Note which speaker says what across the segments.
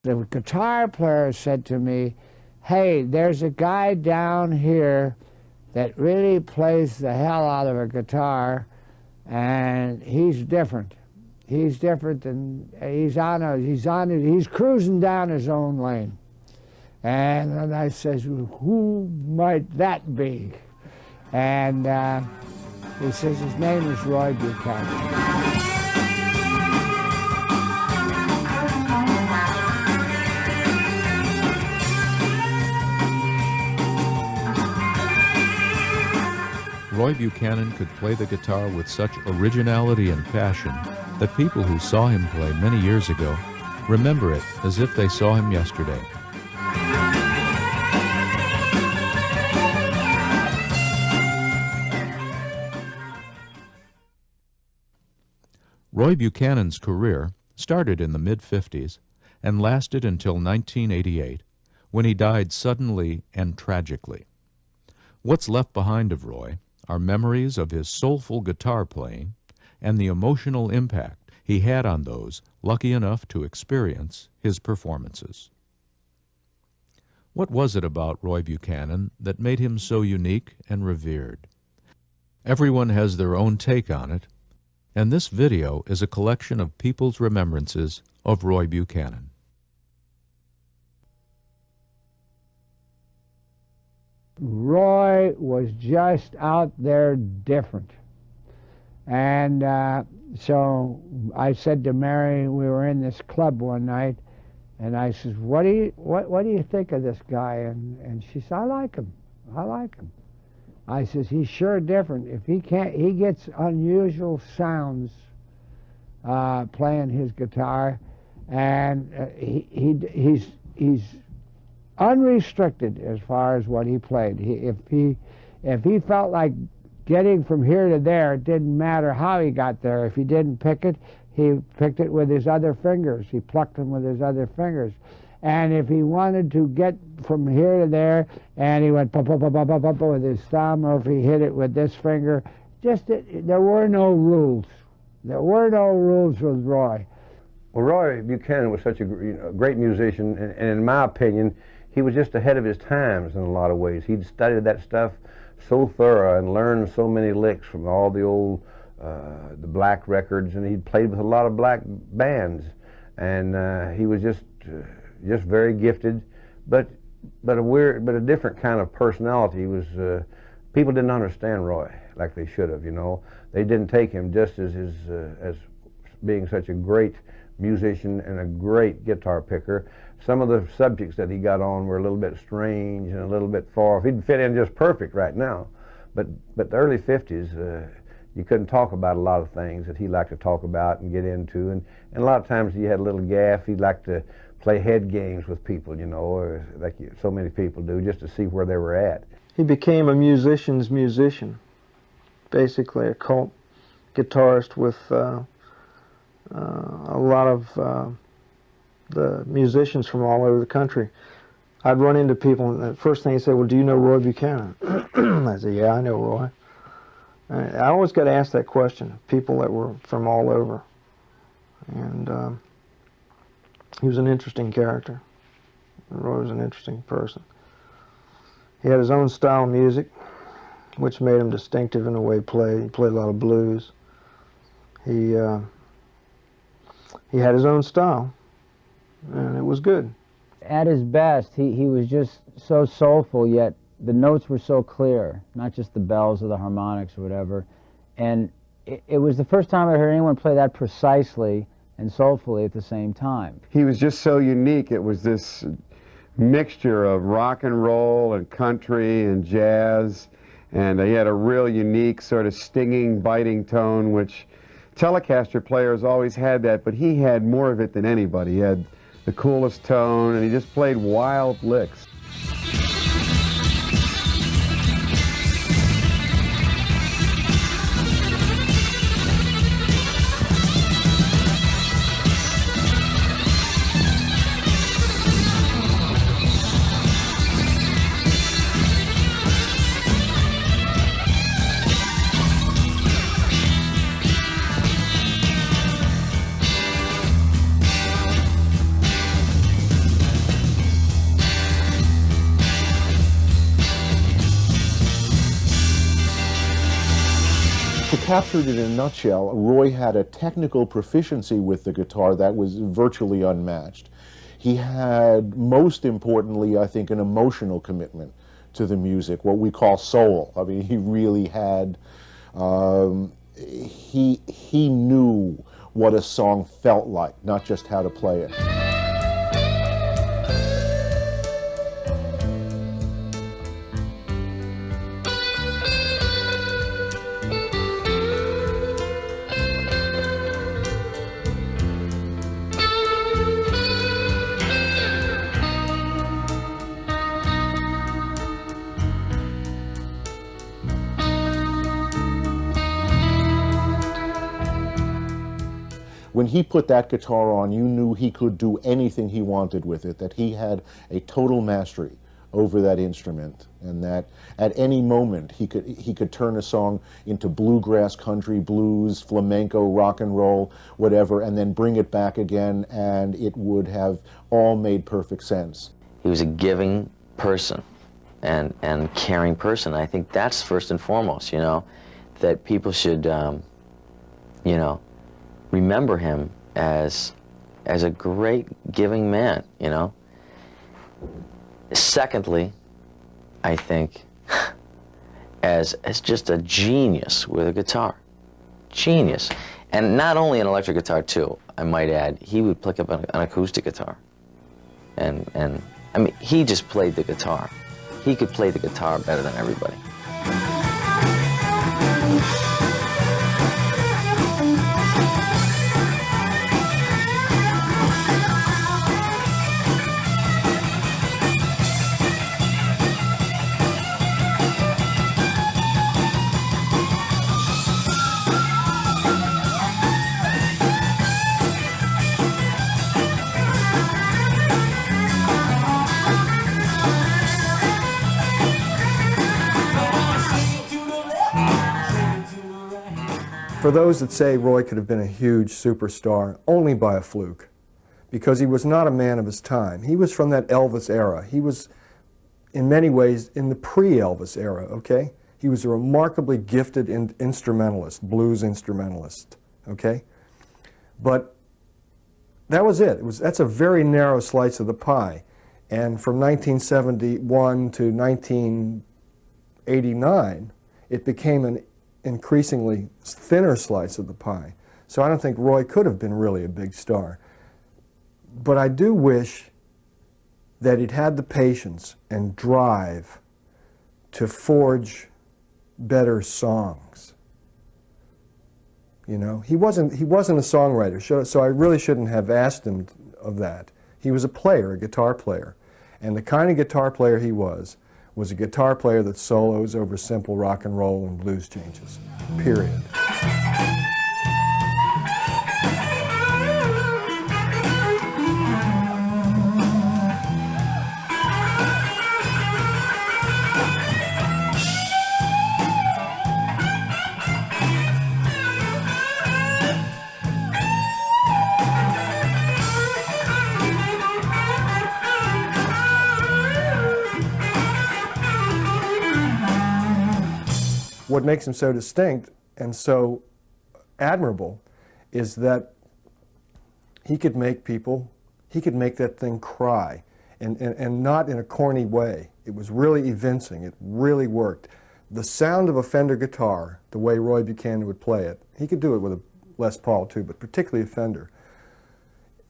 Speaker 1: The guitar player said to me, "Hey, there's a guy down here that really plays the hell out of a guitar, and he's different. He's different, and he's cruising down his own lane." And then I says, "Who might that be?" And he says his name is Roy Buchanan.
Speaker 2: Roy Buchanan could play the guitar with such originality and passion that people who saw him play many years ago remember it as if they saw him yesterday. Roy Buchanan's career started in the mid-50s and lasted until 1988, when he died suddenly and tragically. What's left behind of Roy are memories of his soulful guitar playing and the emotional impact he had on those lucky enough to experience his performances. What was it about Roy Buchanan that made him so unique and revered? Everyone has their own take on it, and this video is a collection of people's remembrances of Roy Buchanan.
Speaker 1: Roy was just out there different. And so I said to Mary, we were in this club one night, and I says, what do you think of this guy? And she said, I like him. I says, he's sure different. If he gets unusual sounds playing his guitar, and he's unrestricted as far as what he played. If he felt like getting from here to there, it didn't matter how he got there. If he didn't pick it, he picked it with his other fingers. He plucked them with his other fingers. And if he wanted to get from here to there, and he went with his thumb, or if he hit it with this finger, there were no rules. There were no rules with Roy.
Speaker 3: Well, Roy Buchanan was such a great musician, and in my opinion, he was just ahead of his times in a lot of ways. He'd studied that stuff so thorough and learned so many licks from all the old, the black records, and he'd played with a lot of black bands, and he was just very gifted, but a different kind of personality. He was people didn't understand Roy like they should have. They didn't take him just as being such a great musician and a great guitar picker. Some of the subjects that he got on were a little bit strange and a little bit far off. He'd fit in just perfect right now, but the early 50s, you couldn't talk about a lot of things that he liked to talk about and get into, and a lot of times he had a little gaff. He'd like to play head games with people, or like so many people do, just to see where they were at.
Speaker 4: He became a musician's musician, basically a cult guitarist with a lot of the musicians from all over the country. I'd run into people, and the first thing they said, well, do you know Roy Buchanan? I said, yeah, I know Roy. And I always got asked that question, people that were from all over. And he was an interesting character. Roy was an interesting person. He had his own style of music, which made him distinctive in the way he played. He played a lot of blues. He had his own style, and it was good.
Speaker 5: At his best, he was just so soulful, yet the notes were so clear, not just the bells or the harmonics or whatever. And it was the first time I heard anyone play that precisely and soulfully at the same time.
Speaker 6: He was just so unique. It was this mixture of rock and roll and country and jazz, and he had a real unique sort of stinging, biting tone, which Telecaster players always had that, but he had more of it than anybody. He had the coolest tone, and he just played wild licks.
Speaker 7: Recaptured in a nutshell, Roy had a technical proficiency with the guitar that was virtually unmatched. He had, most importantly, I think, an emotional commitment to the music, what we call soul. I mean, he really had, he knew what a song felt like, not just how to play it. When he put that guitar on, you knew he could do anything he wanted with it, that he had a total mastery over that instrument, and that at any moment he could turn a song into bluegrass, country, blues, flamenco, rock and roll, whatever, and then bring it back again, and it would have all made perfect sense.
Speaker 8: He was a giving person and caring person. I think that's first and foremost, you know, that people should, you know, remember him as a great giving man, you know. Secondly, I think as just a genius with a guitar. Genius. And not only an electric guitar too, I might add, he would pick up an acoustic guitar. And I mean, he just played the guitar. He could play the guitar better than everybody.
Speaker 9: For those that say Roy could have been a huge superstar, only by a fluke, because he was not a man of his time. He was from that Elvis era. He was, in many ways, in the pre-Elvis era, okay? He was a remarkably gifted instrumentalist, blues instrumentalist, okay? But that was it. That's a very narrow slice of the pie. And from 1971 to 1989, it became an increasingly thinner slice of the pie. So I don't think Roy could have been really a big star. But I do wish that he'd had the patience and drive to forge better songs. You know, he wasn't a songwriter, so I really shouldn't have asked him of that. He was a player, a guitar player. And the kind of guitar player he was a guitar player that solos over simple rock and roll and blues changes, period. What makes him so distinct and so admirable is that he could make that thing cry, and not in a corny way. It was really evincing. It really worked. The sound of a Fender guitar, the way Roy Buchanan would play it, he could do it with a Les Paul too, but particularly a Fender,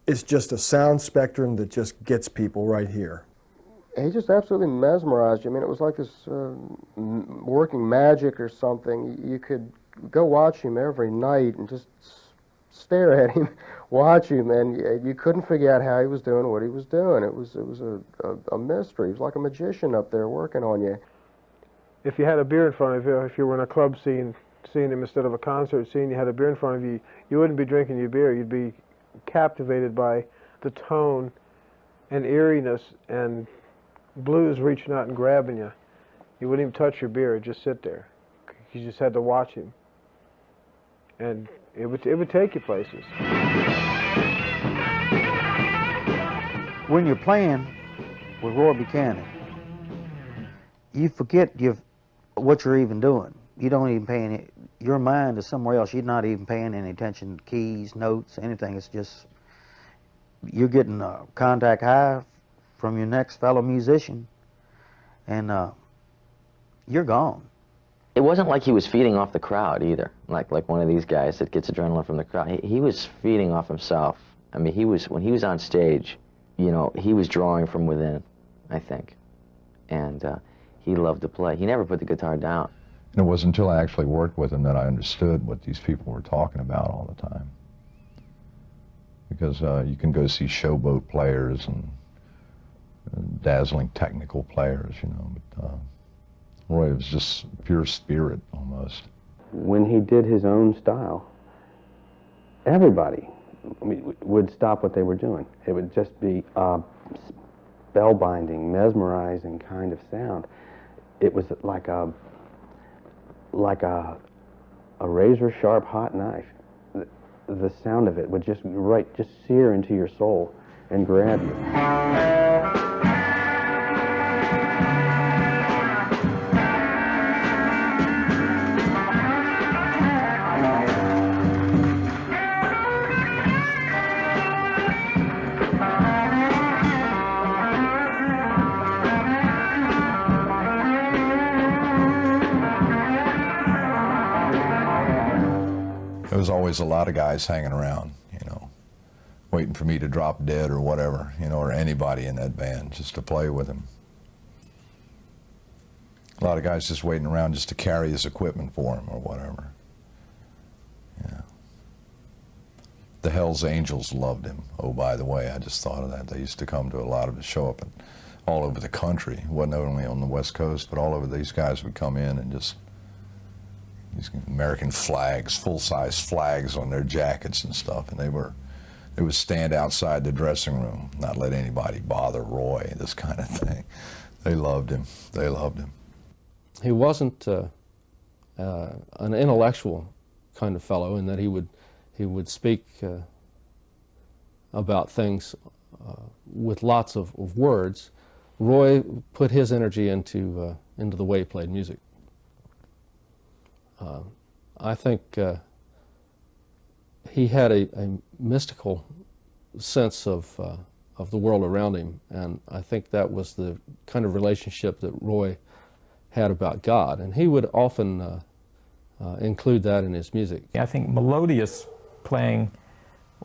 Speaker 9: is just a sound spectrum that just gets people right here.
Speaker 10: He just absolutely mesmerized you. I mean, it was like this working magic or something. You could go watch him every night and just stare at him, watch him, and you couldn't figure out how he was doing what he was doing. It was a mystery. It was like a magician up there working on you.
Speaker 4: If you had a beer in front of you, if you were in a club seeing him instead of a concert scene, you had a beer in front of you, you wouldn't be drinking your beer. You'd be captivated by the tone and eeriness and blues reaching out and grabbing you. You wouldn't even touch your beer, it'd just sit there. You just had to watch him. And it would take you places.
Speaker 11: When you're playing with Roy Buchanan, you forget what you're even doing. You don't even pay any, your mind is somewhere else. You're not even paying any attention to keys, notes, anything. It's just you're getting contact high from your next fellow musician, and you're gone.
Speaker 8: It wasn't like he was feeding off the crowd either, like one of these guys that gets adrenaline from the crowd. He was feeding off himself. I mean, when he was on stage, you know, he was drawing from within, I think, and he loved to play. He never put the guitar down.
Speaker 12: And it wasn't until I actually worked with him that I understood what these people were talking about all the time. Because you can go see showboat players and dazzling technical players, you know, but Roy was just pure spirit almost.
Speaker 3: When he did his own style, everybody would stop what they were doing. It would just be spellbinding, mesmerizing kind of sound. It was like a razor-sharp hot knife. The sound of it would just sear into your soul and grab you.
Speaker 12: There was always a lot of guys hanging around, you know, waiting for me to drop dead or whatever, you know, or anybody in that band just to play with him. A lot of guys just waiting around just to carry his equipment for him or whatever. Yeah. The Hells Angels loved him. Oh, by the way, I just thought of that. They used to come to a lot of the show up all over the country. It wasn't only on the West Coast, but all over. These guys would come in and just these American flags, full-size flags on their jackets and stuff, and they would stand outside the dressing room, not let anybody bother Roy, this kind of thing. They loved him. They loved him.
Speaker 13: He wasn't an intellectual kind of fellow in that he would speak about things with lots of words. Roy put his energy into the way he played music. I think he had a mystical sense of the world around him, and I think that was the kind of relationship that Roy had about God, and he would often include that in his music.
Speaker 14: I think melodious playing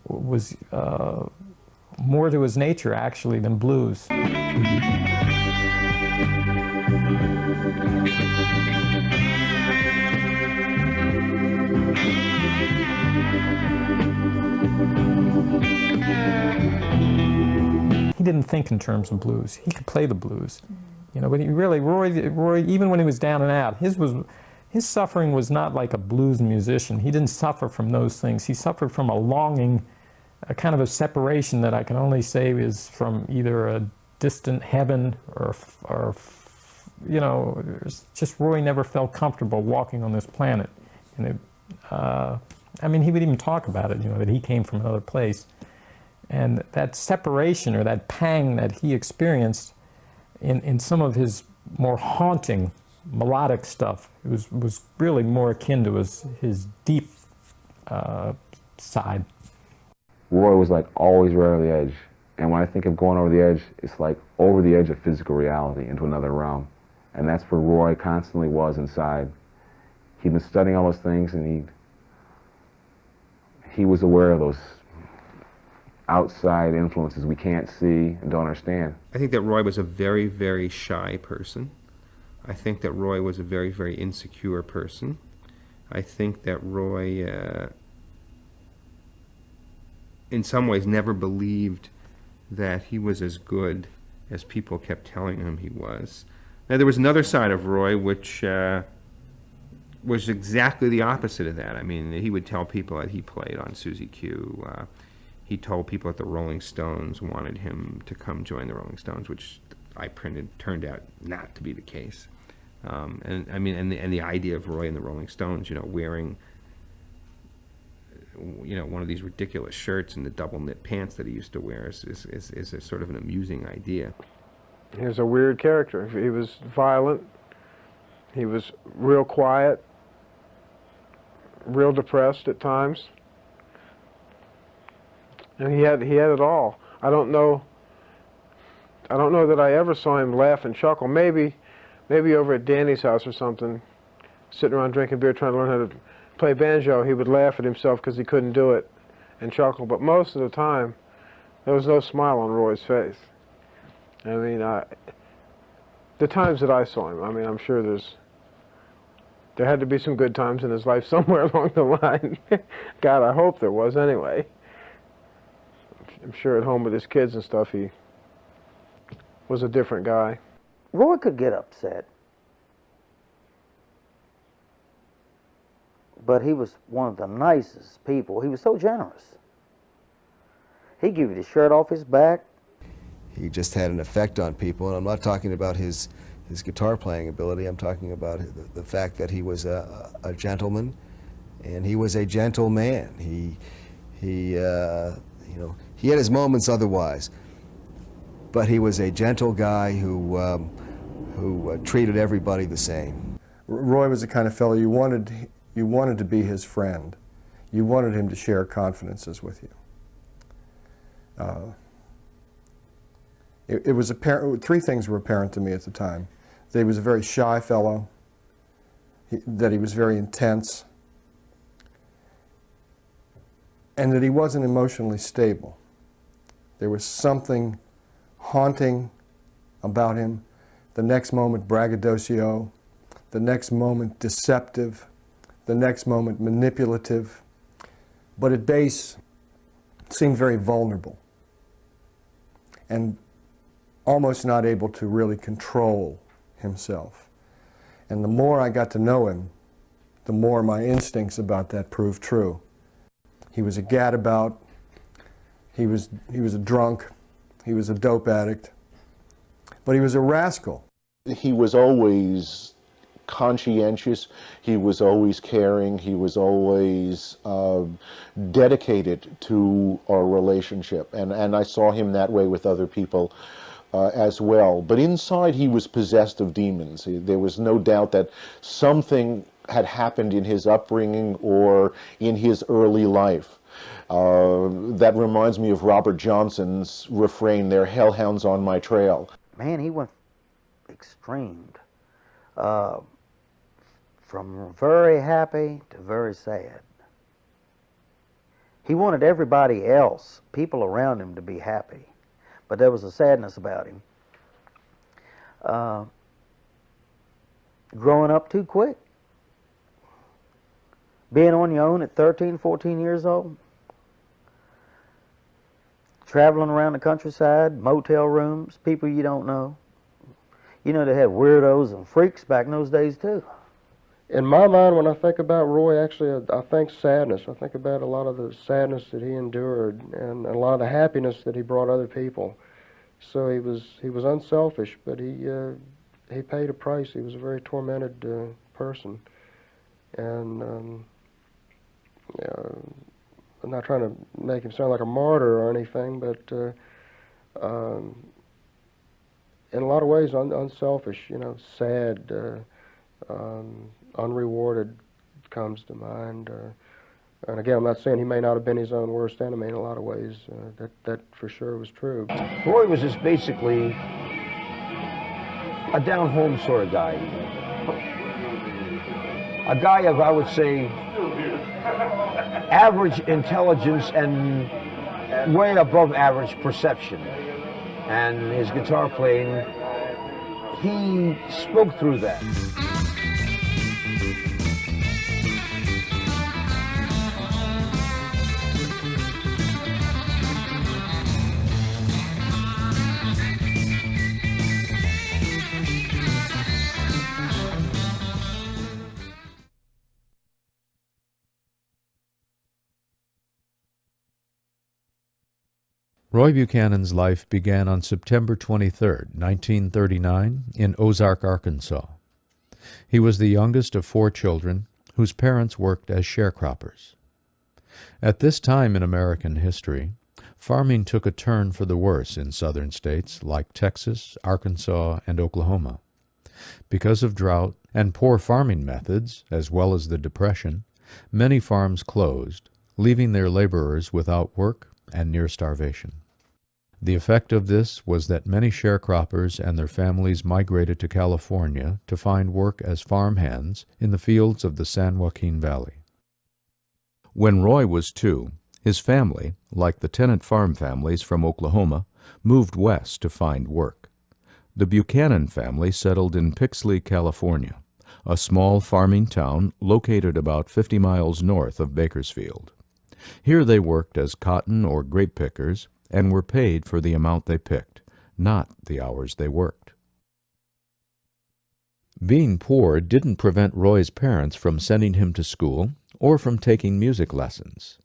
Speaker 14: was more to his nature, actually, than blues. He didn't think in terms of blues. He could play the blues, you know. But he really, Roy, even when he was down and out, his suffering was not like a blues musician. He didn't suffer from those things. He suffered from a longing, a kind of a separation that I can only say is from either a distant heaven or you know, just Roy never felt comfortable walking on this planet. And I mean, he would even talk about it, you know, that he came from another place. And that separation or that pang that he experienced in some of his more haunting melodic stuff was really more akin to his deep side.
Speaker 3: Roy was like always right over the edge. And when I think of going over the edge, it's like over the edge of physical reality into another realm. And that's where Roy constantly was inside. He'd been studying all those things, and he was aware of those outside influences we can't see and don't understand.
Speaker 15: I think that Roy was a very, very shy person. I think that Roy was a very, very insecure person. I think that Roy, in some ways, never believed that he was as good as people kept telling him he was. Now, there was another side of Roy which was exactly the opposite of that. I mean, he would tell people that he played on Susie Q. He told people that the Rolling Stones wanted him to come join the Rolling Stones, which I printed turned out not to be the case. And I mean, and the idea of Roy and the Rolling Stones, you know, wearing, you know, one of these ridiculous shirts and the double knit pants that he used to wear is a sort of an amusing idea.
Speaker 10: He was a weird character. He was violent. He was real quiet.
Speaker 16: real depressed at times. And he had it all. I don't know that I ever saw him laugh and chuckle. Maybe over at Danny's house or something, sitting around drinking beer trying to learn how to play banjo, he would laugh at himself because he couldn't do it and chuckle. But most of the time, there was no smile on Roy's face. I mean, the times that I saw him, I mean, I'm sure there had to be some good times in his life somewhere along the line. God, I hope there was anyway. I'm sure at home with his kids and stuff, he was a different guy.
Speaker 11: Roy could get upset, but he was one of the nicest people. He was so generous. He'd give you the shirt off his back.
Speaker 17: He just had an effect on people, and I'm not talking about his guitar playing ability. I'm talking about the fact that he was a gentleman, and he was a gentle man. You know, he had his moments otherwise, but he was a gentle guy who treated everybody the same.
Speaker 9: Roy was the kind of fellow you wanted to be his friend. You wanted him to share confidences with you. It was apparent. Three things were apparent to me at the time: that he was a very shy fellow, that he was very intense, and that he wasn't emotionally stable. There was something haunting about him. The next moment braggadocio, the next moment deceptive, the next moment manipulative, but at base seemed very vulnerable and almost not able to really control himself. And the more I got to know him, the more my instincts about that proved true. He was a gadabout, he was a drunk, he was a dope addict, but he was a rascal.
Speaker 7: He was always conscientious, he was always caring, he was always dedicated to our relationship, and I saw him that way with other people as well. But inside he was possessed of demons. There was no doubt that something had happened in his upbringing or in his early life. That reminds me of Robert Johnson's refrain, "They're hellhounds on my trail."
Speaker 11: Man, he went extreme. From very happy to very sad. He wanted everybody else, people around him, to be happy, but there was a sadness about him. Growing up too quick. Being on your own at 13, 14 years old. Traveling around the countryside, motel rooms, people you don't know. You know, they had weirdos and freaks back in those days too.
Speaker 10: In my mind, when I think about Roy, actually, I think sadness. I think about a lot of the sadness that he endured and a lot of the happiness that he brought other people. So he was unselfish, but he paid a price. He was a very tormented person, and I'm not trying to make him sound like a martyr or anything, but in a lot of ways, unselfish. You know, sad. Unrewarded comes to mind. And again, I'm not saying he may not have been his own worst enemy in a lot of ways. That for sure was true.
Speaker 18: Roy was just basically a down-home sort of guy. A guy of, I would say, average intelligence and way above average perception. And his guitar playing, he spoke through that.
Speaker 2: Roy Buchanan's life began on September 23, 1939, in Ozark, Arkansas. He was the youngest of 4 children whose parents worked as sharecroppers. At this time in American history, farming took a turn for the worse in southern states like Texas, Arkansas, and Oklahoma. Because of drought and poor farming methods, as well as the Depression, Many farms closed, leaving their laborers without work and near starvation. The effect of this was that many sharecroppers and their families migrated to California to find work as farmhands in the fields of the San Joaquin Valley. When Roy was 2, his family, like the tenant farm families from Oklahoma, moved west to find work. The Buchanan family settled in Pixley, California, a small farming town located about 50 miles north of Bakersfield. Here they worked as cotton or grape pickers and were paid for the amount they picked, not the hours they worked. Being poor didn't prevent Roy's parents from sending him to school or from taking music lessons.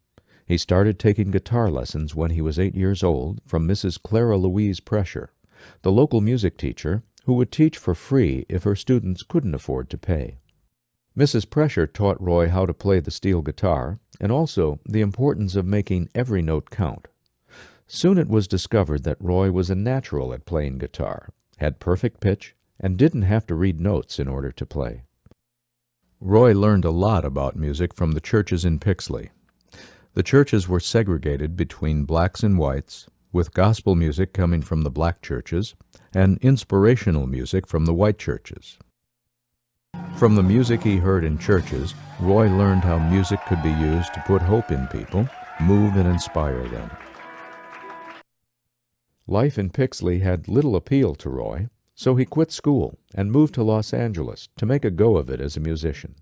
Speaker 2: He started taking guitar lessons when he was 8 years old from Mrs. Clara Louise Pressure, the local music teacher who would teach for free if her students couldn't afford to pay. Mrs. Pressure taught Roy how to play the steel guitar and also the importance of making every note count. Soon it was discovered that Roy was a natural at playing guitar, had perfect pitch, and didn't have to read notes in order to play. Roy learned a lot about music from the churches in Pixley. The churches were segregated between blacks and whites, with gospel music coming from the black churches and inspirational music from the white churches. From the music he heard in churches, Roy learned how music could be used to put hope in people, move and inspire them. Life in Pixley had little appeal to Roy, so he quit school and moved to Los Angeles to make a go of it as a musician.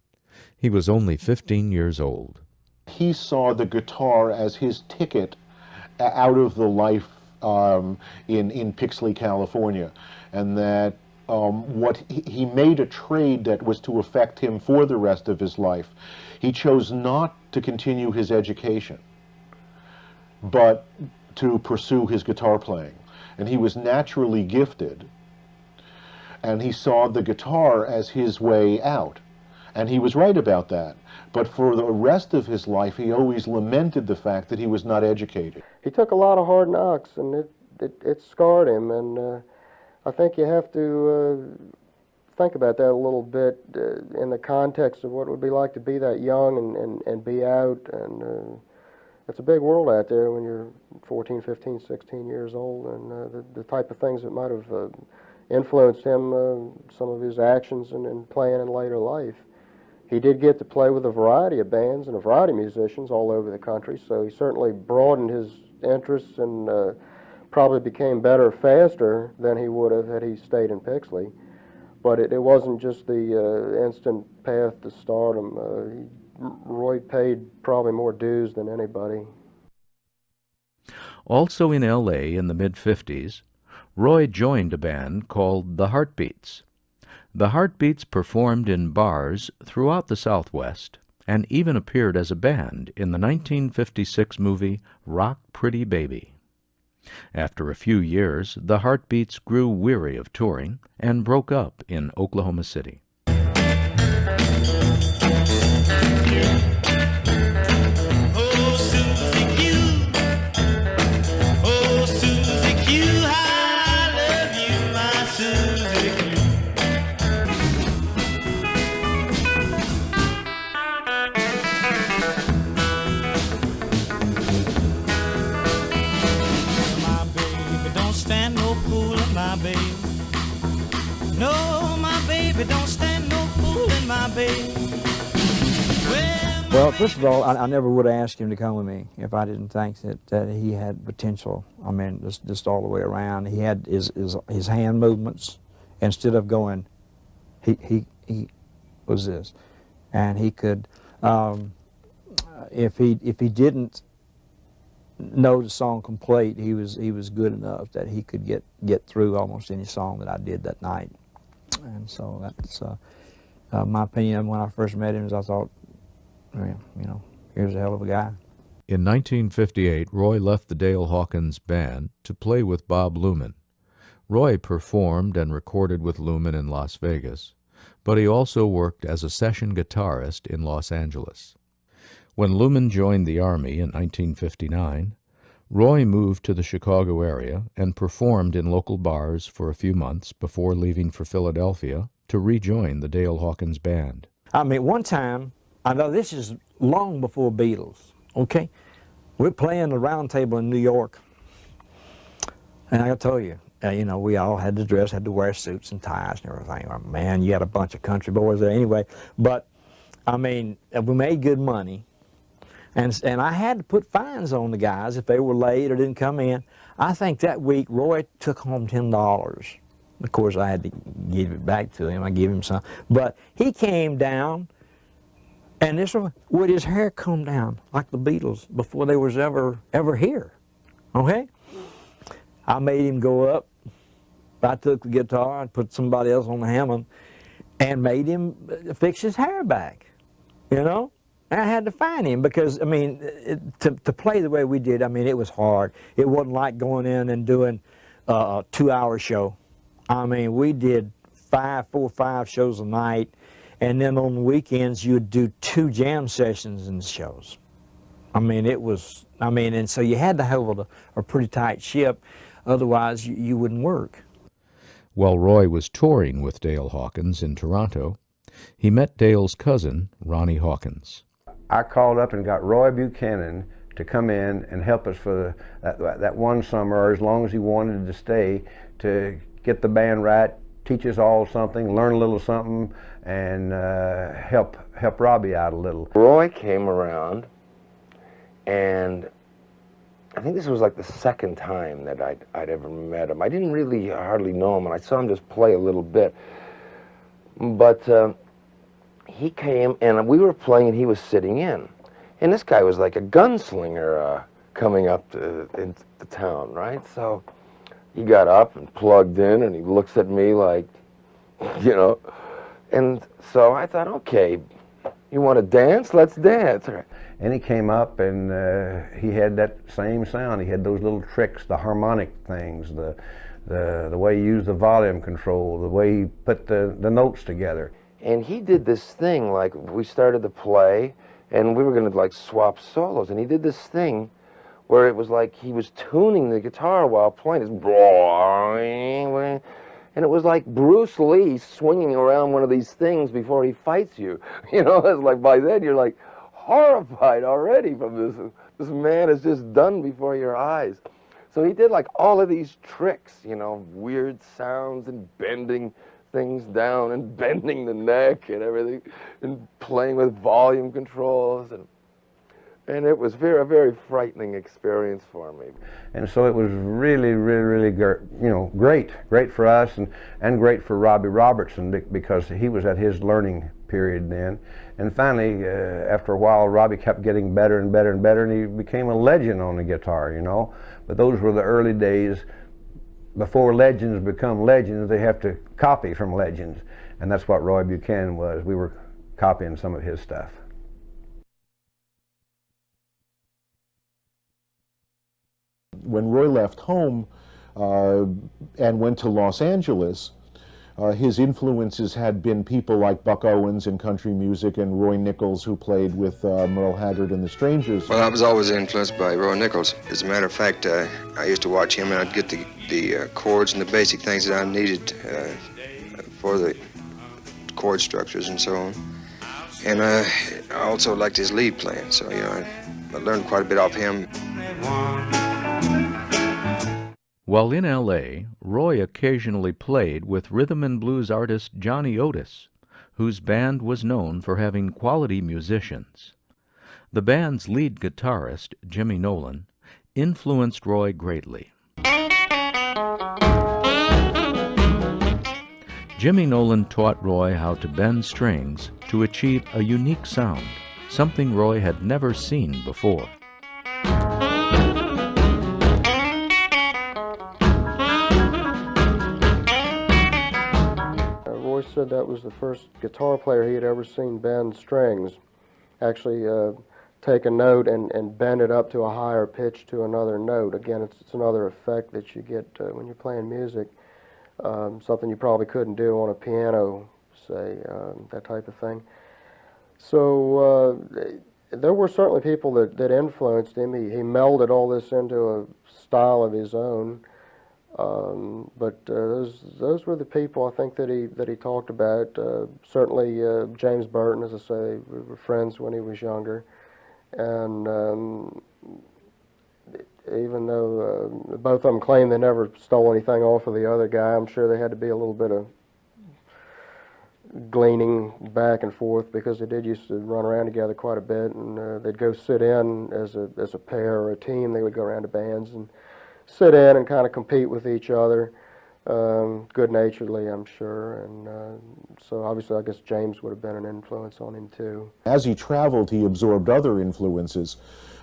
Speaker 2: He was only 15 years old.
Speaker 7: He saw the guitar as his ticket out of the life in Pixley, California, and that he made a trade that was to affect him for the rest of his life. He chose not to continue his education, but to pursue his guitar playing. And he was naturally gifted, and he saw the guitar as his way out. And he was right about that. But for the rest of his life, he always lamented the fact that he was not educated.
Speaker 10: He took a lot of hard knocks, and it scarred him. And I think you have to think about that a little bit in the context of what it would be like to be that young and be out. And it's a big world out there when you're 14, 15, 16 years old. And the type of things that might have influenced him, some of his actions and playing in later life. He did get to play with a variety of bands and a variety of musicians all over the country, so he certainly broadened his interests and probably became better faster than he would have had he stayed in Pixley. But it wasn't just the instant path to stardom. Roy paid probably more dues than anybody.
Speaker 2: Also in L.A. in the mid-50s, Roy joined a band called the Heartbeats. The Heartbeats performed in bars throughout the Southwest and even appeared as a band in the 1956 movie Rock Pretty Baby. After a few years, the Heartbeats grew weary of touring and broke up in Oklahoma City.
Speaker 19: Well, first of all, I never would have asked him to come with me if I didn't think that he had potential. I mean, just all the way around. He had his hand movements. Instead of going, he was this, and he could, if he didn't know the song complete, he was good enough that he could get through almost any song that I did that night. And so that's my opinion. When I first met him, I thought, you know, here's a hell of a guy.
Speaker 2: In 1958, Roy left the Dale Hawkins Band to play with Bob Luman. Roy performed and recorded with Luman in Las Vegas, but he also worked as a session guitarist in Los Angeles. When Luman joined the Army in 1959, Roy moved to the Chicago area and performed in local bars for a few months before leaving for Philadelphia to rejoin the Dale Hawkins Band.
Speaker 19: I mean, one time, I know this is long before Beatles, okay? We're playing the round table in New York. And I tell you, you know, we all had to dress, had to wear suits and ties and everything. Oh, man, you had a bunch of country boys there anyway. But, I mean, we made good money. And I had to put fines on the guys if they were late or didn't come in. I think that week Roy took home $10. Of course, I had to give it back to him. I gave him some. But he came down, and this with his hair combed down like the Beatles before they was ever here. Okay? I made him go up. I took the guitar and put somebody else on the Hammond and made him fix his hair back, you know? And I had to find him because, I mean, to play the way we did, I mean, it was hard. It wasn't like going in and doing a 2-hour show. I mean, we did 4 or 5 shows a night, and then on the weekends you'd do 2 jam sessions in the shows. I mean, it was, I mean, and so you had to hold a pretty tight ship, otherwise you wouldn't work.
Speaker 2: While Roy was touring with Dale Hawkins in Toronto, he met Dale's cousin, Ronnie Hawkins.
Speaker 3: I called up and got Roy Buchanan to come in and help us for that one summer, or as long as he wanted to stay, to get the band right, teach us all something, learn a little something, and help Robbie out a little.
Speaker 20: Roy came around, and I think this was like the second time that I'd ever met him. I didn't really hardly know him, and I saw him just play a little bit. But he came, and we were playing, and he was sitting in. And this guy was like a gunslinger coming up into the town, right? So he got up and plugged in, and he looks at me like, you know. And so I thought, okay, you want to dance? Let's dance.
Speaker 3: And he came up, and he had that same sound. He had those little tricks, the harmonic things, the way he used the volume control, the way he put the notes together.
Speaker 20: And he did this thing, like, we started to play, and we were going to, like, swap solos. And he did this thing where it was like he was tuning the guitar while playing. And it was like Bruce Lee swinging around one of these things before he fights you. You know, it's like by then you're like horrified already from this man has just done before your eyes. So he did like all of these tricks, you know, weird sounds and bending things down and bending the neck and everything and playing with volume controls, and it was a very frightening experience for me.
Speaker 3: And so it was really great for us and great for Robbie Robertson, because he was at his learning period then. And finally, after a while, Robbie kept getting better and better and better, and he became a legend on the guitar, you know. But those were the early days. Before legends become legends, they have to copy from legends. And that's what Roy Buchanan was. We were copying some of his stuff.
Speaker 7: When Roy left home and went to Los Angeles, his influences had been people like Buck Owens in country music and Roy Nichols, who played with Merle Haggard and the Strangers.
Speaker 21: Well, I was always influenced by Roy Nichols. As a matter of fact, I used to watch him, and I'd get the chords and the basic things that I needed for the chord structures and so on. And I also liked his lead playing, so, you know, I learned quite a bit off him.
Speaker 2: While in L.A., Roy occasionally played with rhythm and blues artist Johnny Otis, whose band was known for having quality musicians. The band's lead guitarist, Jimmy Nolan, influenced Roy greatly. Jimmy Nolan taught Roy how to bend strings to achieve a unique sound, something Roy had never seen before.
Speaker 10: Roy said that was the first guitar player he had ever seen bend strings, actually take a note and bend it up to a higher pitch to another note. Again, it's another effect that you get when you're playing music, something you probably couldn't do on a piano, say, that type of thing. So there were certainly people that influenced him. He melded all this into a style of his own. But those were the people I think that he talked about. Certainly James Burton, as I say, we were friends when he was younger, and even though both of them claim they never stole anything off of the other guy, I'm sure they had to be a little bit of gleaning back and forth, because they did used to run around together quite a bit, and they'd go sit in as a pair or a team. They would go around to bands and sit in and kind of compete with each other, good-naturedly, I'm sure. And so obviously I guess James would have been an influence on him too.
Speaker 7: As he traveled, he absorbed other influences.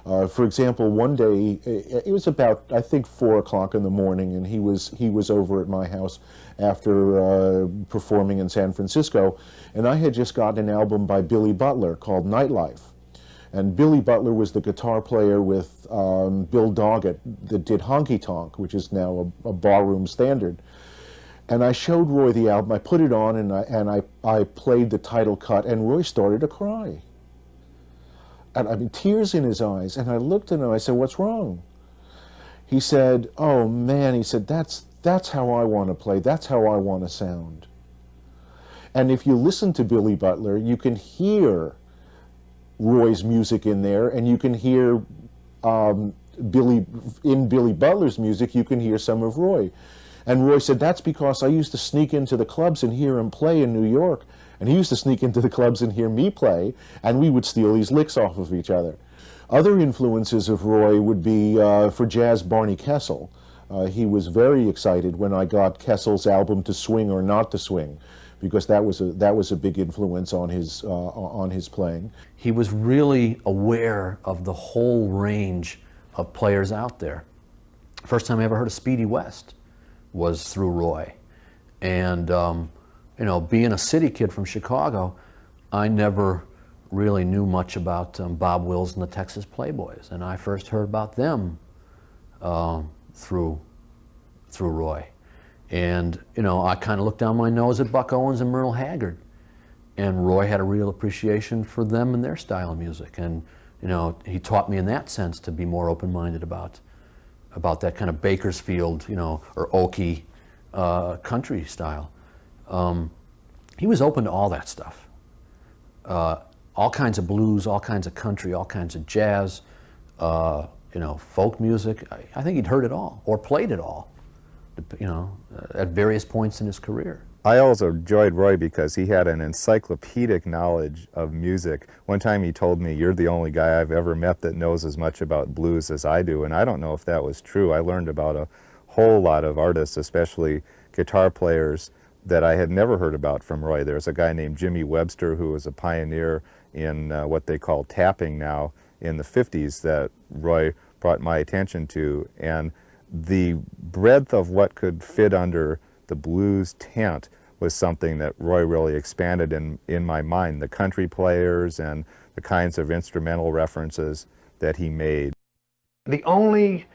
Speaker 7: For example, one day, it was about, I think, 4 o'clock in the morning, and he was over at my house after performing in San Francisco, and I had just gotten an album by Billy Butler called Nightlife. And Billy Butler was the guitar player with Bill Doggett that did Honky Tonk, which is now a barroom standard. And I showed Roy the album, I put it on, and I played the title cut, and Roy started to cry. And I mean, tears in his eyes, and I looked at him, I said, "What's wrong?" He said, "Oh man," he said, that's how I want to play, that's how I want to sound." And if you listen to Billy Butler, you can hear Roy's music in there, and you can hear Billy Butler's music, you can hear some of Roy. And Roy said, "That's because I used to sneak into the clubs and hear him play in New York, and he used to sneak into the clubs and hear me play, and we would steal these licks off of each other." Other influences of Roy would be, for jazz, Barney Kessel. He was very excited when I got Kessel's album To Swing or Not to Swing, because that was a big influence on his playing.
Speaker 1: He was really aware of the whole range of players out there. First time I ever heard of Speedy West was through Roy. And you know, being a city kid from Chicago, I never really knew much about Bob Wills and the Texas Playboys, and I first heard about them through Roy. And you know, I kind of looked down my nose at Buck Owens and Merle Haggard, and Roy had a real appreciation for them and their style of music, and you know, he taught me in that sense to be more open-minded about that kind of Bakersfield, you know, or Okie country style. He was open to all that stuff. All kinds of blues, all kinds of country, all kinds of jazz, you know, folk music. I think he'd heard it all, or played it all, you know, at various points in his career.
Speaker 22: I also enjoyed Roy because he had an encyclopedic knowledge of music. One time he told me, "You're the only guy I've ever met that knows as much about blues as I do," and I don't know if that was true. I learned about a whole lot of artists, especially guitar players, that I had never heard about from Roy. There's a guy named Jimmy Webster who was a pioneer in what they call tapping now in the 50s that Roy brought my attention to, and the breadth of what could fit under the blues tent was something that Roy really expanded in my mind, the country players and the kinds of instrumental references that he made.
Speaker 23: The only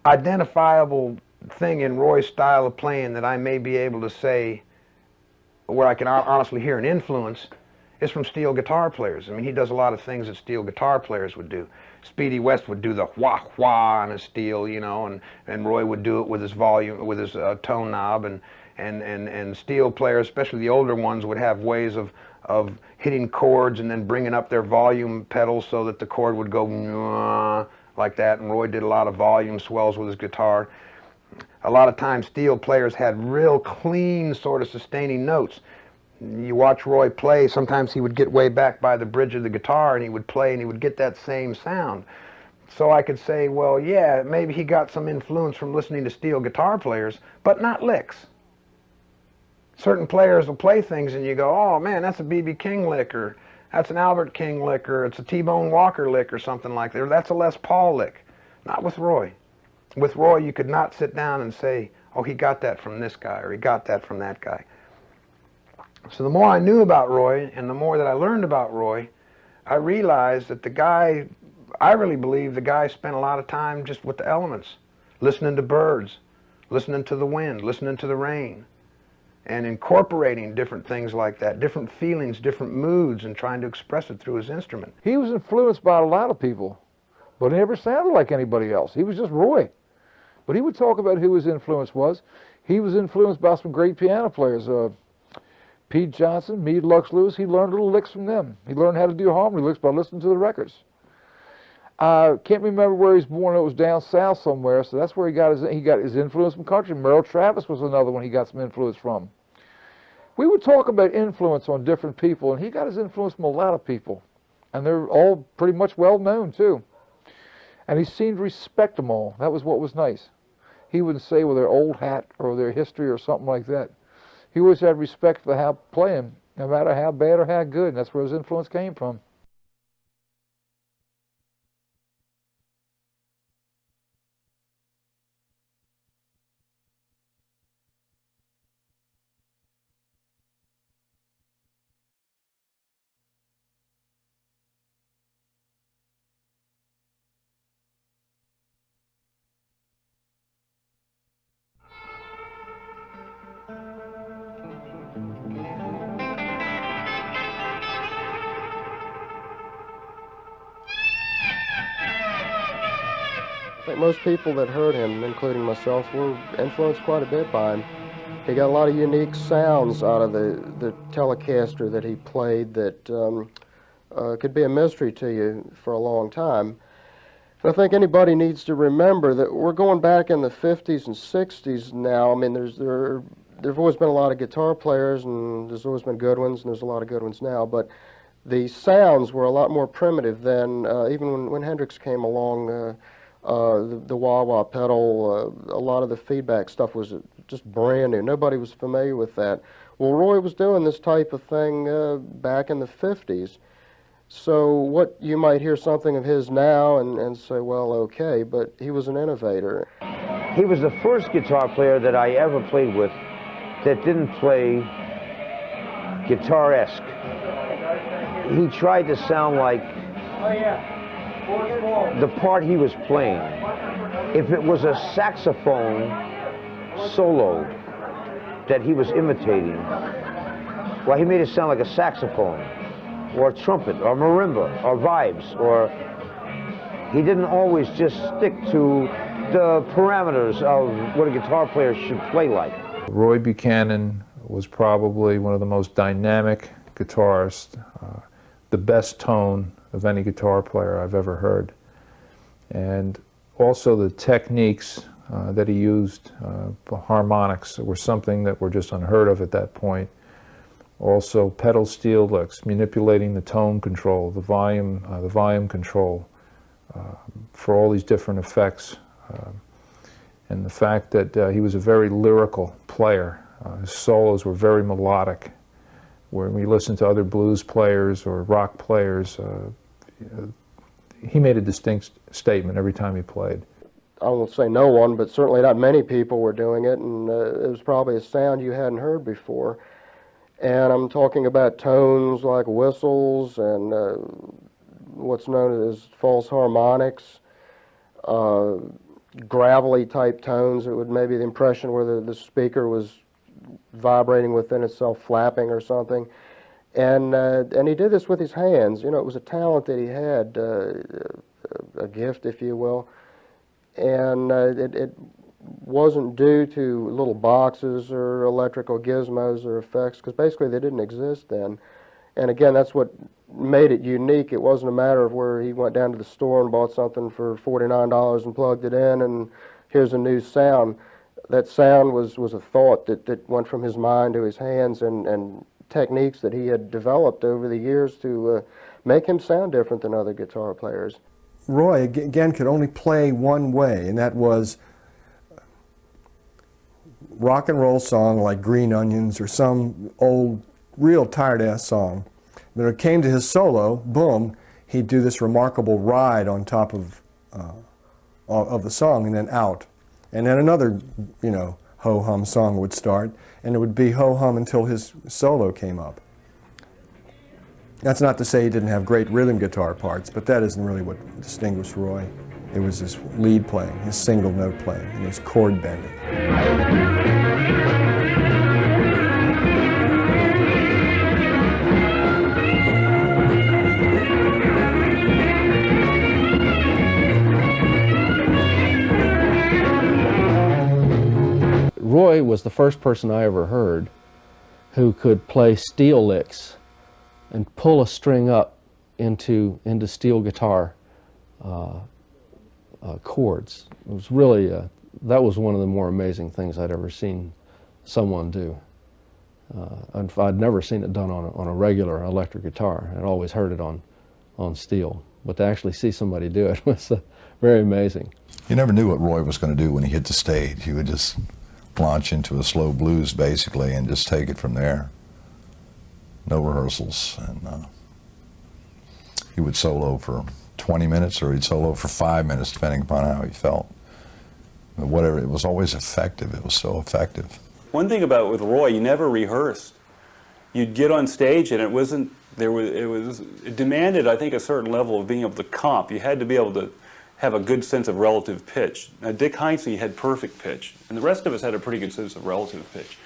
Speaker 23: identifiable thing in Roy's style of playing that I may be able to say where I can honestly hear an influence is from steel guitar players. I mean, he does a lot of things that steel guitar players would do. Speedy West would do the wah wah on a steel, you know, and Roy would do it with his volume, with his tone knob, and steel players, especially the older ones, would have ways of hitting chords and then bringing up their volume pedals so that the chord would go like that, and Roy did a lot of volume swells with his guitar. A lot of times steel players had real clean sort of sustaining notes. You watch Roy play, sometimes he would get way back by the bridge of the guitar and he would play and he would get that same sound. So I could say, well, yeah, maybe he got some influence from listening to steel guitar players, but not licks. Certain players will play things and you go, oh man, that's a B.B. King lick, or that's an Albert King lick, or it's a T-Bone Walker lick or something like that, or that's a Les Paul lick. Not with Roy. With Roy, you could not sit down and say, oh, he got that from this guy, or he got that from that guy. So the more I knew about Roy, and the more that I learned about Roy, I realized that the guy, I really believe the guy spent a lot of time just with the elements, listening to birds, listening to the wind, listening to the rain, and incorporating different things like that, different feelings, different moods, and trying to express it through his instrument.
Speaker 24: He was influenced by a lot of people, but he never sounded like anybody else. He was just Roy.
Speaker 4: But he would talk about who his influence was. He was influenced by some great piano players. Pete Johnson, Meade Lux Lewis, he learned little licks from them. He learned how to do harmony licks by listening to the records. I can't remember where he was born. It was down south somewhere, so that's where he got his influence from country. Merle Travis was another one he got some influence from. We would talk about influence on different people, and he got his influence from a lot of people. And they're all pretty much well known, too. And he seemed to respect them all. That was what was nice. He wouldn't say, well, their old hat or their history or something like that. He always had respect for how playing, no matter how bad or how good, and that's where his influence came from.
Speaker 10: I think most people that heard him, including myself, were influenced quite a bit by him. He got a lot of unique sounds out of the Telecaster that he played that could be a mystery to you for a long time. And I think anybody needs to remember that we're going back in the 50s and 60s now. I mean, there've always been a lot of guitar players, and there's always been good ones, and there's a lot of good ones now, but the sounds were a lot more primitive than even when Hendrix came along. The wah-wah pedal, a lot of the feedback stuff was just brand new. Nobody was familiar with that. Well, Roy was doing this type of thing back in the 50s. So what you might hear something of his now and say, well, okay, but he was an innovator.
Speaker 18: He was the first guitar player that I ever played with that didn't play guitar-esque. He tried to sound like the part he was playing. If it was a saxophone solo that he was imitating, well, he made it sound like a saxophone, or a trumpet, or marimba, or vibes, or he didn't always just stick to the parameters of what a guitar player should play like.
Speaker 4: Roy Buchanan was probably one of the most dynamic guitarists, the best tone of any guitar player I've ever heard. And also the techniques that he used, harmonics, were something that were just unheard of at that point. Also pedal steel licks, manipulating the tone control, the volume control for all these different effects. And the fact that he was a very lyrical player. His solos were very melodic. When we listen to other blues players or rock players, he made a distinct statement every time he played.
Speaker 10: I won't say no one, but certainly not many people were doing it, and it was probably a sound you hadn't heard before. And I'm talking about tones like whistles and what's known as false harmonics, gravelly type tones. It would maybe the impression where the speaker was vibrating within itself, flapping or something. And he did this with his hands. You know, it was a talent that he had, a gift, if you will. And it wasn't due to little boxes or electrical gizmos or effects, because basically they didn't exist then. And again, that's what made it unique. It wasn't a matter of where he went down to the store and bought something for $49 and plugged it in and here's a new sound. That sound was a thought that went from his mind to his hands, and techniques that he had developed over the years to make him sound different than other guitar players.
Speaker 9: Roy, again, could only play one way, and that was rock and roll song like Green Onions or some old, real tired-ass song. When it came to his solo, boom, he'd do this remarkable ride on top of the song and then out. And then another, you know, ho-hum song would start, and it would be ho-hum until his solo came up. That's not to say he didn't have great rhythm guitar parts, but that isn't really what distinguished Roy. It was his lead playing, his single note playing, and his chord bending.
Speaker 13: was the first person I ever heard who could play steel licks and pull a string up into steel guitar chords. It was really, that was one of the more amazing things I'd ever seen someone do. I'd never seen it done on a regular electric guitar. I'd always heard it on steel. But to actually see somebody do it was very amazing.
Speaker 12: You never knew what Roy was going to do when he hit the stage. He would just launch into a slow blues, basically, and just take it from there. No rehearsals. And he would solo for 20 minutes, or he'd solo for 5 minutes, depending upon how he felt. But whatever, it was always effective. It was so effective.
Speaker 5: One thing about with Roy, you never rehearsed. You'd get on stage, and it demanded, I think, a certain level of being able to comp. You had to be able to have a good sense of relative pitch. Now, Dick Heinze had perfect pitch, and the rest of us had a pretty good sense of relative pitch,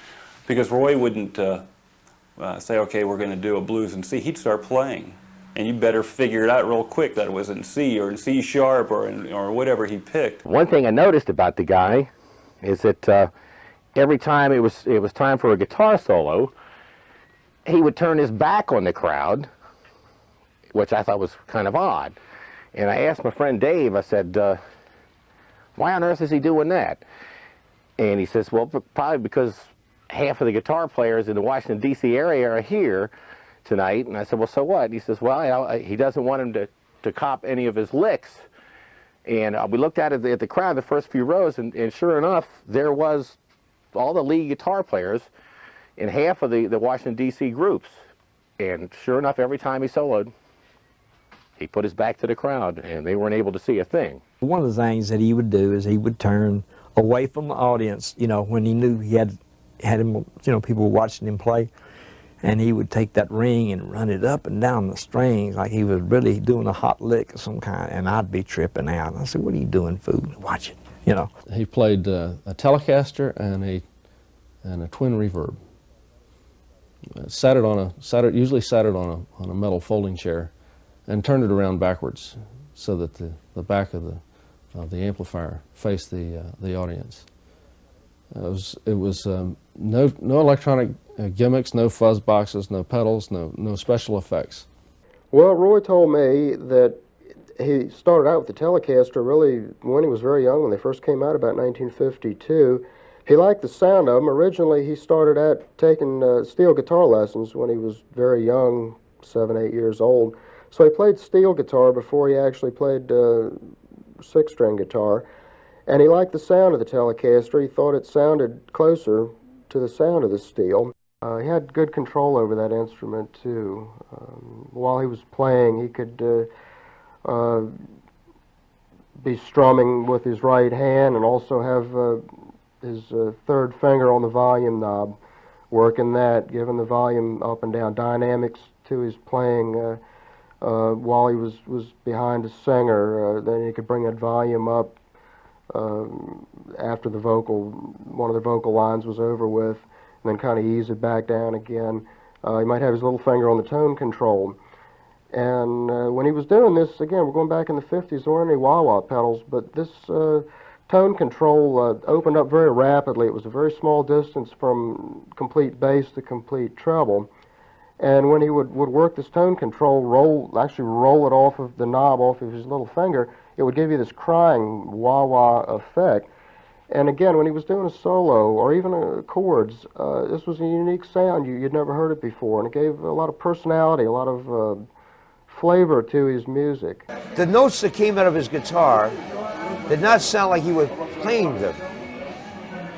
Speaker 5: because Roy wouldn't say, okay, we're going to do a blues in C. He'd start playing, and you better figure it out real quick that it was in C or in C sharp or whatever he picked.
Speaker 20: One thing I noticed about the guy is that every time it was time for a guitar solo, he would turn his back on the crowd, which I thought was kind of odd. And I asked my friend Dave, I said, why on earth is he doing that? And he says, well, probably because half of the guitar players in the Washington, D.C. area are here tonight. And I said, well, so what? And he says, well, he doesn't want him to cop any of his licks. And we looked at it at the crowd, the first few rows, and sure enough, there was all the lead guitar players in half of the Washington, D.C. groups. And sure enough, every time he soloed, he put his back to the crowd, and they weren't able to see a thing.
Speaker 19: One of the things that he would do is he would turn away from the audience, you know, when he knew he had him, you know, people were watching him play, and he would take that ring and run it up and down the strings like he was really doing a hot lick of some kind, and I'd be tripping out. And I said, what are you doing, fool? Watch it, you know.
Speaker 13: He played a Telecaster and a twin reverb. Usually sat it on a metal folding chair, and turned it around backwards so that the back of the amplifier faced the audience. It was no electronic gimmicks, no fuzz boxes, no pedals, no special effects.
Speaker 10: Well, Roy told me that he started out with the Telecaster really when he was very young, when they first came out about 1952. He liked the sound of them. Originally, he started out taking steel guitar lessons when he was very young, 7, 8 years old. So he played steel guitar before he actually played six-string guitar, and he liked the sound of the Telecaster. He thought it sounded closer to the sound of the steel. He had good control over that instrument too. While he was playing, he could be strumming with his right hand and also have his third finger on the volume knob, working that, giving the volume up and down dynamics to his playing. While he was behind a singer, then he could bring that volume up after one of the vocal lines was over with, and then kind of ease it back down again. He might have his little finger on the tone control. And when he was doing this, again, we're going back in the 50s, there weren't any wah-wah pedals, but this tone control opened up very rapidly. It was a very small distance from complete bass to complete treble. And when he would work this tone control, actually roll it off of the knob, off of his little finger, it would give you this crying wah-wah effect. And again, when he was doing a solo, or even chords, this was a unique sound. You'd never heard it before, and it gave a lot of personality, a lot of flavor to his music.
Speaker 18: The notes that came out of his guitar did not sound like he was playing them,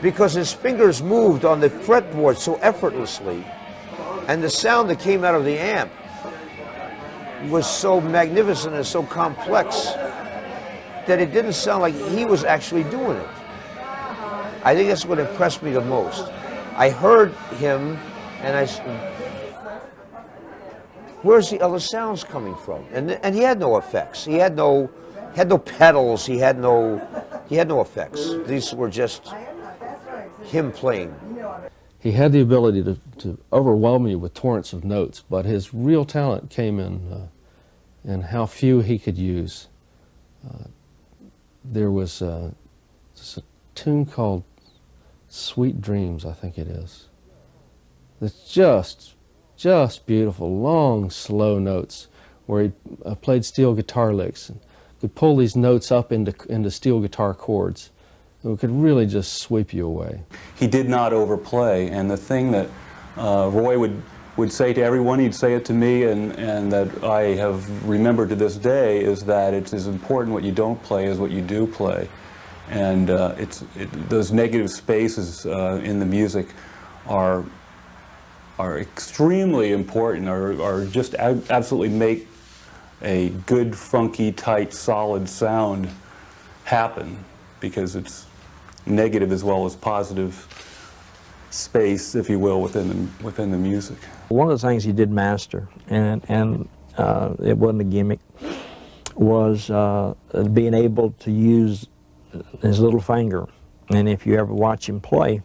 Speaker 18: because his fingers moved on the fretboard so effortlessly. And the sound that came out of the amp was so magnificent and so complex that it didn't sound like he was actually doing it. I think that's what impressed me the most. I heard him and I said, where's the other sounds coming from? And he had no effects. He had no pedals. He had no effects. These were just him playing.
Speaker 13: He had the ability to overwhelm you with torrents of notes, but his real talent came in how few he could use. There was a tune called Sweet Dreams, I think it is. It's just beautiful, long, slow notes where he played steel guitar licks and could pull these notes up into steel guitar chords. It could really just sweep you away.
Speaker 5: He did not overplay, and the thing that Roy would say to everyone, he'd say it to me, and that I have remembered to this day, is that it's as important what you don't play as what you do play. And those negative spaces in the music are extremely important, or just absolutely make a good, funky, tight, solid sound happen, because it's negative as well as positive space, if you will, within the music.
Speaker 19: One of the things he did master, and it wasn't a gimmick, was being able to use his little finger. And if you ever watch him play,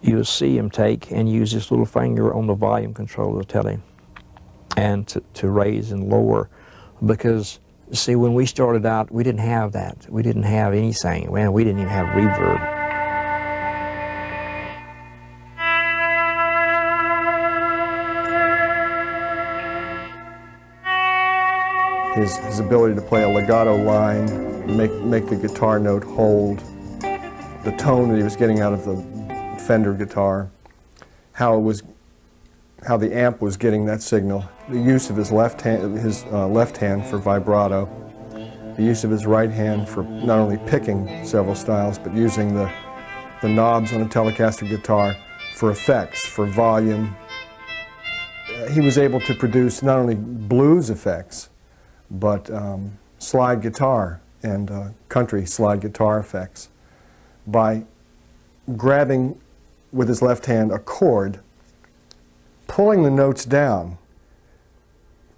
Speaker 19: you'll see him take and use his little finger on the volume control of the telly, and to raise and lower. Because, see, when we started out, we didn't have that. We didn't have anything. Man, we didn't even have reverb.
Speaker 9: His ability to play a legato line, make the guitar note hold, the tone that he was getting out of the Fender guitar, how the amp was getting that signal, the use of his left hand for vibrato, the use of his right hand for not only picking several styles, but using the knobs on a Telecaster guitar for effects, for volume. He was able to produce not only blues effects, but slide guitar and country slide guitar effects by grabbing with his left hand a chord, pulling the notes down,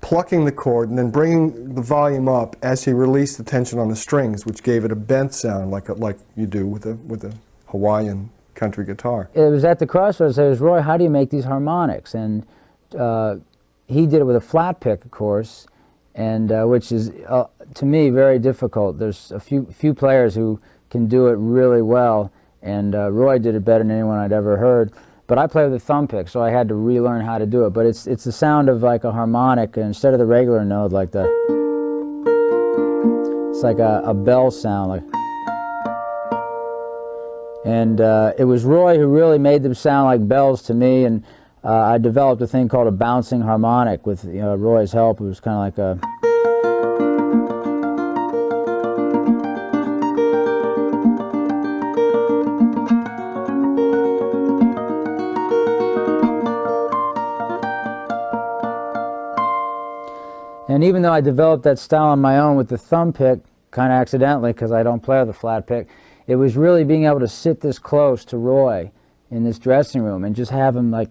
Speaker 9: plucking the chord, and then bringing the volume up as he released the tension on the strings, which gave it a bent sound like you do with a Hawaiian country guitar.
Speaker 6: It was at the crossroads. I was, Roy, how do you make these harmonics? And he did it with a flat pick, of course, and which is to me very difficult. There's a few players who can do it really well, and Roy did it better than anyone I'd ever heard. But I play with a thumb pick, so I had to relearn how to do it. But it's the sound of like a harmonic, and instead of the regular note, like the, it's like a bell sound, like. And it was Roy who really made them sound like bells to me, and I developed a thing called a bouncing harmonic with Roy's help. It was kind of like a. And even though I developed that style on my own with the thumb pick, kind of accidentally because I don't play with a flat pick, it was really being able to sit this close to Roy in this dressing room and just have him like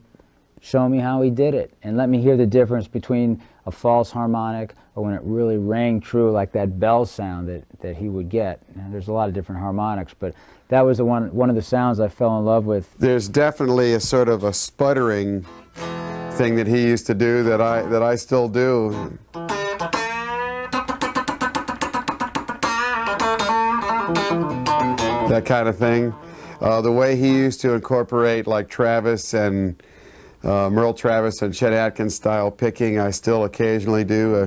Speaker 6: show me how he did it and let me hear the difference between a false harmonic or when it really rang true, like that bell sound that he would get. And there's a lot of different harmonics, but that was the one of the sounds I fell in love with.
Speaker 8: There's definitely a sort of a sputtering thing that he used to do that I still do. That kind of thing. The way he used to incorporate like Travis and Merle Travis and Chet Atkins style picking, I still occasionally do.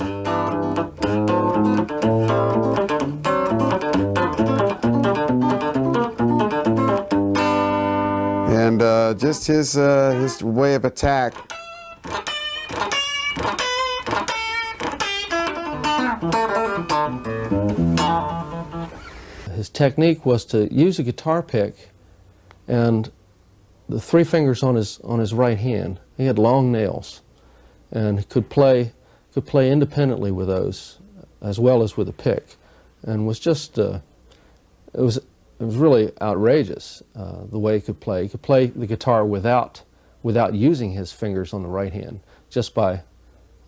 Speaker 8: And just his way of attack.
Speaker 13: His technique was to use a guitar pick and the three fingers on his right hand. He had long nails and could play independently with those as well as with a pick, and was just it was really outrageous the way he could play. He could play the guitar without using his fingers on the right hand, just by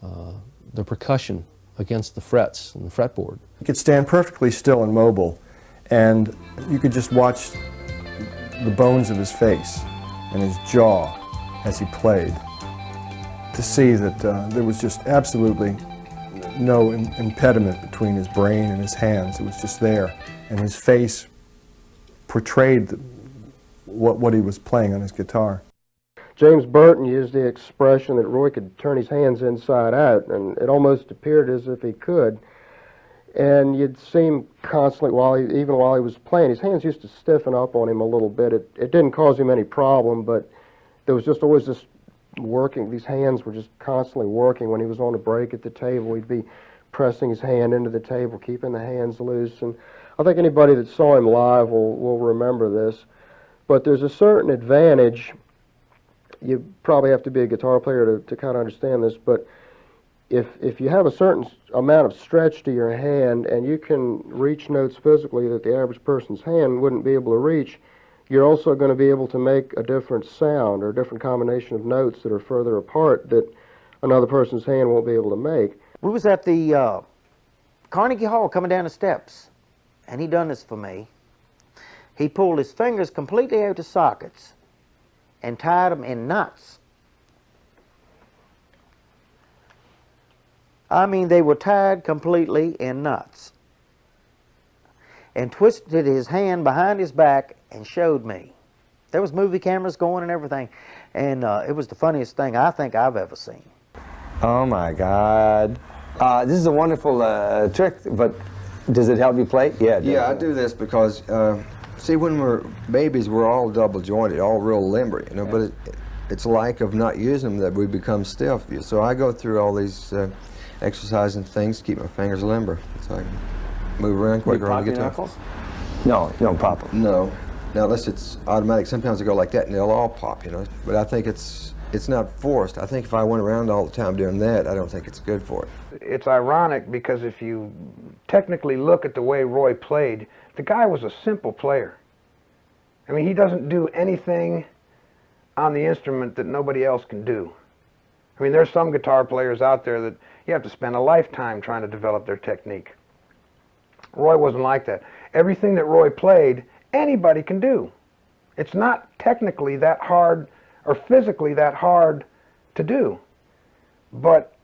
Speaker 13: the percussion against the frets and the fretboard.
Speaker 9: He could stand perfectly still and mobile, and you could just watch the bones of his face and his jaw as he played to see that there was just absolutely no impediment between his brain and his hands. It was just there, and his face portrayed what he was playing on his guitar.
Speaker 10: James Burton used the expression that Roy could turn his hands inside out, and it almost appeared as if he could. And you'd see him constantly, even while he was playing, his hands used to stiffen up on him a little bit. It didn't cause him any problem, but there was just always this working. These hands were just constantly working. When he was on a break at the table, he'd be pressing his hand into the table, keeping the hands loose. And I think anybody that saw him live will remember this. But there's a certain advantage. You probably have to be a guitar player to kind of understand this, but if you have a certain amount of stretch to your hand and you can reach notes physically that the average person's hand wouldn't be able to reach, you're also going to be able to make a different sound or a different combination of notes that are further apart that another person's hand won't be able to make.
Speaker 11: We was at the Carnegie Hall coming down the steps, and he done this for me. He pulled his fingers completely out of the sockets and tied them in knots. I mean, they were tied completely in knots. And twisted his hand behind his back and showed me. There was movie cameras going and everything. And it was the funniest thing I think I've ever seen.
Speaker 14: Oh my God. This is a wonderful trick, but does it help you play? Yeah.
Speaker 21: Yeah, I do this because, see, when we're babies, we're all double jointed, all real limber, you know, but it's lack of not using them that we become stiff. So I go through all these exercising things to keep my fingers limber, so I can move around quicker on the guitar.
Speaker 14: Knuckles? No, you don't pop them.
Speaker 21: No. Now, unless it's automatic, sometimes I go like that and they'll all pop, you know. But I think it's not forced. I think if I went around all the time doing that, I don't think it's good for it.
Speaker 23: It's ironic because if you technically look at the way Roy played, the guy was a simple player. I mean, he doesn't do anything on the instrument that nobody else can do. I mean, there's some guitar players out there that you have to spend a lifetime trying to develop their technique. Roy wasn't like that. Everything that Roy played, anybody can do. It's not technically that hard or physically that hard to do. But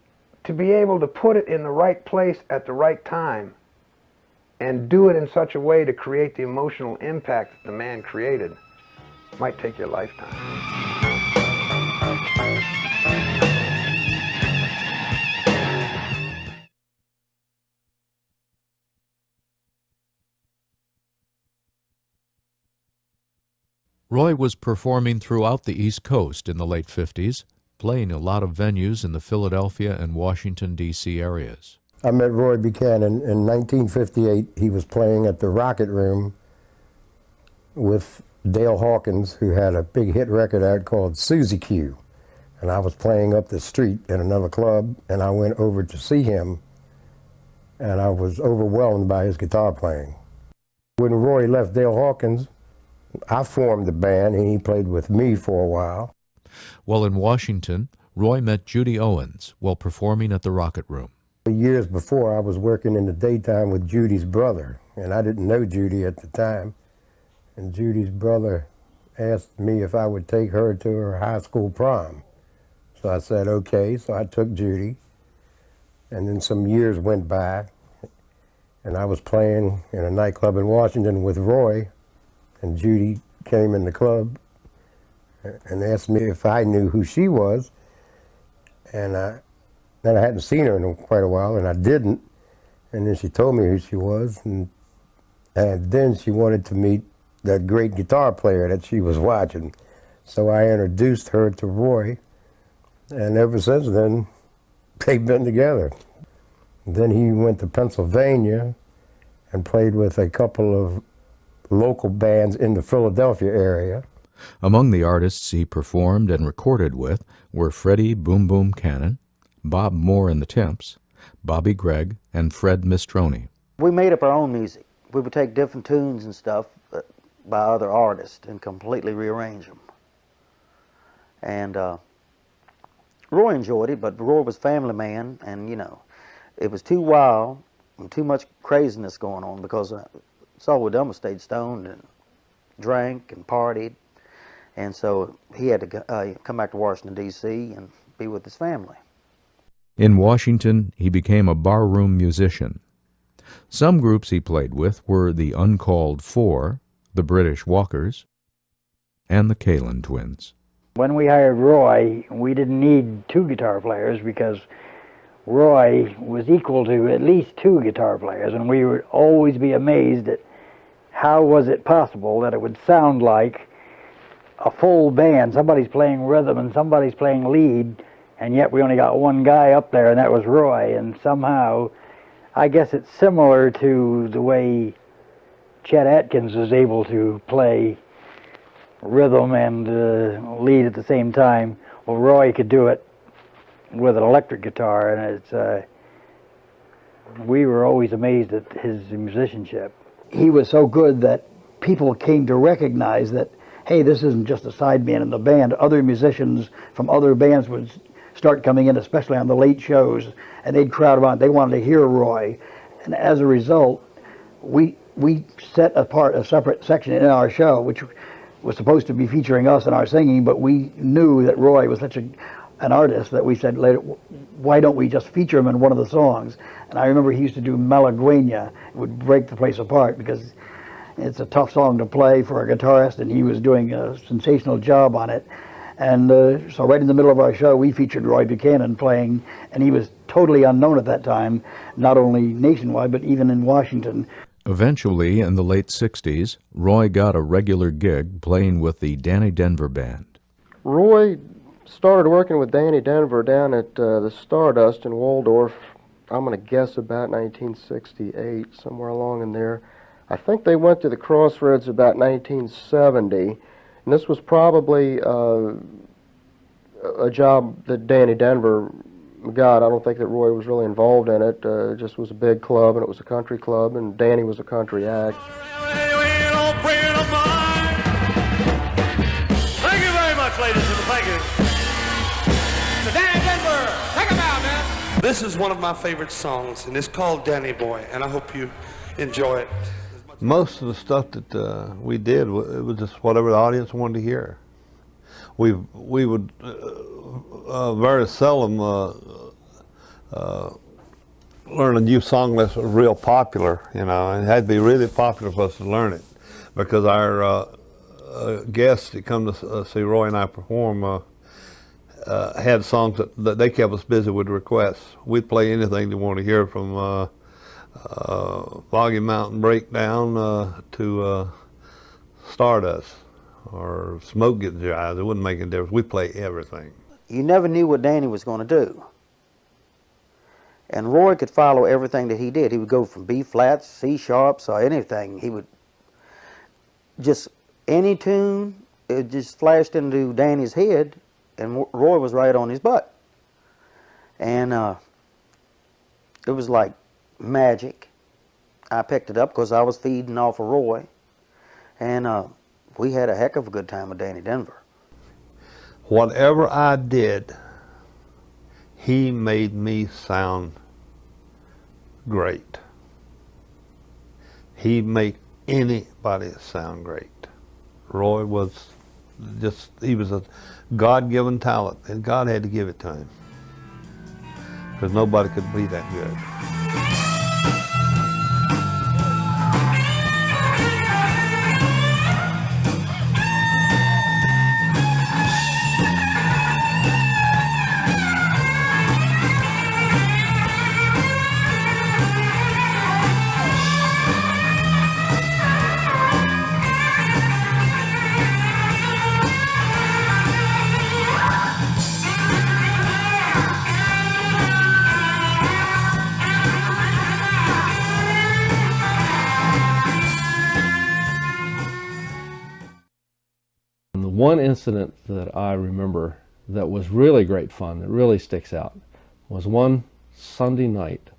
Speaker 23: to be able to put it in the right place at the right time and do it in such a way to create the emotional impact that the man created might take your lifetime.
Speaker 2: Roy was performing throughout the East Coast in the late 50s, playing a lot of venues in the Philadelphia and Washington, D.C. areas.
Speaker 15: I met Roy Buchanan in 1958. He was playing at the Rocket Room with Dale Hawkins, who had a big hit record out called Susie Q. And I was playing up the street in another club, and I went over to see him, and I was overwhelmed by his guitar playing. When Roy left Dale Hawkins, I formed the band, and he played with me for a while.
Speaker 2: While in Washington, Roy met Judy Owens while performing at the Rocket Room.
Speaker 15: Years before, I was working in the daytime with Judy's brother, and I didn't know Judy at the time. And Judy's brother asked me if I would take her to her high school prom. So I said, okay, so I took Judy. And then some years went by, and I was playing in a nightclub in Washington with Roy, and Judy came in the club and asked me if I knew who she was. And then I hadn't seen her in quite a while, and I didn't. And then she told me who she was, and then she wanted to meet that great guitar player that she was watching. So I introduced her to Roy, and ever since then, they've been together. Then he went to Pennsylvania and played with a couple of local bands in the Philadelphia area.
Speaker 2: Among the artists he performed and recorded with were Freddie Boom Boom Cannon, Bob Moore and the Temps, Bobby Gregg, and Fred Mistroni.
Speaker 11: We made up our own music. We would take different tunes and stuff by other artists and completely rearrange them. And Roy enjoyed it, but Roy was a family man, and you know, it was too wild and too much craziness going on because that's all we done was stayed stoned and drank and partied. And so he had to come back to Washington, D.C. and be with his family.
Speaker 2: In Washington, he became a barroom musician. Some groups he played with were the Uncalled For, the British Walkers, and the Kalin twins.
Speaker 3: When we hired Roy, we didn't need 2 guitar players because Roy was equal to at least 2 guitar players, and we would always be amazed at how was it possible that it would sound like a full band. Somebody's playing rhythm and somebody's playing lead, and yet we only got one guy up there, and that was Roy. And somehow, I guess it's similar to the way Chet Atkins was able to play rhythm and lead at the same time. Well, Roy could do it with an electric guitar, and it's we were always amazed at his musicianship. He was so good that people came to recognize that, hey, this isn't just a sideman in the band. Other musicians from other bands would start coming in, especially on the late shows, and they'd crowd around. They wanted to hear Roy, and as a result, we set apart a separate section in our show, which was supposed to be featuring us and our singing, but we knew that Roy was such an artist that we said later, why don't we just feature him in one of the songs? And I remember he used to do Malagueña. It would break the place apart because it's a tough song to play for a guitarist, and he was doing a sensational job on it. And so right in the middle of our show, we featured Roy Buchanan playing, and he was totally unknown at that time, not only nationwide, but even in Washington.
Speaker 2: Eventually, in the late 60s, Roy got a regular gig playing with the Danny Denver Band.
Speaker 10: Roy started working with Danny Denver down at the Stardust in Waldorf, I'm going to guess about 1968, somewhere along in there. I think they went to the Crossroads about 1970, and this was probably a job that Danny Denver got. I don't think that Roy was really involved in it. It just was a big club, and it was a country club, and Danny was a country act.
Speaker 16: Thank you very much, ladies and gentlemen. Thank you. So Danny Denver, take it out, man.
Speaker 17: This is one of my favorite songs, and it's called Danny Boy, and I hope you enjoy it.
Speaker 24: Most of the stuff that we did, it was just whatever the audience wanted to hear. We would very seldom learn a new song unless it was real popular, you know, and it had to be really popular for us to learn it, because our guests that come to see Roy and I perform had songs that they kept us busy with requests. We'd play anything they wanted to hear, from Foggy Mountain Breakdown to Stardust or Smoke Gets Your Eyes. It wouldn't make any difference. We'd play everything.
Speaker 11: You never knew what Danny was going to do. And Roy could follow everything that he did. He would go from B flats, C sharps, or anything. He would just, any tune, it just flashed into Danny's head, and Roy was right on his butt. And it was like magic. I picked it up because I was feeding off of Roy, and we had a heck of a good time with Danny Denver.
Speaker 24: Whatever I did, he made me sound great. He'd make anybody sound great. Roy was just, he was a God-given talent, and God had to give it to him, because nobody could be that good.
Speaker 13: One incident that I remember that was really great fun, that really sticks out, was one Sunday night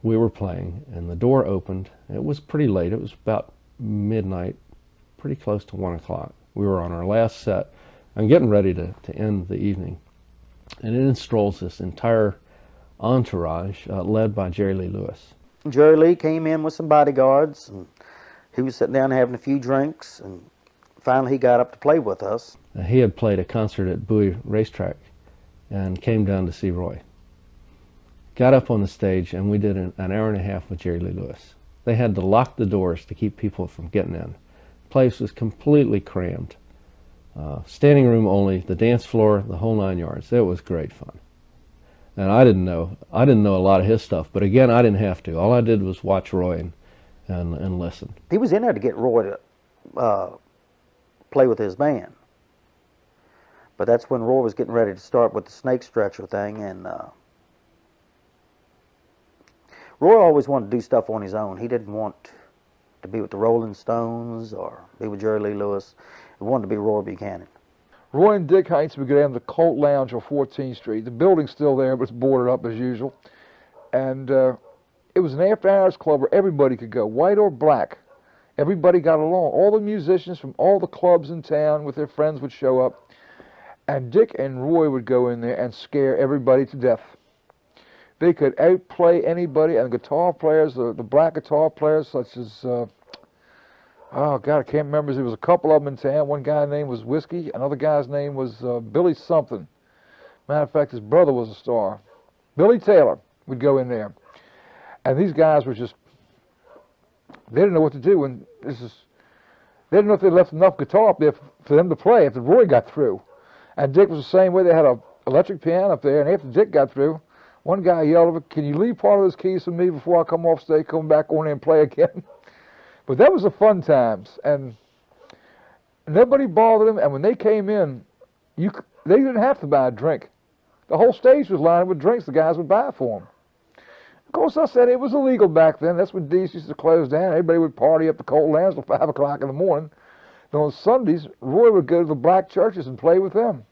Speaker 13: we were playing and the door opened. It was pretty late. It was about midnight, pretty close to 1 o'clock. We were on our last set and getting ready to end the evening. And in strolls this entire entourage led by Jerry Lee Lewis.
Speaker 11: Jerry Lee came in with some bodyguards, and he was sitting down having a few drinks, and finally he got up to play with us.
Speaker 13: He had played a concert at Bowie Racetrack and came down to see Roy. Got up on the stage, and we did an hour and a half with Jerry Lee Lewis. They had to lock the doors to keep people from getting in. The place was completely crammed. standing room only, the dance floor, the whole 9 yards. It was great fun. And I didn't know a lot of his stuff, but again, I didn't have to. All I did was watch Roy and listen.
Speaker 11: He was in there to get Roy to play with his band. But that's when Roy was getting ready to start with the snake stretcher thing, and Roy always wanted to do stuff on his own. He didn't want to be with the Rolling Stones or be with Jerry Lee Lewis. He wanted to be Roy Buchanan.
Speaker 1: Roy and Dick Heinz would go down to the Colt Lounge on 14th Street. The building's still there, but it's boarded up as usual. And it was an after-hours club where everybody could go, white or black. Everybody got along. All the musicians from all the clubs in town with their friends would show up. And Dick and Roy would go in there and scare everybody to death. They could outplay anybody, and the guitar players, the black guitar players, such as, oh God, I can't remember. There was a couple of them in town. One guy's name was Whiskey. Another guy's name was Billy something. Matter of fact, his brother was a star. Billy Taylor would go in there. And these guys were just, they didn't know what to do. And they didn't know if they left enough guitar up there for them to play after Roy got through. And Dick was the same way. They had an electric piano up there, and after Dick got through, one guy yelled over, "Can you leave part of those keys for me before I come off stage, come back on there and play again?" But that was the fun times, and nobody bothered them. And when they came in, they didn't have to buy a drink. The whole stage was lined with drinks the guys would buy for them. Of course, I said it was illegal back then. That's when D's used to close down. Everybody would party up the Colt Lounge till 5 o'clock in the morning. And on Sundays, Roy would go to the black churches and play with them.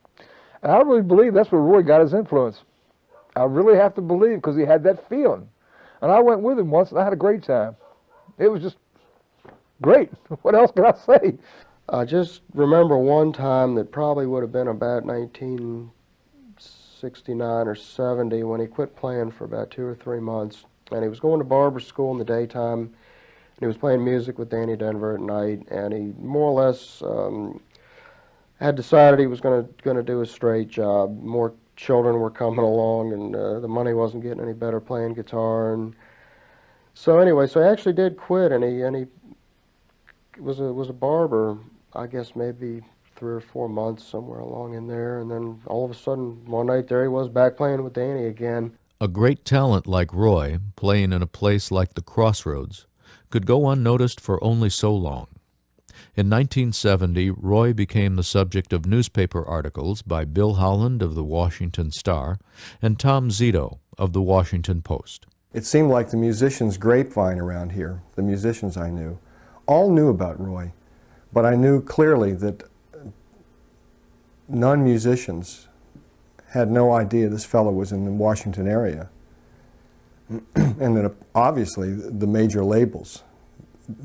Speaker 1: And I really believe that's where Roy got his influence. I really have to believe, because he had that feeling. And I went with him once, and I had a great time. It was just great. What else can I say?
Speaker 10: I just remember one time that probably would have been about 1969 or 70 when he quit playing for about 2 or 3 months. And he was going to barber school in the daytime, and he was playing music with Danny Denver at night, and he more or less had decided he was going to do a straight job. More children were coming along, and the money wasn't getting any better playing guitar. And so anyway, so he actually did quit, and he was a barber, I guess maybe 3 or 4 months, somewhere along in there. And then all of a sudden, one night there he was back playing with Danny again.
Speaker 2: A great talent like Roy, playing in a place like the Crossroads, could go unnoticed for only so long. In 1970, Roy became the subject of newspaper articles by Bill Holland of the Washington Star and Tom Zito of the Washington Post.
Speaker 9: It seemed like the musicians' grapevine around here, the musicians I knew, all knew about Roy, but I knew clearly that non-musicians had no idea this fellow was in the Washington area, and that obviously the major labels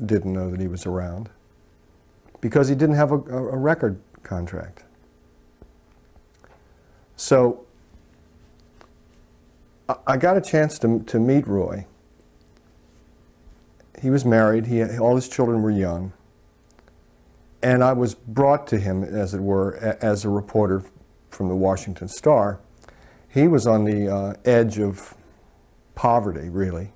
Speaker 9: didn't know that he was around, because he didn't have a record contract. So I got a chance to meet Roy. He was married, all his children were young, and I was brought to him, as it were, as a reporter from the Washington Star. He was on the edge of poverty, really.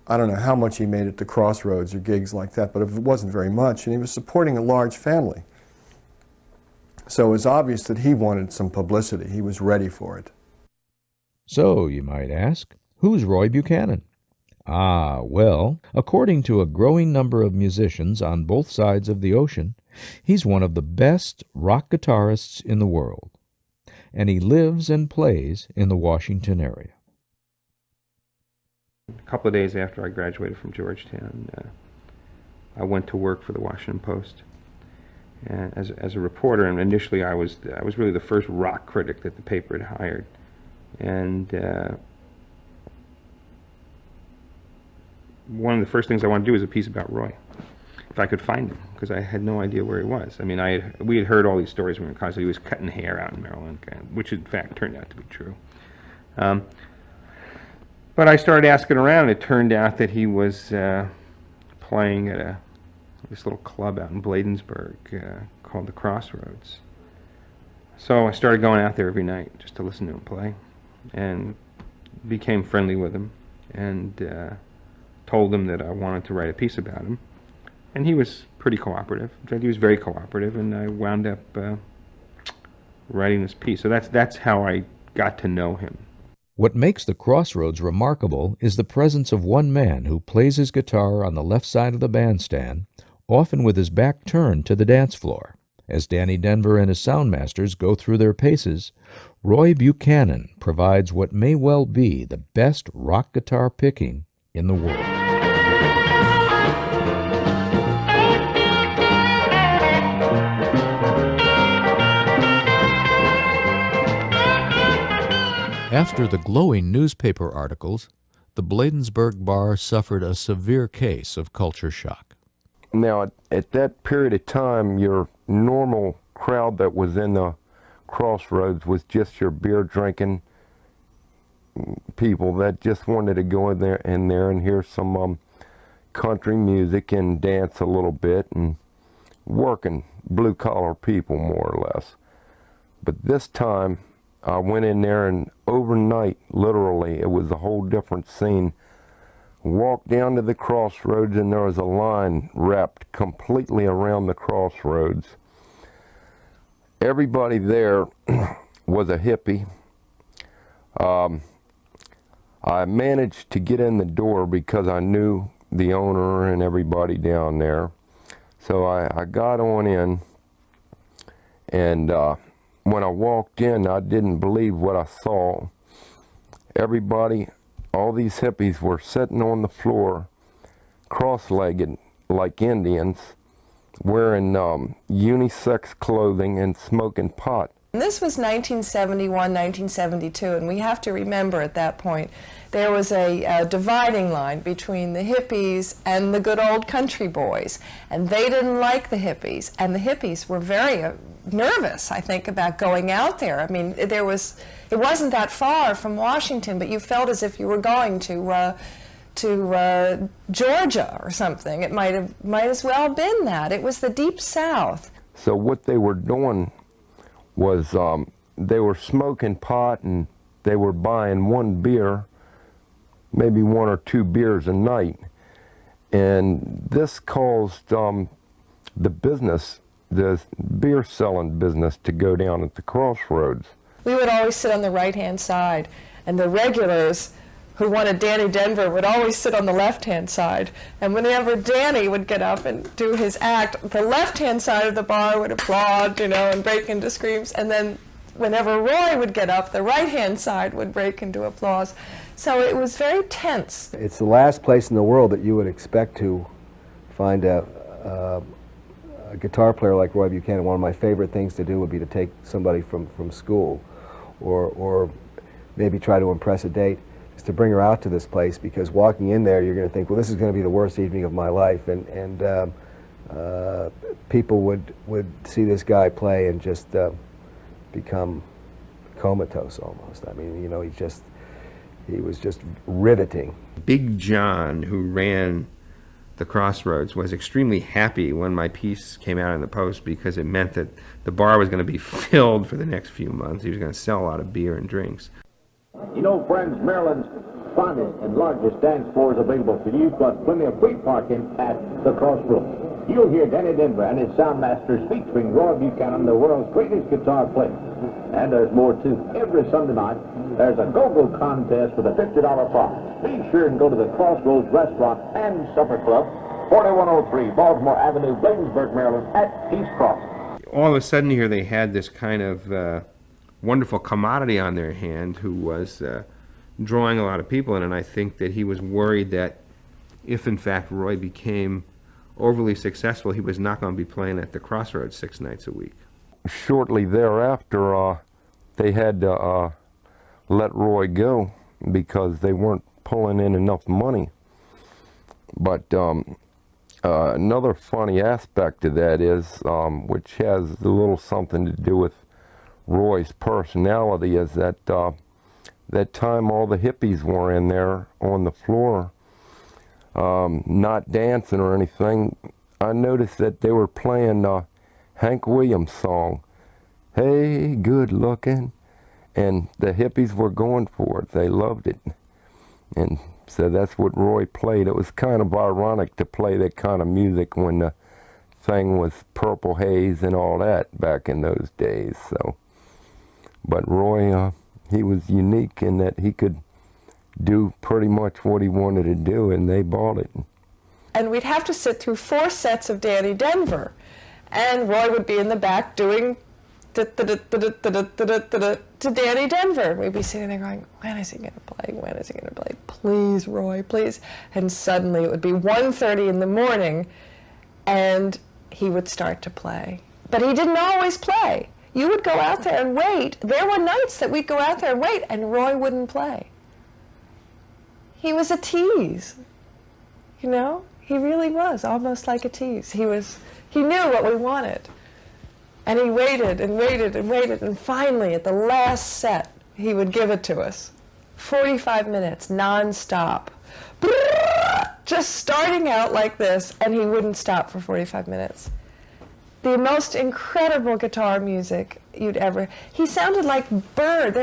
Speaker 9: I don't know how much he made at the Crossroads or gigs like that, but it wasn't very much, and he was supporting a large family. So it was obvious that he wanted some publicity. He was ready for it.
Speaker 2: So, you might ask, who's Roy Buchanan? Ah, well, according to a growing number of musicians on both sides of the ocean, he's one of the best rock guitarists in the world, and he lives and plays in the Washington area.
Speaker 4: A couple of days after I graduated from Georgetown, I went to work for the Washington Post as a reporter, and initially I was really the first rock critic that the paper had hired, and one of the first things I wanted to do was a piece about Roy, if I could find him, because I had no idea where he was. I mean, we had heard all these stories when we were in college. He was cutting hair out in Maryland, which in fact turned out to be true. But I started asking around, and it turned out that he was playing at this little club out in Bladensburg called the Crossroads. So I started going out there every night just to listen to him play, and became friendly with him, and told him that I wanted to write a piece about him. And he was pretty cooperative. In fact, he was very cooperative, and I wound up writing this piece. So that's how I got to know him.
Speaker 2: What makes the Crossroads remarkable is the presence of one man who plays his guitar on the left side of the bandstand, often with his back turned to the dance floor. As Danny Denver and his soundmasters go through their paces, Roy Buchanan provides what may well be the best rock guitar picking in the world. After the glowing newspaper articles, the Bladensburg Bar suffered a severe case of culture shock.
Speaker 7: Now, at that period of time, your normal crowd that was in the Crossroads was just your beer-drinking people that just wanted to go in there and hear some country music and dance a little bit, and working blue-collar people, more or less. But this time, I went in there, and overnight, literally, it was a whole different scene. Walked down to the Crossroads, and there was a line wrapped completely around the Crossroads. Everybody there was a hippie. I managed to get in the door because I knew the owner and everybody down there. So I got on in, and when I walked in, I didn't believe what I saw. Everybody, all these hippies were sitting on the floor, cross-legged like Indians, wearing unisex clothing and smoking pot.
Speaker 12: This was 1971, 1972, and we have to remember at that point there was a dividing line between the hippies and the good old country boys, and they didn't like the hippies, and the hippies were very nervous, I think, about going out there. I mean, it wasn't that far from Washington, but you felt as if you were going to Georgia or something. It might as well have been that. It was the Deep South.
Speaker 7: So what they were doing was they were smoking pot, and they were buying one beer, maybe one or two beers a night. And this caused the business, the beer selling business, to go down at the Crossroads.
Speaker 12: We would always sit on the right-hand side, and the regulars who wanted Danny Denver would always sit on the left-hand side. And whenever Danny would get up and do his act, the left-hand side of the bar would applaud, you know, and break into screams. And then whenever Roy would get up, the right-hand side would break into applause. So it was very tense.
Speaker 20: It's the last place in the world that you would expect to find a guitar player like Roy Buchanan. One of my favorite things to do would be to take somebody from school, or maybe try to impress a date, is to bring her out to this place, because walking in there you're going to think, well, this is going to be the worst evening of my life, and people would see this guy play and just become comatose almost. I mean, you know, he was just riveting.
Speaker 4: Big John, who ran the Crossroads, was extremely happy when my piece came out in the Post, because it meant that the bar was going to be filled for the next few months. He was going to sell a lot of beer and drinks.
Speaker 22: You know, friends, Maryland's finest and largest dance floor is available for you. You've got plenty of free parking at the Crossroads. You'll hear Danny Denver and his soundmasters featuring Roy Buchanan, the world's greatest guitar player. And there's more, too. Every Sunday night, there's a go-go contest with a $50 prize. Be sure and go to the Crossroads Restaurant and Supper Club, 4103 Baltimore Avenue, Bladensburg, Maryland, at East Cross.
Speaker 4: All of a sudden here they had this kind of wonderful commodity on their hand who was drawing a lot of people in, and I think that he was worried that if in fact Roy became overly successful, he was not going to be playing at the Crossroads 6 nights a week.
Speaker 7: Shortly thereafter, they had to let Roy go because they weren't pulling in enough money. But another funny aspect to that is, which has a little something to do with Roy's personality, is that that time all the hippies were in there on the floor, not dancing or anything. I noticed that they were playing Hank Williams' song, "Hey, Good Looking," and the hippies were going for it. They loved it. And so that's what Roy played. It was kind of ironic to play that kind of music when the thing was Purple Haze and all that back in those days. So, but Roy, he was unique in that he could do pretty much what he wanted to do, and they bought it.
Speaker 12: And we'd have to sit through 4 sets of Danny Denver, and Roy would be in the back doing to Danny Denver. We'd be sitting there going, when is he going to play? When is he going to play? Please, Roy, please. And suddenly it would be 1:30 in the morning, and he would start to play. But he didn't always play. You would go out there and wait. There were nights that we'd go out there and wait, and Roy wouldn't play. He was a tease, you know? He really was, almost like a tease. He knew what we wanted. And he waited and waited and waited, and finally, at the last set, he would give it to us. 45 minutes, non-stop. Just starting out like this, and he wouldn't stop for 45 minutes. The most incredible guitar music you'd ever... He sounded like bird.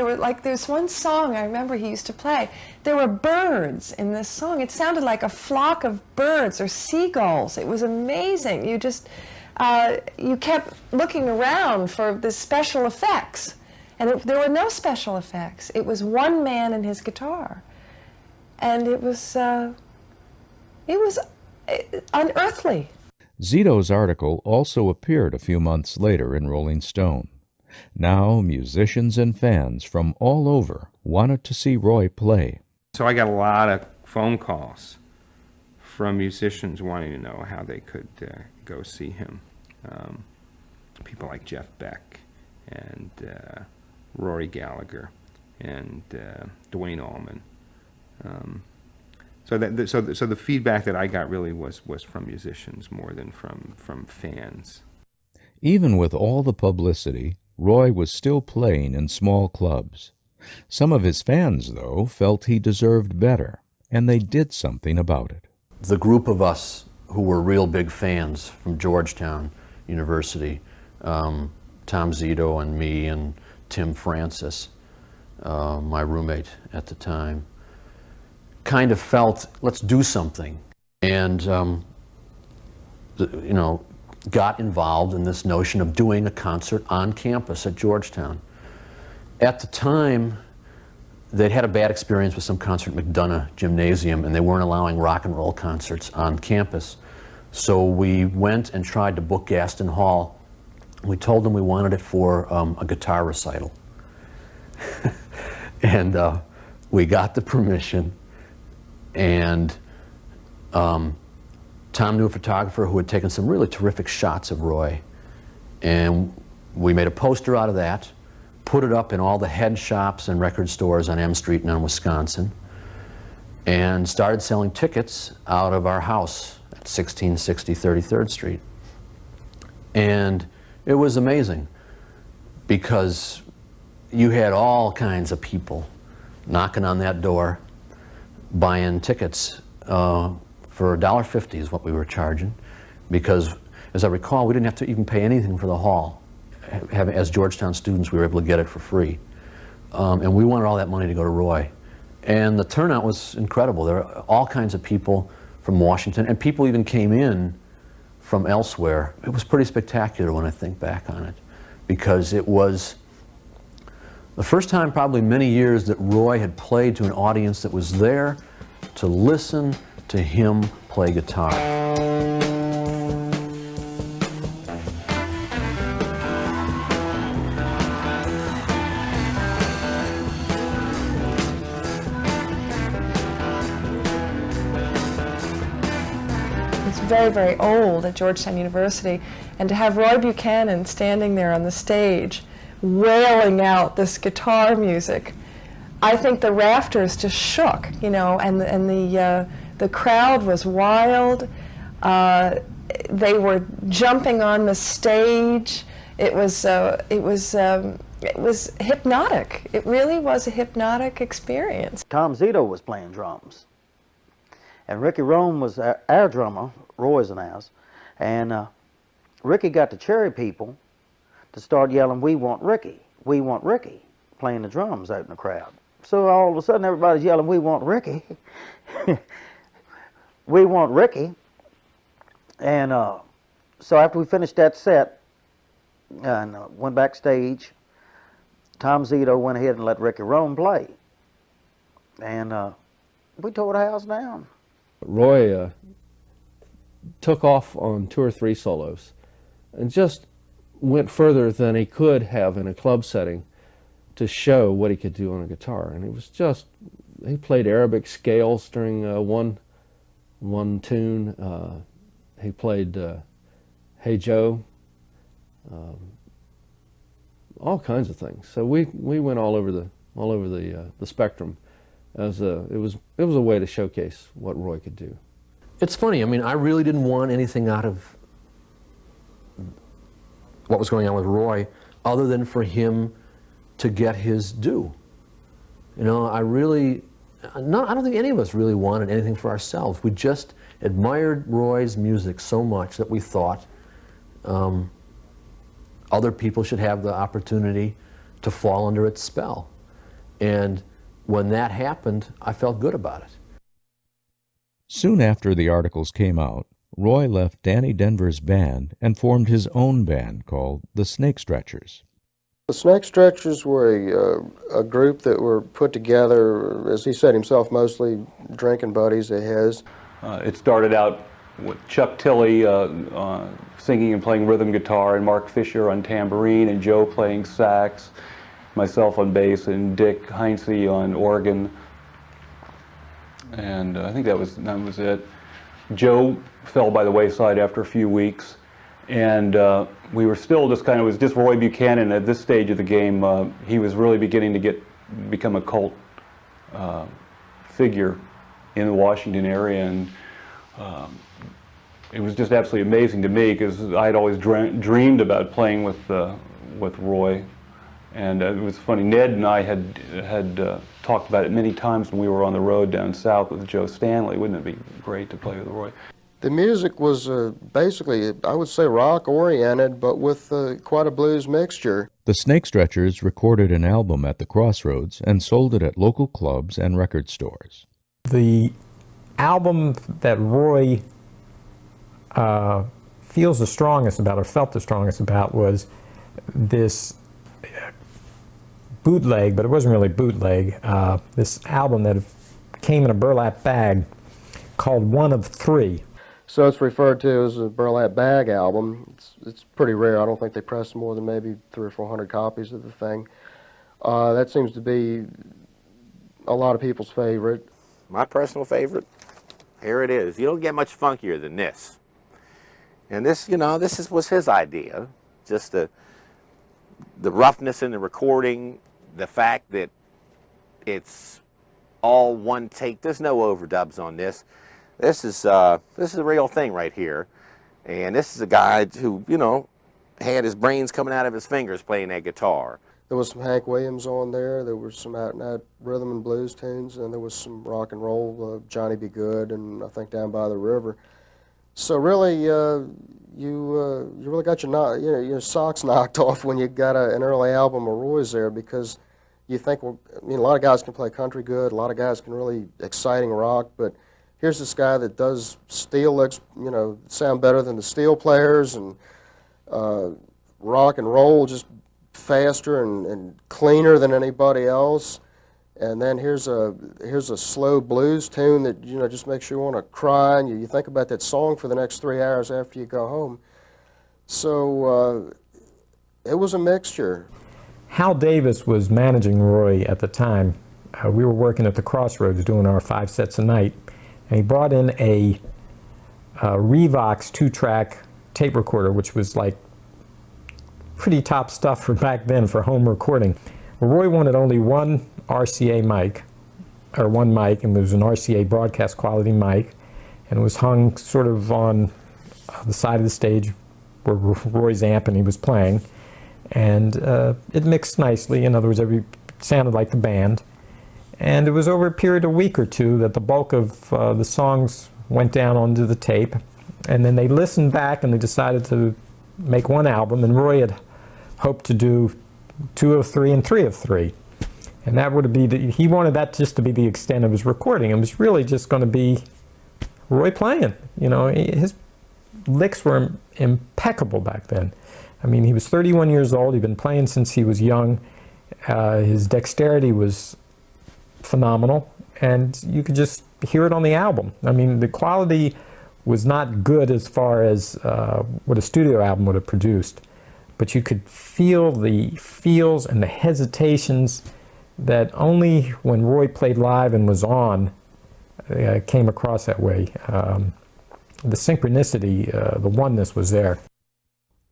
Speaker 12: There's one song I remember he used to play. There were birds in this song. It sounded like a flock of birds or seagulls. It was amazing. You just... you kept looking around for the special effects, and there were no special effects. It was one man and his guitar, and it was unearthly.
Speaker 2: Zito's article also appeared a few months later in Rolling Stone. Now musicians and fans from all over wanted to see Roy play.
Speaker 4: So I got a lot of phone calls from musicians wanting to know how they could go see him. People like Jeff Beck and Rory Gallagher and Duane Allman. So the feedback that I got really was from musicians more than from fans.
Speaker 2: Even with all the publicity, Roy was still playing in small clubs. Some of his fans, though, felt he deserved better, and they did something about it.
Speaker 5: The group of us who were real big fans from Georgetown University, Tom Zito and me and Tim Francis, my roommate at the time, kind of felt, let's do something, and got involved in this notion of doing a concert on campus at Georgetown. At the time, they'd had a bad experience with some concert at McDonough Gymnasium, and they weren't allowing rock and roll concerts on campus. So we went and tried to book Gaston Hall. We told them we wanted it for a guitar recital. And we got the permission, and Tom knew a photographer who had taken some really terrific shots of Roy, and we made a poster out of that, put it up in all the head shops and record stores on M Street and on Wisconsin, and started selling tickets out of our house at 1660 33rd Street. And it was amazing, because you had all kinds of people knocking on that door, buying tickets for $1.50 is what we were charging, because, as I recall, we didn't have to even pay anything for the hall. As Georgetown students, we were able to get it for free. And we wanted all that money to go to Roy. And the turnout was incredible. There were all kinds of people from Washington, and people even came in from elsewhere. It was pretty spectacular when I think back on it, because it was the first time probably in many years that Roy had played to an audience that was there to listen to him play guitar.
Speaker 12: Very, very old at Georgetown University, and to have Roy Buchanan standing there on the stage wailing out this guitar music, I think the rafters just shook, you know, and the crowd was wild. They were jumping on the stage. It was hypnotic. It really was a hypnotic experience.
Speaker 11: Tom Zito was playing drums, and Ricky Rome was our drummer, Roy's and ours, and Ricky got the Cherry people to start yelling, "We want Ricky, we want Ricky," playing the drums out in the crowd. So all of a sudden everybody's yelling, "We want Ricky." We want Ricky. And so after we finished that set and went backstage, Tom Zito went ahead and let Ricky Rome play. And we tore the house down.
Speaker 13: Roy took off on 2 or 3 solos and just went further than he could have in a club setting to show what he could do on a guitar. And it was just, he played Arabic scales during one tune. He played Hey Joe, all kinds of things. So we went all over the spectrum. It was a way to showcase what Roy could do.
Speaker 5: It's funny, I mean, I really didn't want anything out of what was going on with Roy other than for him to get his due. You know, I don't think any of us really wanted anything for ourselves. We just admired Roy's music so much that we thought other people should have the opportunity to fall under its spell. And when that happened, I felt good about it.
Speaker 2: Soon after the articles came out, Roy left Danny Denver's band and formed his own band called the Snake Stretchers.
Speaker 10: The Snake Stretchers were a group that were put together, as he said himself, mostly drinking buddies of his.
Speaker 6: It started out with Chuck Tilley singing and playing rhythm guitar, and Mark Fisher on tambourine, and Joe playing sax, myself on bass, and Dick Heinze on organ. And I think that was it. Joe fell by the wayside after a few weeks, and we were still just kind of, it was just Roy Buchanan at this stage of the game. He was really beginning to become a cult figure in the Washington area, and it was just absolutely amazing to me because I'd always dreamed about playing with Roy. And it was funny, Ned and I had talked about it many times when we were on the road down south with Joe Stanley. Wouldn't it be great to play with Roy?
Speaker 10: The music was basically, I would say, rock-oriented, but with quite a blues mixture.
Speaker 2: The Snake Stretchers recorded an album at the Crossroads and sold it at local clubs and record stores.
Speaker 8: The album that Roy feels the strongest about, or felt the strongest about, was this bootleg, but it wasn't really bootleg, this album that came in a burlap bag called One of Three.
Speaker 10: So it's referred to as a burlap bag album. It's pretty rare. I don't think they pressed more than maybe 300 or 400 copies of the thing. That seems to be a lot of people's favorite.
Speaker 18: My personal favorite, here it is. You don't get much funkier than this. And this, you know, was his idea. Just the roughness in the recording, the fact that it's all one take. There's no overdubs on this. This is a real thing right here. And this is a guy who, you know, had his brains coming out of his fingers playing that guitar.
Speaker 10: There was some Hank Williams on there. There were some out-and-out rhythm and blues tunes, and there was some rock and roll, Johnny Be Good, and I think Down by the River. So really, you really got your socks knocked off when you got an early album of Roy's there, because you think, well, I mean, a lot of guys can play country good, a lot of guys can really exciting rock, but here's this guy that does steel, you know, sound better than the steel players, and rock and roll just faster and cleaner than anybody else. And then here's a slow blues tune that, you know, just makes you want to cry, and you think about that song for the next 3 hours after you go home. So it was a mixture.
Speaker 8: Hal Davis was managing Roy at the time. We were working at the Crossroads doing our 5 sets a night, and he brought in a Revox 2-track tape recorder, which was like pretty top stuff for back then for home recording. Roy wanted only one RCA mic, or one mic, and there was an RCA broadcast quality mic, and it was hung sort of on the side of the stage where Roy's amp and he was playing, and it mixed nicely. In other words, it sounded like the band. And it was over a period of a week or two that the bulk of the songs went down onto the tape, and then they listened back and they decided to make one album, and Roy had hoped to do 2 of 3 and 3 of 3. And that would be, he wanted that just to be the extent of his recording. It was really just going to be Roy playing. You know, his licks were impeccable back then. I mean, he was 31 years old. He'd been playing since he was young. His dexterity was phenomenal, and you could just hear it on the album. I mean, the quality was not good as far as what a studio album would have produced, but you could feel the feels and the hesitations that only when Roy played live and was on came across that way. The synchronicity, the oneness was there.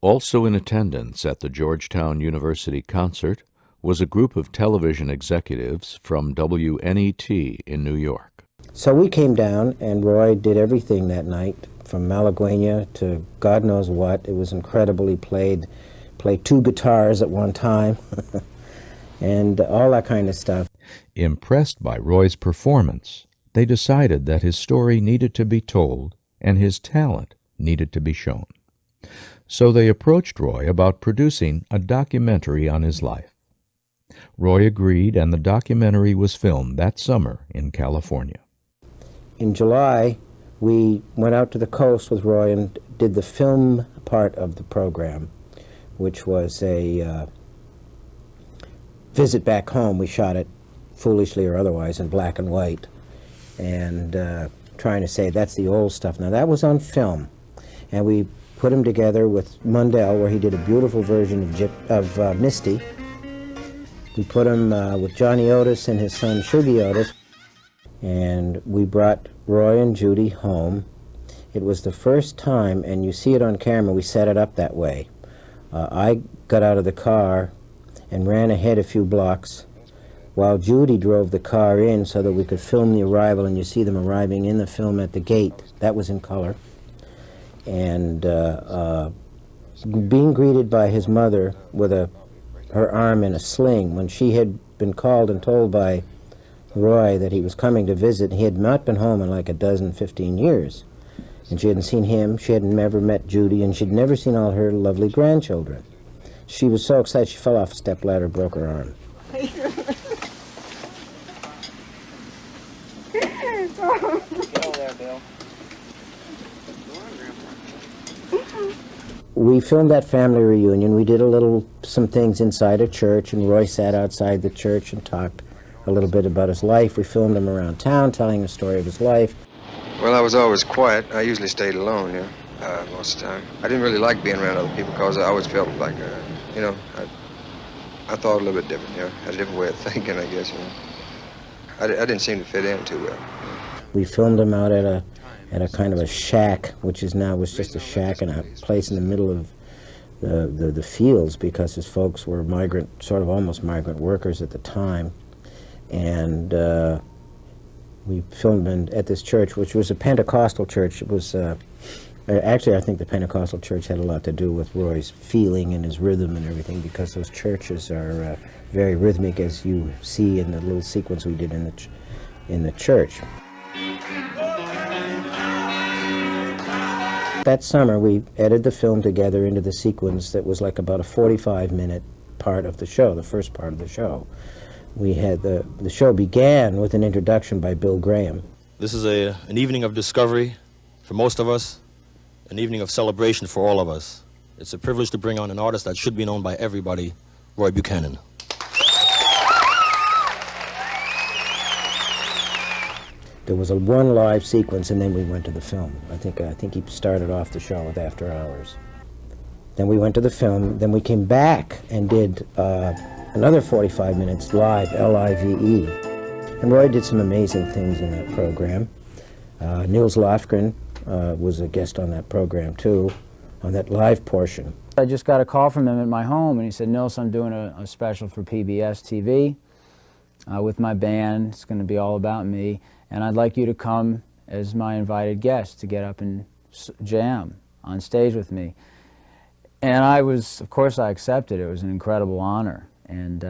Speaker 2: Also in attendance at the Georgetown University concert was a group of television executives from WNET in New York.
Speaker 14: So we came down, and Roy did everything that night, from Malagueña to God knows what. It was incredible. He played 2 guitars at one time, and all that kind of stuff.
Speaker 2: Impressed by Roy's performance, they decided that his story needed to be told and his talent needed to be shown. So they approached Roy about producing a documentary on his life. Roy agreed, and the documentary was filmed that summer in California.
Speaker 14: In July, we went out to the coast with Roy and did the film part of the program, which was a visit back home. We shot it, foolishly or otherwise, in black and white, and trying to say that's the old stuff. Now, that was on film, and we put him together with Mundell, where he did a beautiful version of Misty. We put him with Johnny Otis and his son Shuggy Otis, and we brought Roy and Judy home. It was the first time, and you see it on camera, we set it up that way. I got out of the car and ran ahead a few blocks while Judy drove the car in so that we could film the arrival, and you see them arriving in the film at the gate. That was in color. And being greeted by his mother with her arm in a sling, when she had been called and told by Roy that he was coming to visit. He had not been home in like 15 years. And she hadn't seen him, she hadn't never met Judy, and she'd never seen all her lovely grandchildren. She was so excited she fell off a stepladder, broke her arm. We filmed that family reunion. We did some things inside a church, and Roy sat outside the church and talked a little bit about his life. We filmed him around town, telling the story of his life.
Speaker 19: Well, I was always quiet. I usually stayed alone, most of the time. I didn't really like being around other people because I always felt like, I thought a little bit different, had a different way of thinking, I guess, I didn't seem to fit in too well.
Speaker 14: We filmed him out at a kind of a shack, which was just a shack in a place in the middle of the fields, because his folks were almost migrant workers at the time. And we filmed him at this church, which was a Pentecostal church. It was, actually, I think the Pentecostal church had a lot to do with Roy's feeling and his rhythm and everything, because those churches are very rhythmic, as you see in the little sequence we did in the church. That summer, we edited the film together into the sequence that was like about a 45-minute part of the show, the first part of the show. We had the show began with an introduction by Bill Graham.
Speaker 21: This is an evening of discovery for most of us, an evening of celebration for all of us. It's a privilege to bring on an artist that should be known by everybody, Roy Buchanan.
Speaker 14: There was one live sequence, and then we went to the film. I think he started off the show with After Hours. Then we went to the film. Then we came back and did another 45 minutes live, L-I-V-E. And Roy did some amazing things in that program. Nils Lofgren was a guest on that program too, on that live portion.
Speaker 23: I just got a call from him at my home, and he said, "Nils, I'm doing a special for PBS TV with my band. It's going to be all about me, and I'd like you to come as my invited guest to get up and jam on stage with me." And of course I accepted. It was an incredible honor. And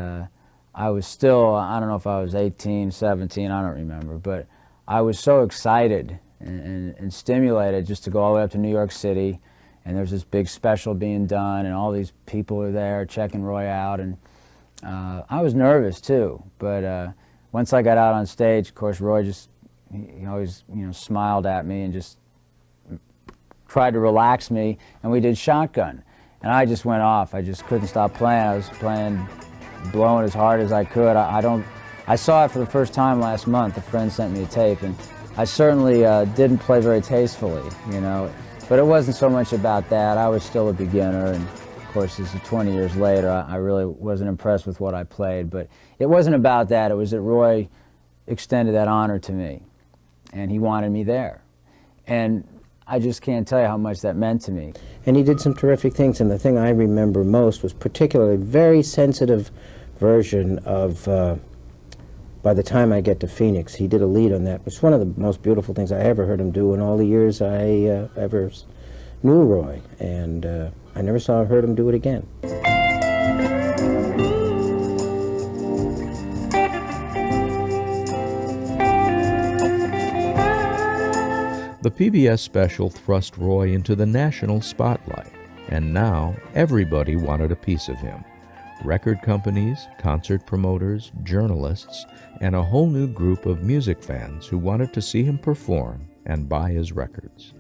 Speaker 23: I was still, I don't know if I was 18, 17, I don't remember, but I was so excited and stimulated just to go all the way up to New York City, and there's this big special being done, and all these people are there checking Roy out, and I was nervous too, but once I got out on stage, of course, Roy just, he always, you know, smiled at me and just tried to relax me, and we did Shotgun. And I just went off. I just couldn't stop playing. I was playing, blowing as hard as I could. I saw it for the first time last month. A friend sent me a tape, and I certainly didn't play very tastefully, you know. But it wasn't so much about that. I was still a beginner, and of course, this is 20 years later. I really wasn't impressed with what I played, but it wasn't about that. It was that Roy extended that honor to me, and he wanted me there. And I just can't tell you how much that meant to me.
Speaker 14: And he did some terrific things, and the thing I remember most was particularly a very sensitive version of By the Time I Get to Phoenix. He did a lead on that. It was one of the most beautiful things I ever heard him do in all the years I ever knew Roy, and I never saw or heard him do it again.
Speaker 2: The PBS special thrust Roy into the national spotlight, and now everybody wanted a piece of him. Record companies, concert promoters, journalists, and a whole new group of music fans who wanted to see him perform and buy his records.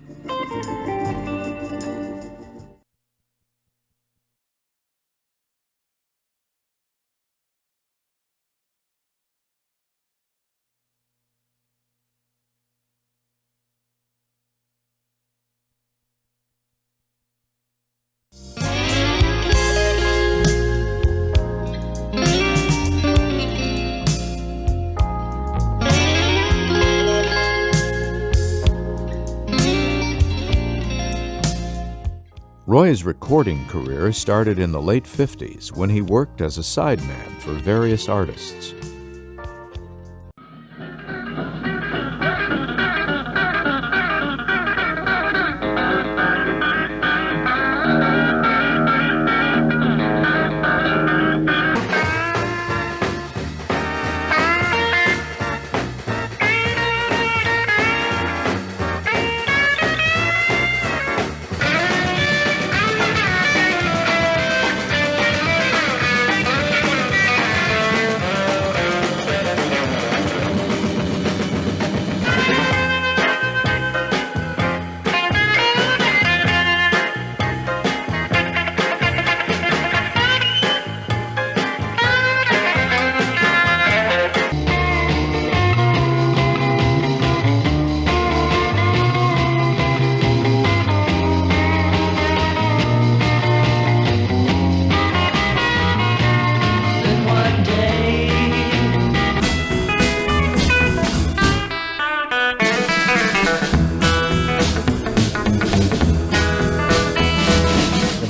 Speaker 2: Roy's recording career started in the late 50s when he worked as a sideman for various artists.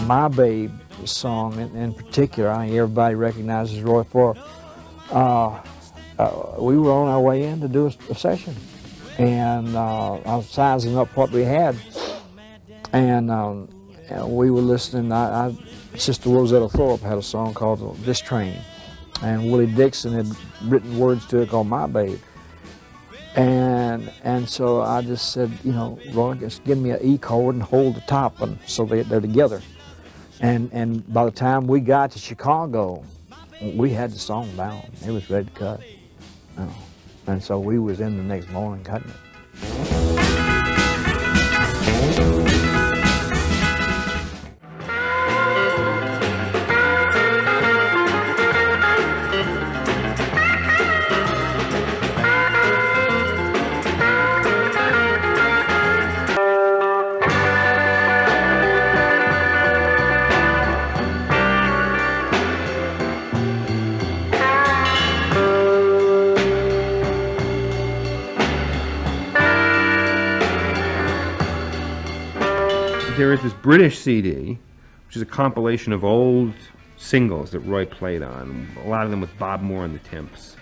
Speaker 3: My Babe song in particular, I think everybody recognizes Roy for. We were on our way in to do a session, and I was sizing up what we had, and we were listening. Sister Rosetta Thorpe had a song called This Train, and Willie Dixon had written words to it called My Babe. And so I just said, you know, Roy, just give me an E chord and hold the top, and so they're together. And by the time we got to Chicago, we had the song down. It was ready to cut. And so we was in the next morning cutting it.
Speaker 4: There is this British CD, which is a compilation of old singles that Roy played on, a lot of them with Bob Moore and the Temps.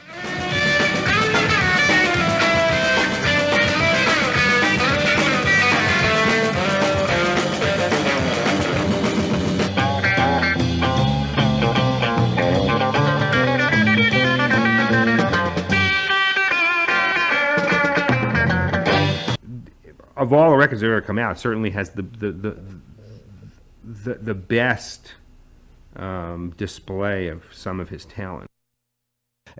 Speaker 4: Of all the records that ever come out, certainly has the best display of some of his talent.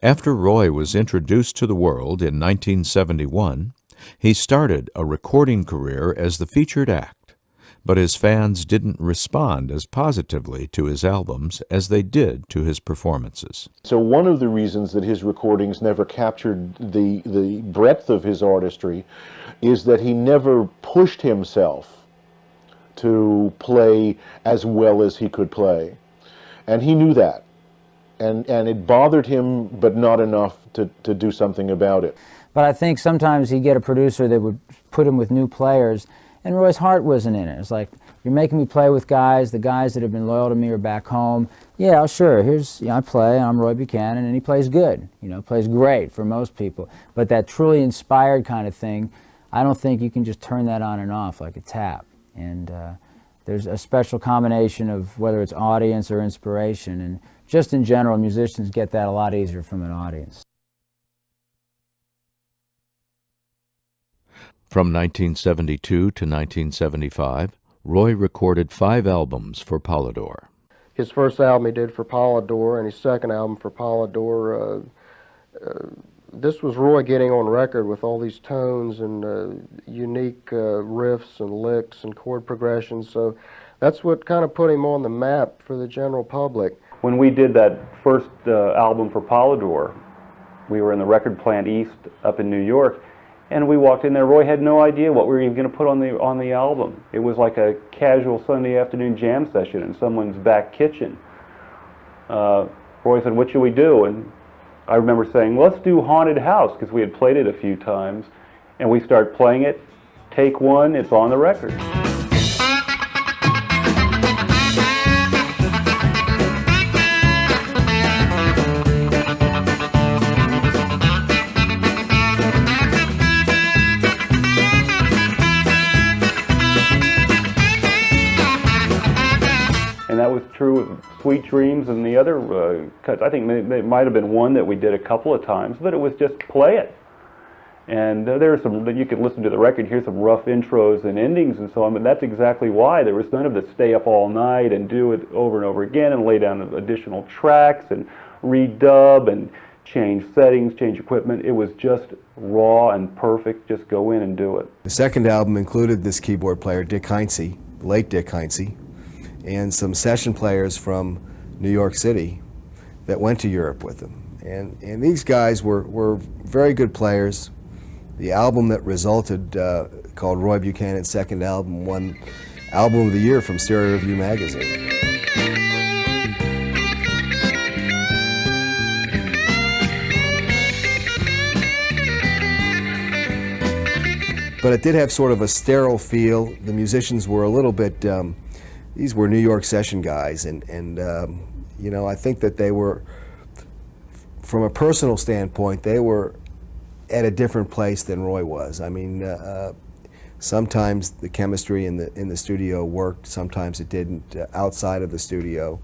Speaker 2: After Roy was introduced to the world in 1971, he started a recording career as the featured act, but his fans didn't respond as positively to his albums as they did to his performances.
Speaker 15: So one of the reasons that his recordings never captured the breadth of his artistry is that he never pushed himself to play as well as he could play. And he knew that. And it bothered him, but not enough to do something about it.
Speaker 23: But I think sometimes he'd get a producer that would put him with new players, and Roy's heart wasn't in it. It's like, you're making me play with guys, the guys that have been loyal to me are back home. Yeah, sure, here's, I play, I'm Roy Buchanan, and he plays good, plays great for most people. But that truly inspired kind of thing, I don't think you can just turn that on and off like a tap. And there's a special combination of whether it's audience or inspiration, and just in general, musicians get that a lot easier from an audience.
Speaker 2: From 1972 to 1975, Roy recorded 5 albums for Polydor.
Speaker 10: His first album he did for Polydor, and his second album for Polydor, this was Roy getting on record with all these tones and unique riffs and licks and chord progressions, so that's what kind of put him on the map for the general public.
Speaker 6: When we did that first album for Polydor, we were in the record plant East up in New York, and we walked in there. Roy had no idea what we were even going to put on the album. It was like a casual Sunday afternoon jam session in someone's back kitchen. Roy said, "What should we do?" And I remember saying, "Let's do Haunted House," because we had played it a few times. And we start playing it. Take one, it's on the record. And that was true with Sweet Dreams and the other cuts. I think it might have been one that we did a couple of times, but it was just play it. And there are some, you can listen to the record, hear some rough intros and endings and so on, but that's exactly why. There was none of the stay up all night and do it over and over again and lay down additional tracks and redub and change settings, change equipment. It was just raw and perfect, just go in and do it.
Speaker 20: The second album included this keyboard player, Dick Heinze, late Dick Heinze, and some session players from New York City that went to Europe with him. And these guys were very good players. The album that resulted, called Roy Buchanan's second album, won Album of the Year from Stereo Review magazine. But it did have sort of a sterile feel. The musicians were a little bit, these were New York session guys, and you know, I think that they were, from a personal standpoint, they were at a different place than Roy was. I mean, sometimes the chemistry in the studio worked, sometimes it didn't. Outside of the studio,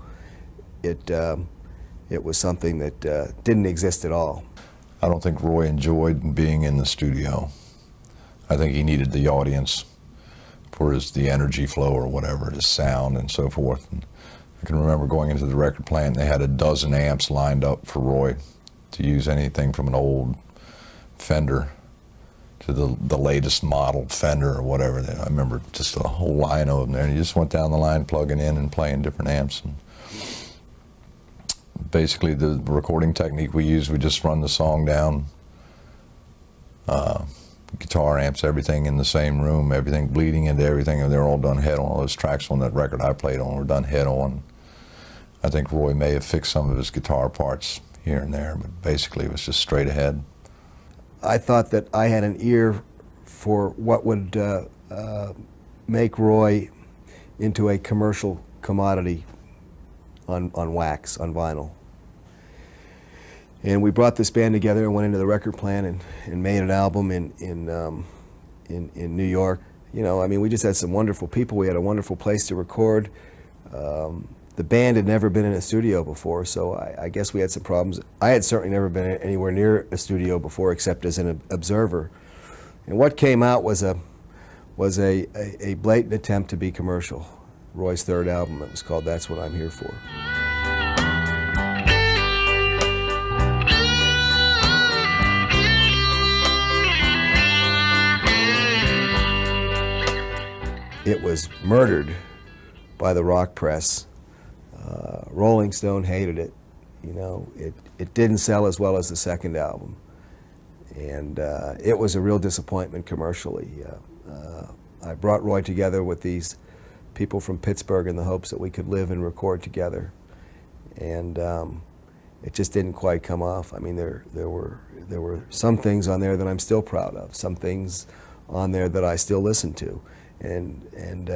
Speaker 20: it was something that didn't exist at all.
Speaker 16: I don't think Roy enjoyed being in the studio. I think he needed the audience for the energy flow or whatever, his sound and so forth. And I can remember going into the record plant, they had a dozen amps lined up for Roy to use, anything from an old Fender to the latest model Fender or whatever. I remember just a whole line of them there, and you just went down the line plugging in and playing different amps. And basically the recording technique we used, we just run the song down, guitar amps, everything in the same room, everything bleeding into everything, and they're all done head on. All those tracks on that record I played on were done head on. I think Roy may have fixed some of his guitar parts here and there, but basically it was just straight ahead.
Speaker 20: I thought that I had an ear for what would make Roy into a commercial commodity on wax, on vinyl. And we brought this band together and went into the record plant and made an album in New York. You know, I mean, we just had some wonderful people. We had a wonderful place to record. The band had never been in a studio before, so I guess we had some problems. I had certainly never been anywhere near a studio before except as an observer. And what came out was a blatant attempt to be commercial. Roy's third album, it was called That's What I'm Here For. it was murdered by the rock press. Rolling Stone hated it. You know, it didn't sell as well as the second album, and it was a real disappointment commercially. I brought Roy together with these people from Pittsburgh in the hopes that we could live and record together, and it just didn't quite come off. I mean, there were some things on there that I'm still proud of, some things on there that I still listen to, and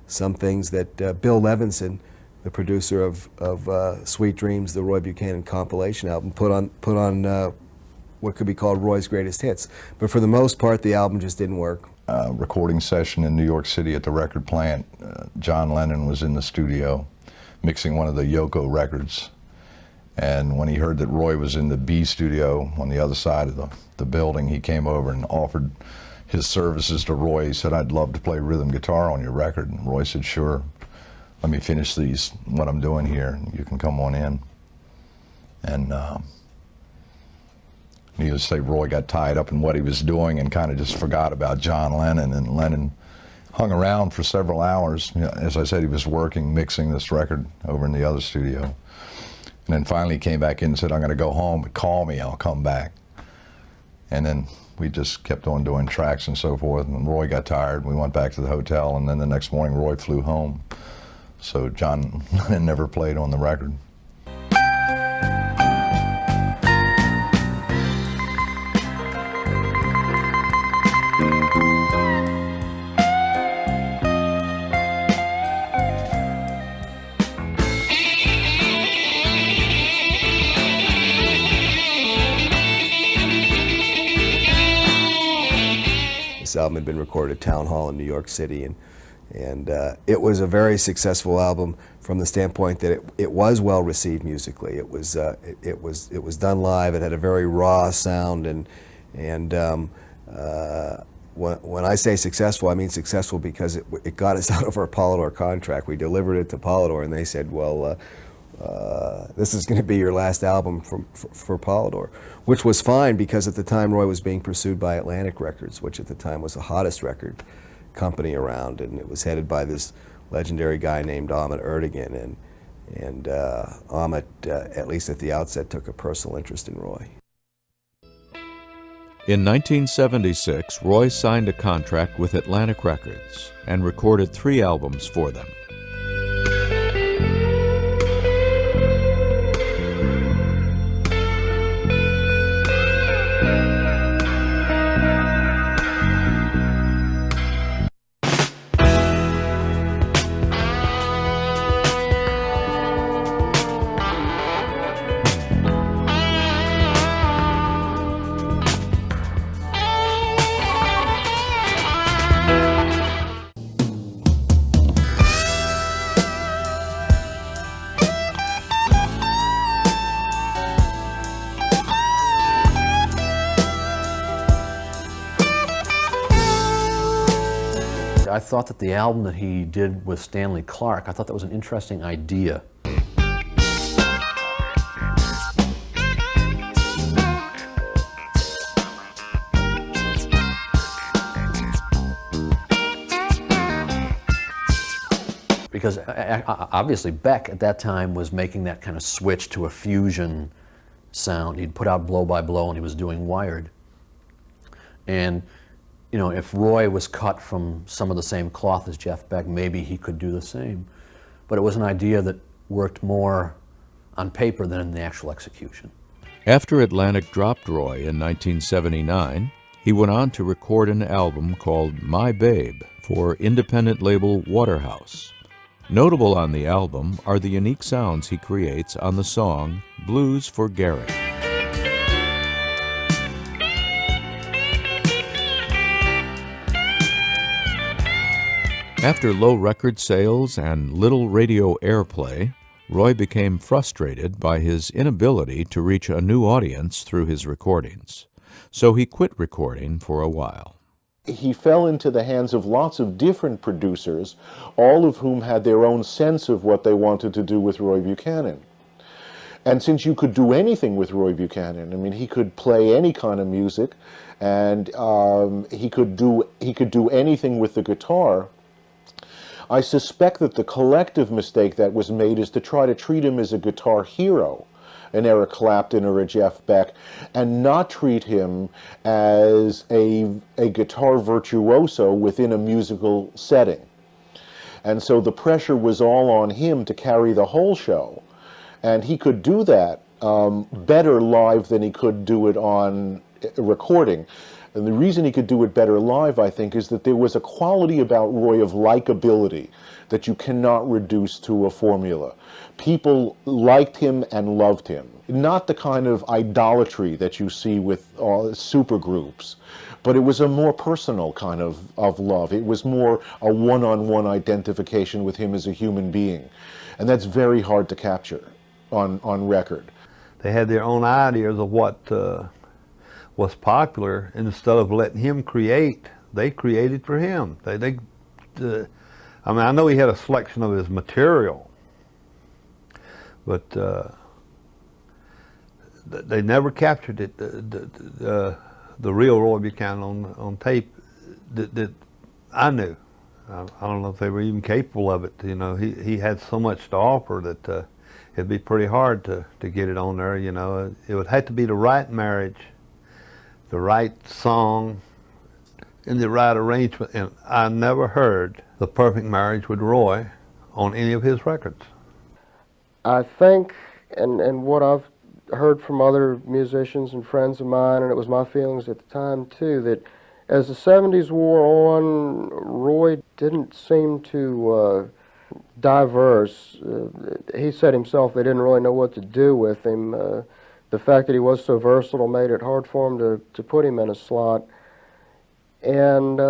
Speaker 20: some things that Bill Levinson, the producer of Sweet Dreams, the Roy Buchanan compilation album, put on what could be called Roy's greatest hits. But for the most part, the album just didn't work.
Speaker 16: Recording session in New York City at the record plant. John Lennon was in the studio mixing one of the Yoko records. And when he heard that Roy was in the B studio on the other side of the building, he came over and offered his services to Roy. He said, "I'd love to play rhythm guitar on your record." And Roy said, "Sure, let me finish what I'm doing here, and you can come on in." And needless to say, Roy got tied up in what he was doing and kind of just forgot about John Lennon. And Lennon hung around for several hours. You know, as I said, he was working, mixing this record over in the other studio. And then finally he came back in and said, "I'm going to go home, but call me, I'll come back." And then we just kept on doing tracks and so forth. And Roy got tired. We went back to the hotel, and then the next morning Roy flew home. So John Lennon never played on the record.
Speaker 20: This album had been recorded at Town Hall in New York City, and it was a very successful album from the standpoint that it was well received musically. It was done live. It had a very raw sound, and when I say successful, I mean successful because it got us out of our Polydor contract. We delivered it to Polydor, and they said, "Well, this is going to be your last album for Polydor," which was fine because at the time Roy was being pursued by Atlantic Records, which at the time was the hottest record company around, and it was headed by this legendary guy named Ahmet Ertegun, and Ahmet, at least at the outset, took a personal interest in Roy.
Speaker 2: In 1976, Roy signed a contract with Atlantic Records and recorded 3 albums for them.
Speaker 5: I thought that the album that he did with Stanley Clarke, I thought that was an interesting idea. Because obviously Beck at that time was making that kind of switch to a fusion sound. He'd put out Blow by Blow and he was doing Wired. And you know, if Roy was cut from some of the same cloth as Jeff Beck, maybe he could do the same. But it was an idea that worked more on paper than in the actual execution.
Speaker 2: After Atlantic dropped Roy in 1979, he went on to record an album called My Babe for independent label Waterhouse. Notable on the album are the unique sounds he creates on the song Blues for Garrett. After low record sales and little radio airplay, Roy became frustrated by his inability to reach a new audience through his recordings. So he quit recording for a while.
Speaker 15: He fell into the hands of lots of different producers, all of whom had their own sense of what they wanted to do with Roy Buchanan. And since you could do anything with Roy Buchanan, I mean, he could play any kind of music, and he could do anything with the guitar. I suspect that the collective mistake that was made is to try to treat him as a guitar hero, an Eric Clapton or a Jeff Beck, and not treat him as a guitar virtuoso within a musical setting. And so the pressure was all on him to carry the whole show. And he could do that better live than he could do it on recording. And the reason he could do it better live, I think, is that there was a quality about Roy of likability that you cannot reduce to a formula. People liked him and loved him. Not the kind of idolatry that you see with supergroups, but it was a more personal kind of love. It was more a one-on-one identification with him as a human being. And that's very hard to capture on record.
Speaker 1: They had their own ideas of what was popular, and instead of letting him create, they created for him. I mean, I know he had a selection of his material, but they never captured it. The real Roy Buchanan on tape that I knew. I don't know if they were even capable of it. You know, he had so much to offer that it'd be pretty hard to get it on there. You know, it would have to be the right marriage, the right song, and the right arrangement. And I never heard the perfect marriage with Roy on any of his records.
Speaker 10: I think, and what I've heard from other musicians and friends of mine, and it was my feelings at the time too, that as the 70s wore on, Roy didn't seem to diverse. He said himself they didn't really know what to do with him. The fact that he was so versatile made it hard for him to put him in a slot. And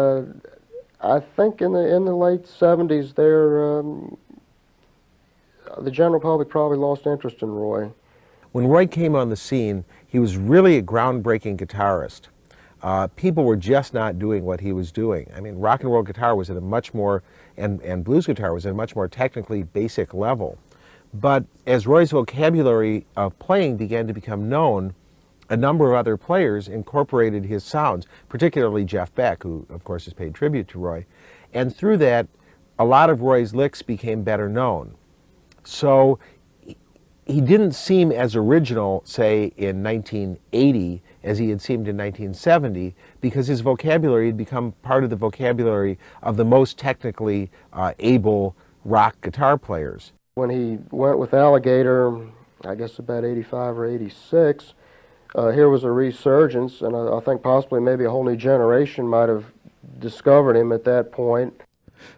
Speaker 10: I think in the late 70s there, the general public probably lost interest in Roy.
Speaker 9: When Roy came on the scene, he was really a groundbreaking guitarist. People were just not doing what he was doing. I mean, rock and roll guitar was at a much more, and blues guitar was at a much more technically basic level. But as Roy's vocabulary of playing began to become known, a number of other players incorporated his sounds, particularly Jeff Beck, who of course has paid tribute to Roy. And through that, a lot of Roy's licks became better known. So he didn't seem as original, say, in 1980 as he had seemed in 1970, because his vocabulary had become part of the vocabulary of the most technically able rock guitar players.
Speaker 10: When he went with Alligator, I guess about 85 or 86, here was a resurgence, and I think possibly maybe a whole new generation might have discovered him at that point.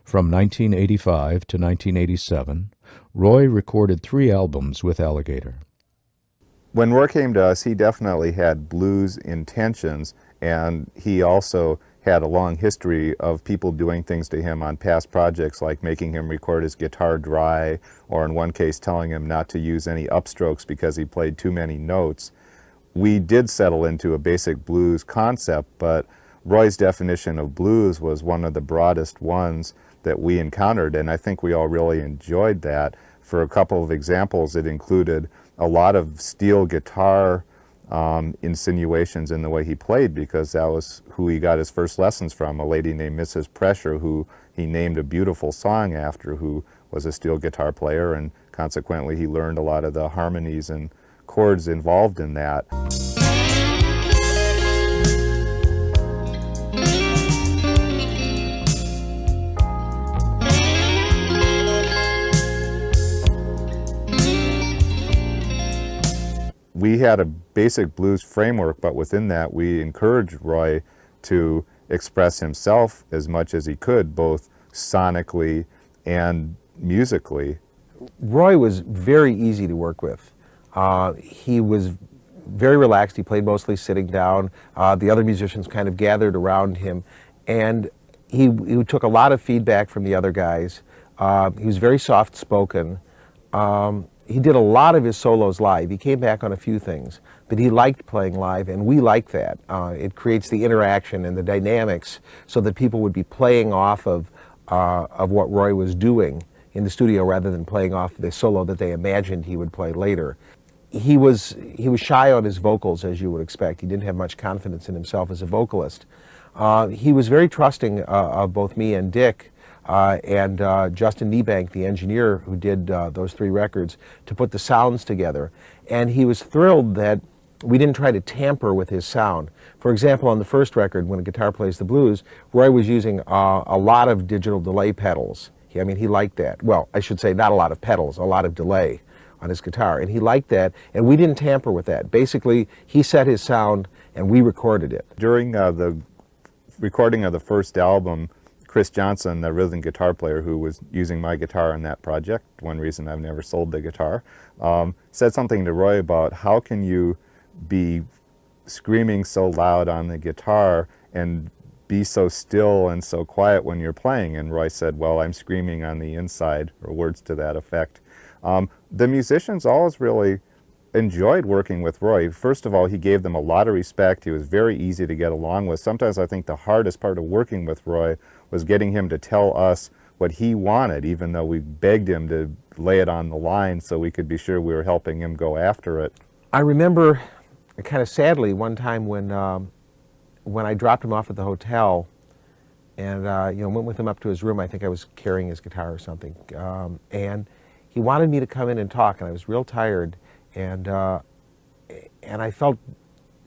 Speaker 2: From 1985 to 1987, Roy recorded 3 albums with Alligator.
Speaker 17: When Roy came to us, he definitely had blues intentions, and he also had a long history of people doing things to him on past projects, like making him record his guitar dry, or in one case telling him not to use any upstrokes because he played too many notes. We did settle into a basic blues concept, but Roy's definition of blues was one of the broadest ones that we encountered, and I think we all really enjoyed that. For a couple of examples, it included a lot of steel guitar insinuations in the way he played, because that was who he got his first lessons from, a lady named Mrs. Pressure, who he named a beautiful song after, who was a steel guitar player, and consequently he learned a lot of the harmonies and chords involved in that. We had a basic blues framework, but within that we encouraged Roy to express himself as much as he could, both sonically and musically.
Speaker 9: Roy was very easy to work with. He was very relaxed. He played mostly sitting down. The other musicians kind of gathered around him, and he took a lot of feedback from the other guys. He was very soft-spoken. He did a lot of his solos live. He came back on a few things, but he liked playing live, and we like that. It creates the interaction and the dynamics so that people would be playing off of what Roy was doing in the studio rather than playing off the solo that they imagined he would play later. He was shy on his vocals, as you would expect. He didn't have much confidence in himself as a vocalist. He was very trusting of both me and Dick. and Justin Niebank, the engineer who did those 3 records, to put the sounds together. And he was thrilled that we didn't try to tamper with his sound. For example, on the first record, When a Guitar Plays the Blues, Roy was using a lot of digital delay pedals. I mean, he liked that. Well, I should say not a lot of pedals, a lot of delay on his guitar. And he liked that, and we didn't tamper with that. Basically, he set his sound, and we recorded it.
Speaker 17: During the recording of the first album, Chris Johnson, the rhythm guitar player who was using my guitar on that project, one reason I've never sold the guitar, said something to Roy about how can you be screaming so loud on the guitar and be so still and so quiet when you're playing. And Roy said, well, I'm screaming on the inside, or words to that effect. The musicians always really enjoyed working with Roy. First of all, he gave them a lot of respect. He was very easy to get along with. Sometimes I think the hardest part of working with Roy was getting him to tell us what he wanted, even though we begged him to lay it on the line so we could be sure we were helping him go after it.
Speaker 9: I remember, kind of sadly, one time when I dropped him off at the hotel and went with him up to his room. I think I was carrying his guitar or something. And he wanted me to come in and talk, and I was real tired. And I felt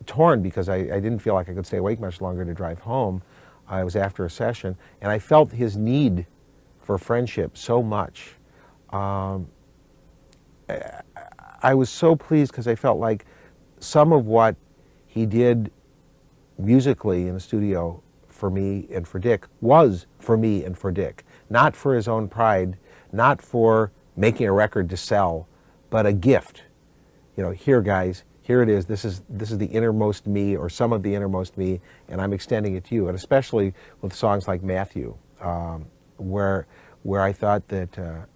Speaker 9: torn because I didn't feel like I could stay awake much longer to drive home. I was after a session, and I felt his need for friendship so much. I was so pleased because I felt like some of what he did musically in the studio for me and for Dick was for me and for Dick. Not for his own pride, not for making a record to sell, but a gift. You know, here guys, here it is. This is the innermost me, or some of the innermost me, and I'm extending it to you. And especially with songs like Matthew, where I thought that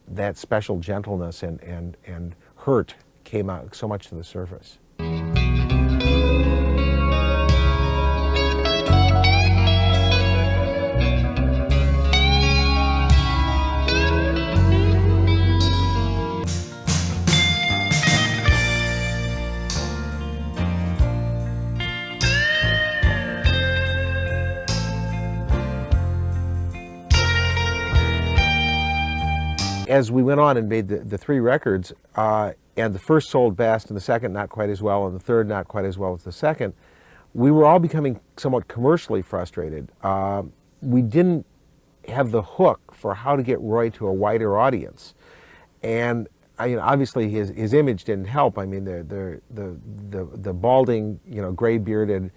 Speaker 9: that special gentleness and hurt came out so much to the surface. As we went on and made the 3 records, and the first sold best, and the second not quite as well, and the third not quite as well as the second, we were all becoming somewhat commercially frustrated. We didn't have the hook for how to get Roy to a wider audience. And obviously his image didn't help. I mean, the balding, gray-bearded,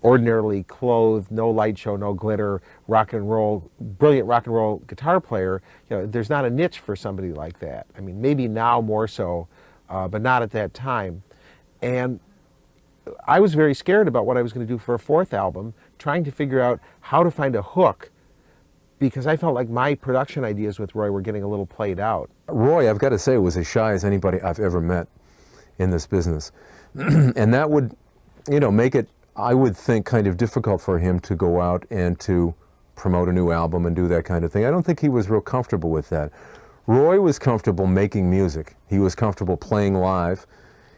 Speaker 9: ordinarily clothed, no light show, no glitter, brilliant rock and roll guitar player, there's not a niche for somebody like that. I mean, maybe now more so, but not at that time. And I was very scared about what I was going to do for a 4th album, trying to figure out how to find a hook, because I felt like my production ideas with Roy were getting a little played out.
Speaker 7: Roy, I've got to say, was as shy as anybody I've ever met in this business. And that would, make it, I would think, kind of difficult for him to go out and to promote a new album and do that kind of thing. I don't think he was real comfortable with that. Roy was comfortable making music. He was comfortable playing live.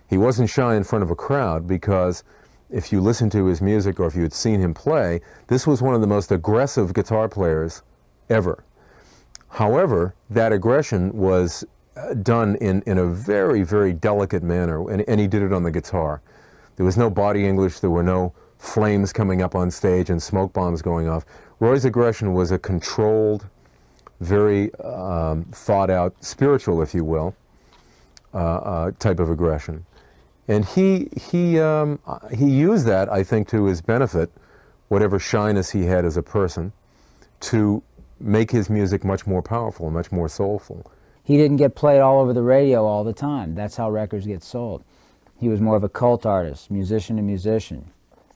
Speaker 7: He wasn't shy in front of a crowd, because if you listen to his music or if you had seen him play, this was one of the most aggressive guitar players ever. However, that aggression was done in a very, very delicate manner, and he did it on the guitar. There was no body English, there were no flames coming up on stage and smoke bombs going off. Roy's aggression was a controlled, very thought out, spiritual, if you will, type of aggression. And he used that, I think, to his benefit, whatever shyness he had as a person, to make his music much more powerful and much more soulful.
Speaker 23: He didn't get played all over the radio all the time. That's how records get sold. He was more of a cult artist, musician to musician.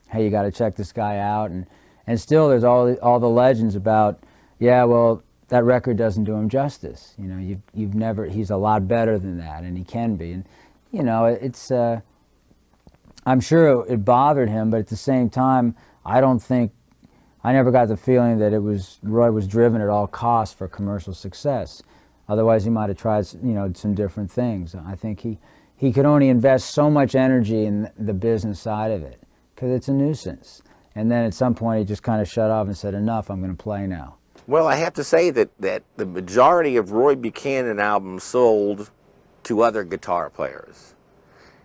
Speaker 23: Hey, you got to check this guy out. And still there's all the legends about, yeah, well, that record doesn't do him justice. You've never, he's a lot better than that, and he can be. And, it's, I'm sure it bothered him, but at the same time, I never got the feeling that Roy was driven at all costs for commercial success. Otherwise, he might have tried, some different things. I think he could only invest so much energy in the business side of it, because it's a nuisance. And then at some point, he just kind of shut off and said, enough, I'm going to play now.
Speaker 18: Well, I have to say that the majority of Roy Buchanan albums sold to other guitar players.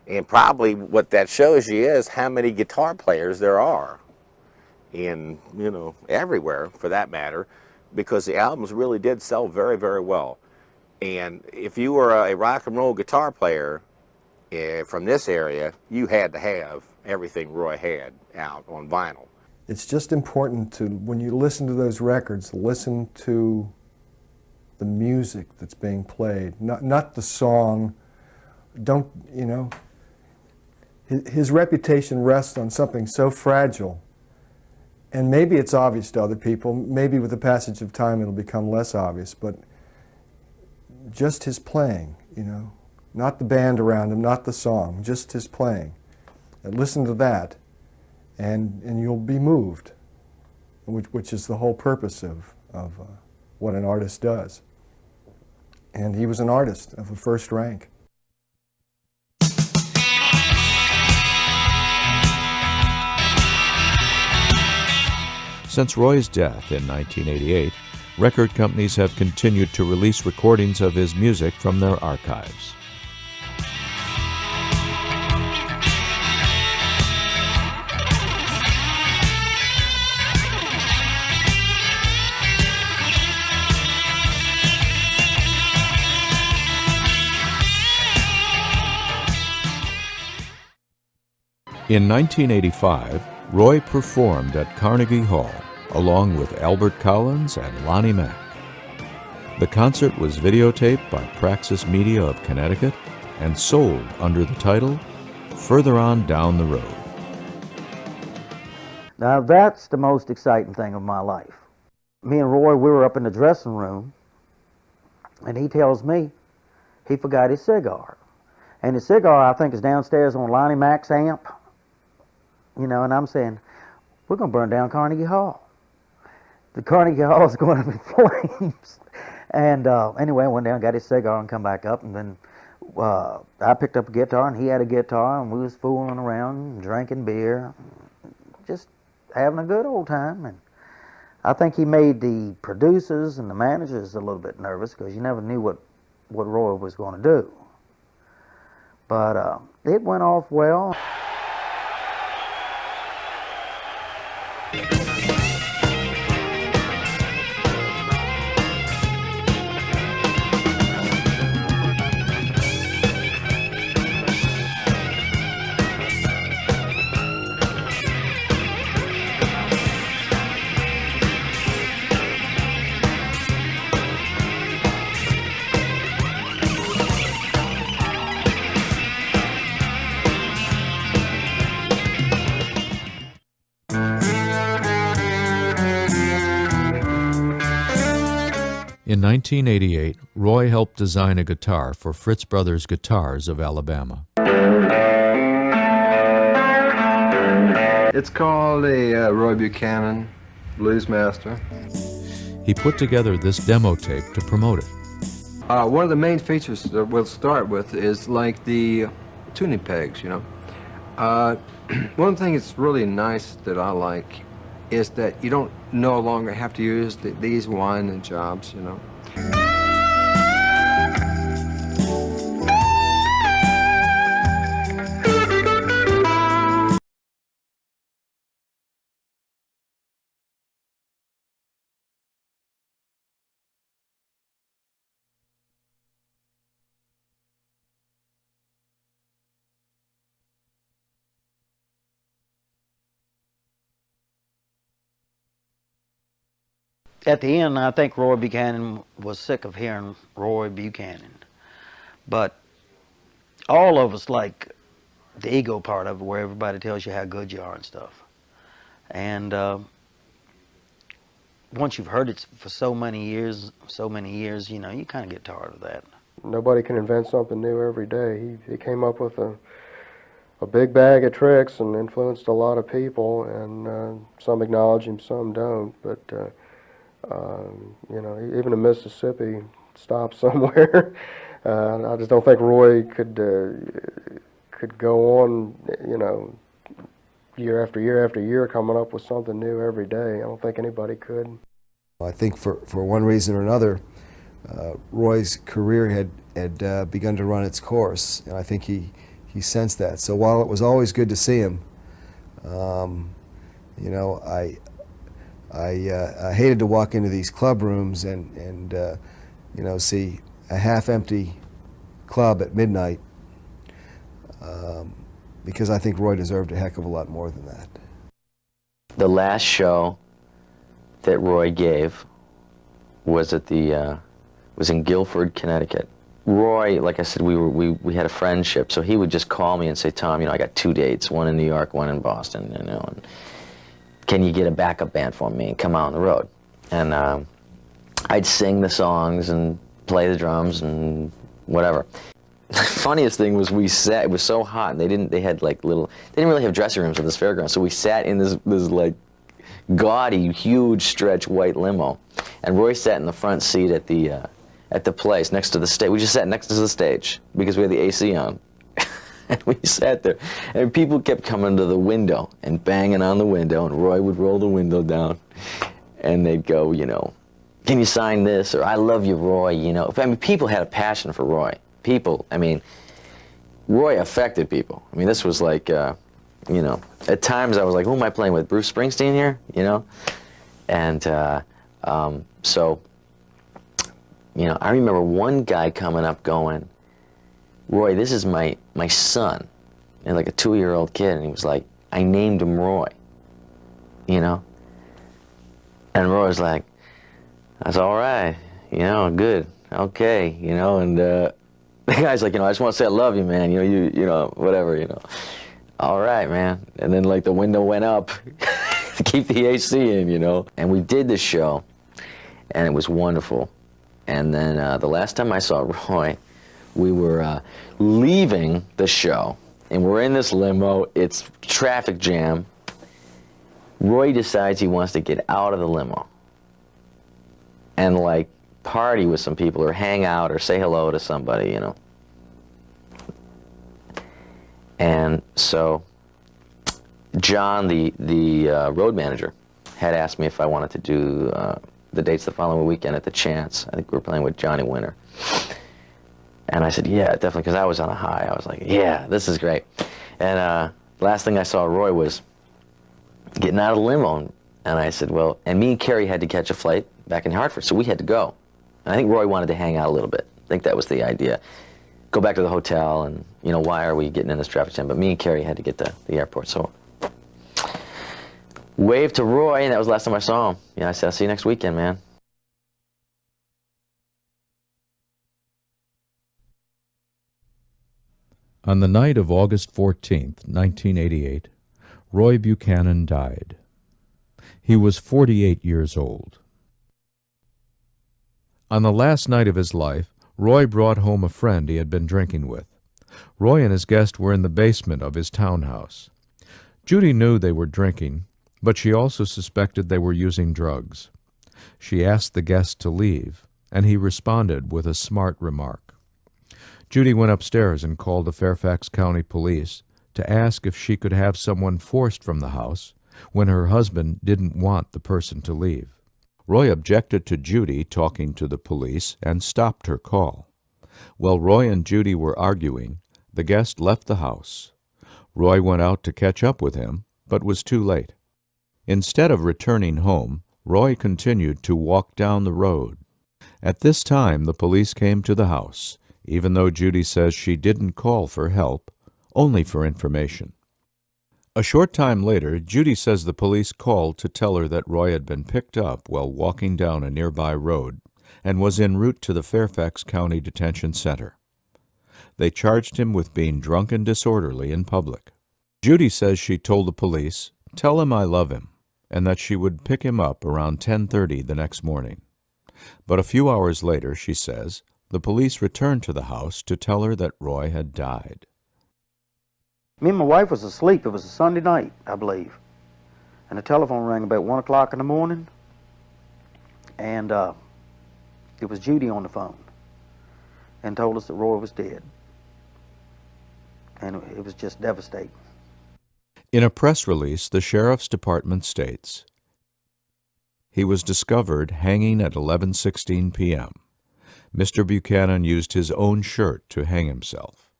Speaker 18: And probably what that shows you is how many guitar players there are in, you know, everywhere for that matter, because the albums really did sell very, very well. And if you were a rock and roll guitar player from this area, you had to have everything Roy had out on vinyl.
Speaker 11: It's just important to, when you listen to those records, listen to the music that's being played, not the song. Don't, you know, his reputation rests on something so fragile. And maybe it's obvious to other people, maybe with the passage of time it'll become less obvious, but just his playing, you know, not the band around him, not the song, just his playing. And listen to that, and you'll be moved, which is the whole purpose of what an artist does. And he was an artist of the first rank.
Speaker 2: Since Roy's death in 1988, record companies have continued to release recordings of his music from their archives. In 1985, Roy performed at Carnegie Hall, along with Albert Collins and Lonnie Mack. The concert was videotaped by Praxis Media of Connecticut and sold under the title, Further On Down the Road.
Speaker 12: Now that's the most exciting thing of my life. Me and Roy, we were up in the dressing room, and he tells me he forgot his cigar. And his cigar, I think, is downstairs on Lonnie Mack's amp. You know, and I'm saying, we're going to burn down Carnegie Hall. The Carnegie Hall is going up in flames. And anyway, I went down, got his cigar, and come back up, and then I picked up a guitar, and he had a guitar, and we was fooling around, drinking beer, just having a good old time. And I think he made the producers and the managers a little bit nervous, because you never knew what Roy was going to do. But it went off well.
Speaker 2: In 1988, Roy helped design a guitar for Fritz Brothers Guitars of Alabama.
Speaker 20: It's called a Roy Buchanan Bluesmaster.
Speaker 2: He put together this demo tape to promote it.
Speaker 20: One of the main features that we'll start with is like the tuning pegs, you know. One thing that's really nice that I like is that you don't no longer have to use these winding jobs, you know.
Speaker 12: At the end, I think Roy Buchanan was sick of hearing Roy Buchanan. But all of us like the ego part of it, where everybody tells you how good you are and stuff. And once you've heard it for so many years, you know, you kind of get tired of that.
Speaker 10: Nobody can invent something new every day. He came up with a big bag of tricks and influenced a lot of people, and some acknowledge him, some don't. But you know, even in Mississippi stopped somewhere. I just don't think Roy could go on, you know, year after year after year, coming up with something new every day. I don't think anybody could.
Speaker 20: I think for one reason or another, Roy's career had begun to run its course, and I think he sensed that. So while it was always good to see him, you know, I hated to walk into these club rooms and you know, see a half-empty club at midnight, because I think Roy deserved a heck of a lot more than that.
Speaker 8: The last show that Roy gave was at the was in Guilford, Connecticut. Roy, like I said, we had a friendship, so he would just call me and say, Tom, you know, I got 2 dates, one in New York, one in Boston, you know, and can you get a backup band for me and come out on the road? And I'd sing the songs and play the drums and whatever. The funniest thing was we sat, it was so hot, and they had like little, they didn't really have dressing rooms at this fairground, so we sat in this like gaudy, huge stretch white limo, and Roy sat in the front seat at the place next to the stage. We just sat next to the stage because we had the AC on. And we sat there, and people kept coming to the window and banging on the window, and Roy would roll the window down, and they'd go, you know, can you sign this, or I love you, Roy, you know. I mean, people had a passion for Roy. People, I mean, Roy affected people. I mean, this was like, you know, at times I was like, who am I playing with, Bruce Springsteen here, you know? And so, you know, I remember one guy coming up going, Roy, this is my son, and like a 2-year-old kid, and he was like, I named him Roy, you know? And Roy was like, that's all right, you know, good, okay, you know, and the guy's like, you know, I just want to say I love you, man, you know, you know, whatever, you know. All right, man. And then like the window went up to keep the AC in, you know. And we did this show, and it was wonderful. And then the last time I saw Roy, we were leaving the show, and we're in this limo. It's traffic jam. Roy decides he wants to get out of the limo and like party with some people or hang out or say hello to somebody, you know. And so John, the road manager, had asked me if I wanted to do the dates the following weekend at the Chance. I think we were playing with Johnny Winter. And I said, yeah, definitely, because I was on a high. I was like, yeah, this is great. And last thing I saw Roy was getting out of the limo. And I said, well, and me and Carrie had to catch a flight back in Hartford, so we had to go. And I think Roy wanted to hang out a little bit. I think that was the idea. Go back to the hotel and, you know, why are we getting in this traffic jam? But me and Carrie had to get to the airport, so waved to Roy, and that was the last time I saw him. Yeah, I said, I'll see you next weekend, man.
Speaker 2: On the night of August 14th, 1988, Roy Buchanan died. He was 48 years old. On the last night of his life, Roy brought home a friend he had been drinking with. Roy and his guest were in the basement of his townhouse. Judy knew they were drinking, but she also suspected they were using drugs. She asked the guest to leave, and he responded with a smart remark. Judy went upstairs and called the Fairfax County Police to ask if she could have someone forced from the house when her husband didn't want the person to leave. Roy objected to Judy talking to the police and stopped her call. While Roy and Judy were arguing, the guest left the house. Roy went out to catch up with him, but was too late. Instead of returning home, Roy continued to walk down the road. At this time, the police came to the house, even though Judy says she didn't call for help, only for information. A short time later, Judy says the police called to tell her that Roy had been picked up while walking down a nearby road and was en route to the Fairfax County Detention Center. They charged him with being drunk and disorderly in public. Judy says she told the police, "Tell him I love him," and that she would pick him up around 10:30 the next morning. But a few hours later, she says, the police returned to the house to tell her that Roy had died.
Speaker 12: Me and my wife was asleep. It was a Sunday night, I believe. And the telephone rang about 1 o'clock in the morning. And it was Judy on the phone and told us that Roy was dead. And it was just devastating.
Speaker 2: In a press release, the Sheriff's Department states, he was discovered hanging at 11:16 p.m. Mr. Buchanan used his own shirt to hang himself.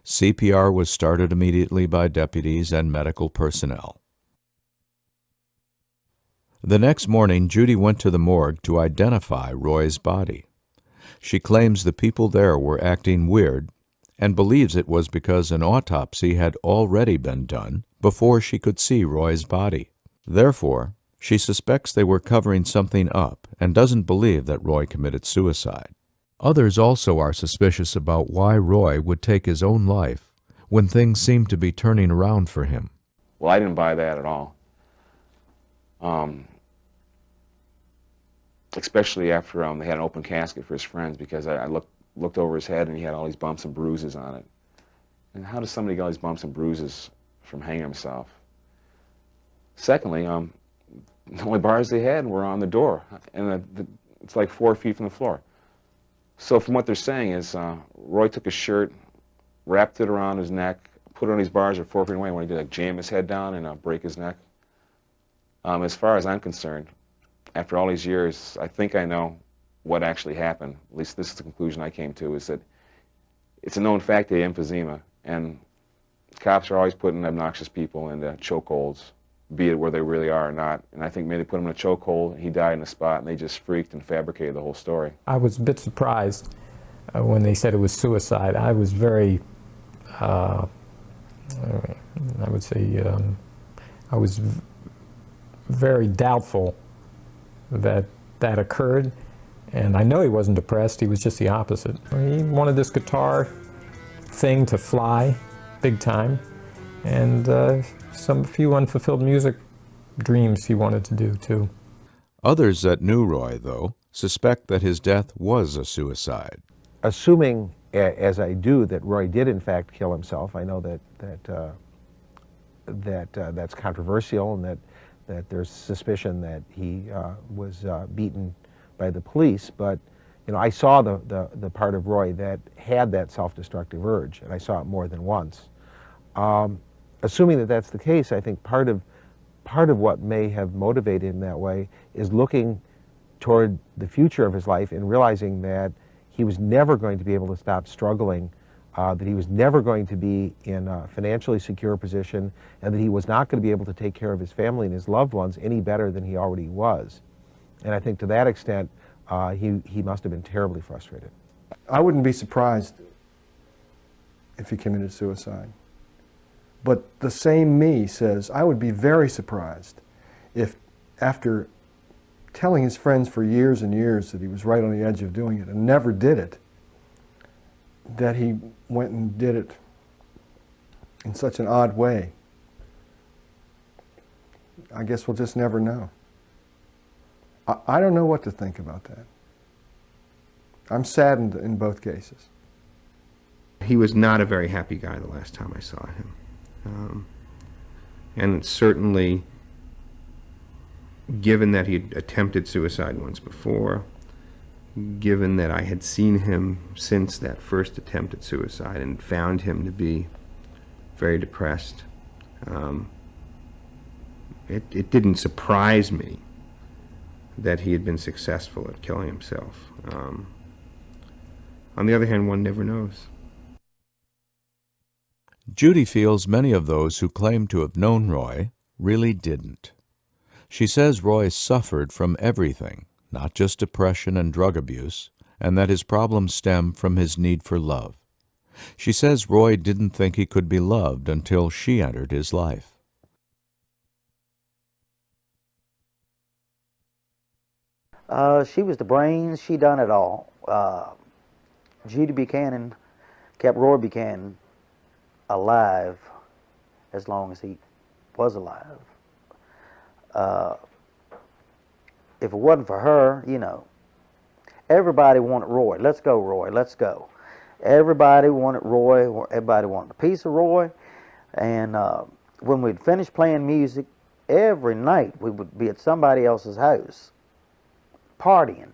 Speaker 2: CPR was started immediately by deputies and medical personnel. The next morning, Judy went to the morgue to identify Roy's body. She claims the people there were acting weird and believes it was because an autopsy had already been done before she could see Roy's body. Therefore, she suspects they were covering something up and doesn't believe that Roy committed suicide. Others also are suspicious about why Roy would take his own life when things seemed to be turning around for him.
Speaker 4: Well, I didn't buy that at all. Especially after they had an open casket for his friends, because I looked over his head and he had all these bumps and bruises on it. And how does somebody get all these bumps and bruises from hanging himself? Secondly, the only bars they had were on the door, and it's like 4 feet from the floor. So from what they're saying is Roy took his shirt, wrapped it around his neck, put it on these bars at 4 feet away, and when he did, like, jam his head down and break his neck. As far as I'm concerned, after all these years, I think I know what actually happened. At least this is the conclusion I came to, is that it's a known fact that he had emphysema, and cops are always putting obnoxious people into chokeholds, be it where they really are or not. And I think maybe they put him in a chokehold, he died in the spot, and they just freaked and fabricated the whole story.
Speaker 13: I was a bit surprised when they said it was suicide. I was very, I would say, I was very doubtful that that occurred, and I know he wasn't depressed, he was just the opposite. He wanted this guitar thing to fly big time, and some few unfulfilled music dreams he wanted to do too.
Speaker 2: Others that knew Roy, though, suspect that his death was a suicide.
Speaker 9: Assuming, as I do, that Roy did in fact kill himself, I know that's controversial, and that there's suspicion that he was beaten by the police, but you know, I saw the part of Roy that had that self-destructive urge, and I saw it more than once. Assuming that that's the case, I think part of what may have motivated him that way is looking toward the future of his life and realizing that he was never going to be able to stop struggling, that he was never going to be in a financially secure position, and that he was not going to be able to take care of his family and his loved ones any better than he already was. And I think to that extent, he must have been terribly frustrated.
Speaker 11: I wouldn't be surprised if he committed suicide. But the same me says I would be very surprised if, after telling his friends for years and years that he was right on the edge of doing it and never did it, that he went and did it in such an odd way. I guess we'll just never know. I don't know what to think about that. I'm saddened in both cases.
Speaker 4: He was not a very happy guy the last time I saw him. And certainly, given that he had attempted suicide once before, given that I had seen him since that first attempt at suicide and found him to be very depressed, it didn't surprise me that he had been successful at killing himself. On the other hand, one never knows.
Speaker 2: Judy feels many of those who claim to have known Roy really didn't. She says Roy suffered from everything, not just depression and drug abuse, and that his problems stem from his need for love. She says Roy didn't think he could be loved until she entered his life.
Speaker 12: She was the brains. She done it all. Judy Buchanan kept Roy Buchanan alive as long as he was alive. If it wasn't for her, you know, everybody wanted Roy. Let's go, Roy. Let's go. Everybody wanted Roy. Everybody wanted a piece of Roy. And when we'd finish playing music, every night we would be at somebody else's house partying.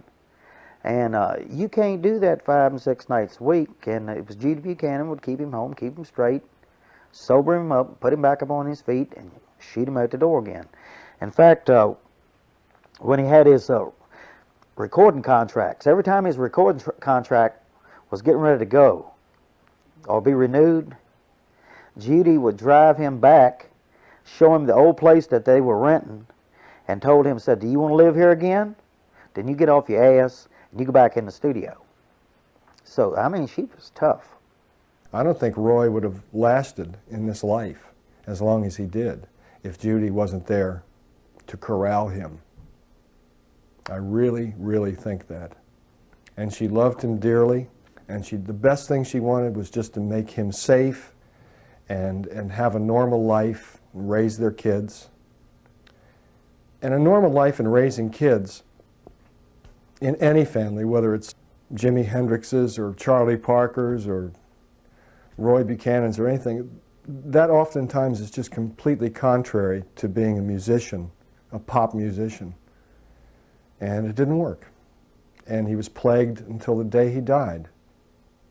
Speaker 12: And you can't do that 5 and 6 nights a week. And it was Judy Buchanan would keep him home, keep him straight, sober him up, put him back up on his feet, and shoot him out the door again. In fact, when he had his recording contracts, every time his recording contract was getting ready to go or be renewed, Judy would drive him back, show him the old place that they were renting, and told him, said, "Do you want to live here again? Then you get off your ass and you go back in the studio." So, I mean, she was tough.
Speaker 11: I don't think Roy would have lasted in this life as long as he did if Judy wasn't there to corral him. I really, really think that. And she loved him dearly, and the best thing she wanted was just to make him safe and have a normal life and raise their kids. And a normal life in raising kids in any family, whether it's Jimi Hendrix's or Charlie Parker's or Roy Buchanan's or anything, that oftentimes is just completely contrary to being a musician, a pop musician. And it didn't work. And he was plagued until the day he died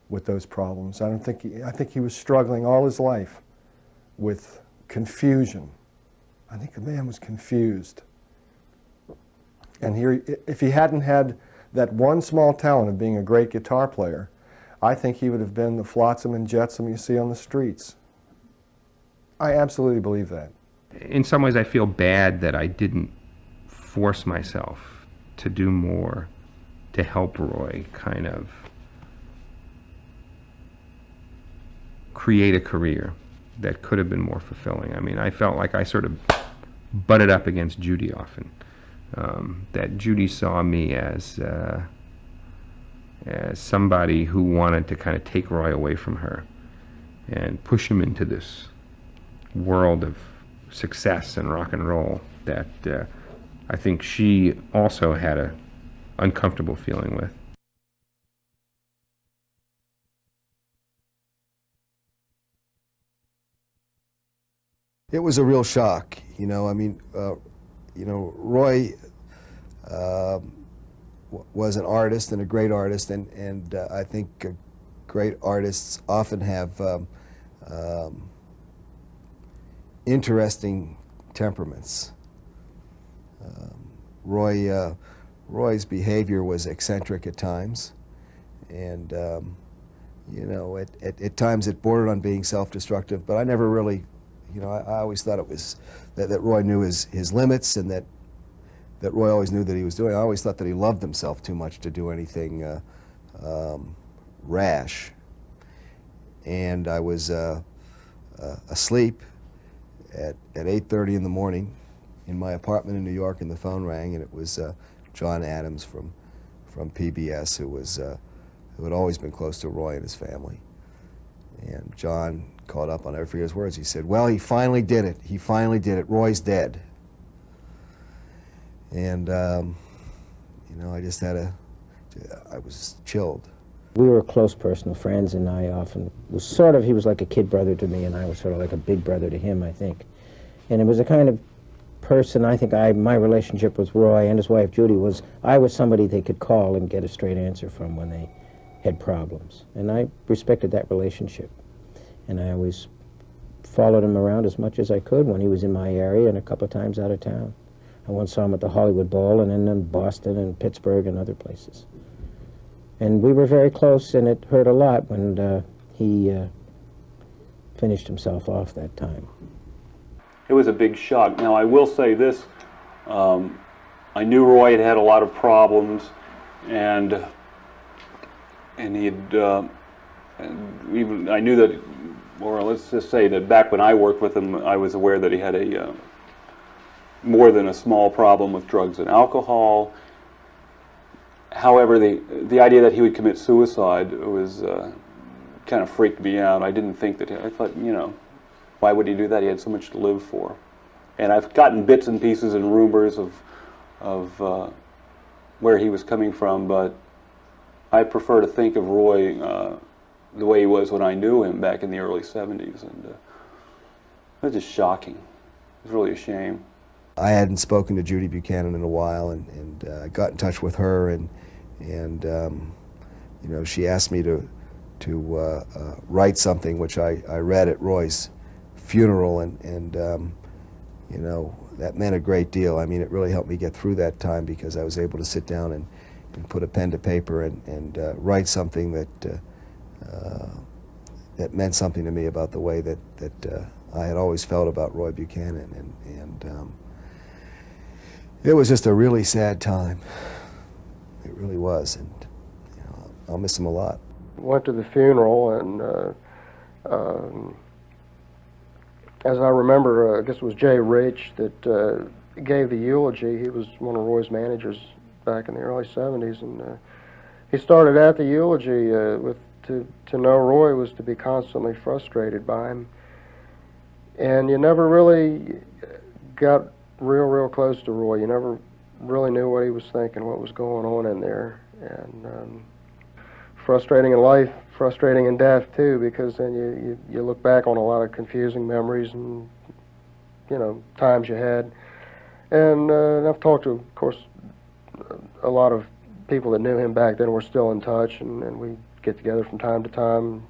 Speaker 11: with those problems. I think he was struggling all his life with confusion. I think the man was confused. And here, if he hadn't had that one small talent of being a great guitar player, I think he would have been the flotsam and jetsam you see on the streets. I absolutely believe that.
Speaker 4: In some ways, I feel bad that I didn't force myself to do more to help Roy kind of create a career that could have been more fulfilling. I mean, I felt like I sort of butted up against Judy often. That Judy saw me as somebody who wanted to kind of take Roy away from her and push him into this world of success and rock and roll that I think she also had an uncomfortable feeling with.
Speaker 20: It was a real shock, you know. I mean, Roy was an artist and a great artist, and I think great artists often have interesting temperaments. Roy's behavior was eccentric at times, and at times it bordered on being self-destructive. But I never really, I always thought it was that Roy knew his limits, and that Roy always knew that he was doing. I always thought that he loved himself too much to do anything rash. And I was asleep at 8:30 in the morning in my apartment in New York, and the phone rang, and it was John Adams from PBS, who had always been close to Roy and his family. And John called up, I'll never forget his words. He said, "Well, he finally did it. He finally did it. Roy's dead." And I just I was chilled.
Speaker 14: We were close personal friends, and I often was he was like a kid brother to me, and I was sort of like a big brother to him, I think. And it was a kind of person, I think my relationship with Roy and his wife Judy was, I was somebody they could call and get a straight answer from when they had problems. And I respected that relationship. And I always followed him around as much as I could when he was in my area and a couple of times out of town. I once saw him at the Hollywood Bowl, and then in Boston and Pittsburgh and other places. And we were very close, and it hurt a lot when he finished himself off that time.
Speaker 6: It was a big shock. Now, I will say this, I knew Roy had had a lot of problems, and he had, even, I knew that, or let's just say that back when I worked with him, I was aware that he had a more than a small problem with drugs and alcohol. However, the idea that he would commit suicide was kind of freaked me out. I didn't think that, I thought, why would he do that? He had so much to live for. And I've gotten bits and pieces and rumors of where he was coming from, but I prefer to think of Roy the way he was when I knew him back in the early 70s. And it was just shocking. It was really a shame.
Speaker 20: I hadn't spoken to Judy Buchanan in a while, and got in touch with her, and she asked me to write something, which I read at Roy's funeral, and that meant a great deal. I mean, it really helped me get through that time because I was able to sit down and put a pen to paper and write something that that meant something to me about the way that I had always felt about Roy Buchanan, and it was just a really sad time. It really was, and you know, I'll miss him a lot.
Speaker 10: Went to the funeral, and as I remember, I guess it was Jay Rich that gave the eulogy. He was one of Roy's managers back in the early 70s, and he started out the eulogy with to know Roy was to be constantly frustrated by him, and you never really got real close to Roy. You never really knew what he was thinking, what was going on in there, and frustrating in life, frustrating in death too, because then you look back on a lot of confusing memories and, you know, times you had. And I've talked to, of course, a lot of people that knew him back then. We're still in touch, and we get together from time to time,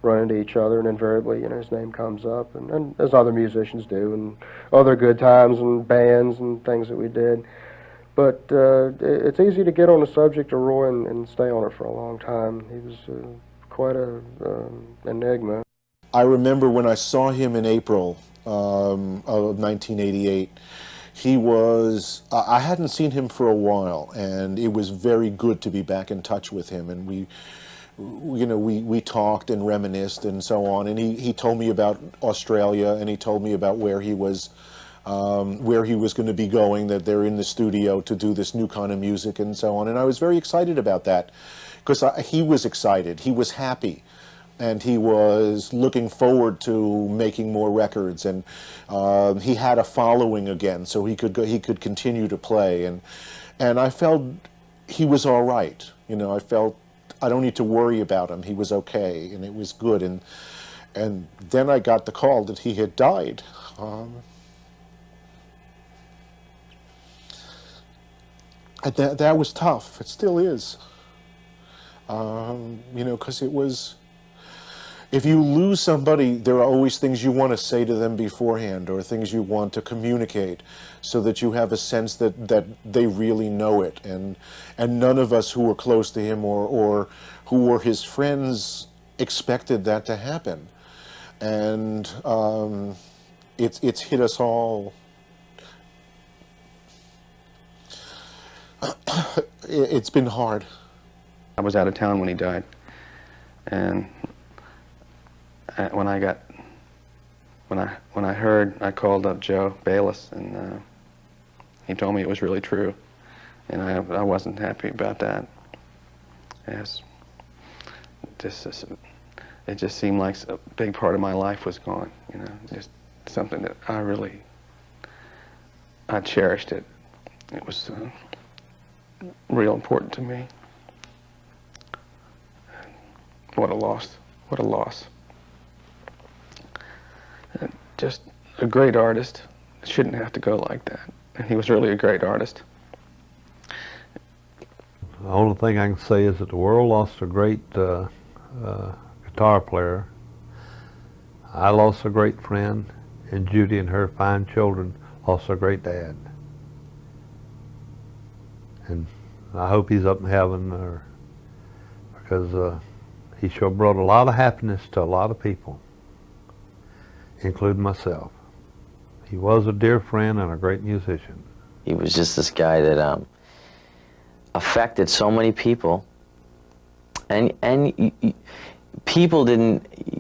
Speaker 10: run into each other, and invariably, you know, his name comes up, and as other musicians do, and other good times and bands and things that we did. But it's easy to get on the subject of Roy and stay on it for a long time. He was quite a enigma.
Speaker 15: I remember when I saw him in April of 1988, he was, I hadn't seen him for a while, and it was very good to be back in touch with him, and we talked and reminisced and so on, and he told me about Australia, and he told me about where he was going to be going, that they're in the studio to do this new kind of music and so on, and I was very excited about that, because he was excited, he was happy, and he was looking forward to making more records, and he had a following again, so he could continue to play, and I felt he was all right. You know, I felt I don't need to worry about him. He was okay, and it was good. And then I got the call that he had died. That was tough. It still is. You know, because it was. If you lose somebody, there are always things you want to say to them beforehand, or things you want to communicate, so that you have a sense that they really know it. And none of us who were close to him or who were his friends expected that to happen. And it's hit us all. It's been hard.
Speaker 19: I was out of town when he died, and when I heard, I called up Joe Bayless, and he told me it was really true, and I wasn't happy about that. Yes, it just seemed like a big part of my life was gone. You know, just something that I cherished it. It was real important to me. What a loss! What a loss! Just a great artist. It shouldn't have to go like that. And he was really a great artist.
Speaker 1: The only thing I can say is that the world lost a great guitar player. I lost a great friend, and Judy and her fine children lost a great dad. And I hope he's up in heaven, because he sure brought a lot of happiness to a lot of people, including myself. He was a dear friend and a great musician.
Speaker 8: He was just this guy that affected so many people, and people you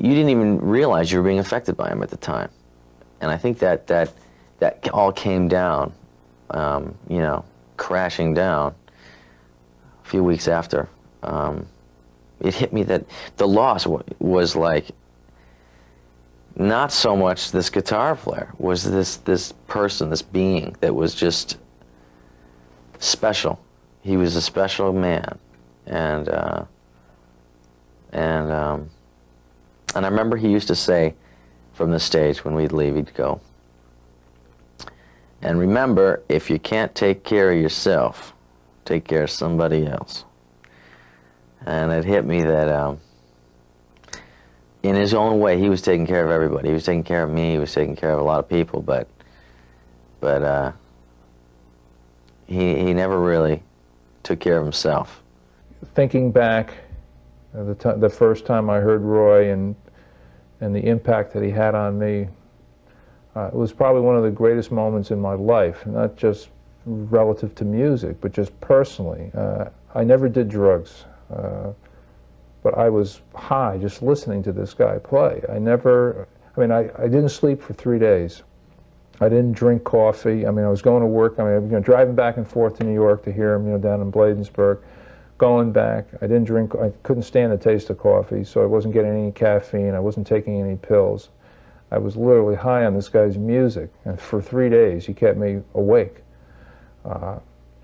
Speaker 8: didn't even realize you were being affected by him at the time. And I think that all came down, you know, crashing down a few weeks after. It hit me that the loss was like, not so much this guitar player, was this person, this being that was just special. He was a special man, and I remember he used to say from the stage when we'd leave, he'd go, "And remember, if you can't take care of yourself, take care of somebody else." And it hit me that in his own way, he was taking care of everybody. He was taking care of me, he was taking care of a lot of people, but but he never really took care of himself.
Speaker 3: Thinking back, the first time I heard Roy and the impact that he had on me, it was probably one of the greatest moments in my life, not just relative to music, but just personally. I never did drugs, but I was high just listening to this guy play. I didn't sleep for 3 days. I didn't drink coffee. I mean, I was going to work. I mean, driving back and forth to New York to hear him, down in Bladensburg. Going back, I didn't drink. I couldn't stand the taste of coffee, so I wasn't getting any caffeine. I wasn't taking any pills. I was literally high on this guy's music, and for 3 days, he kept me awake.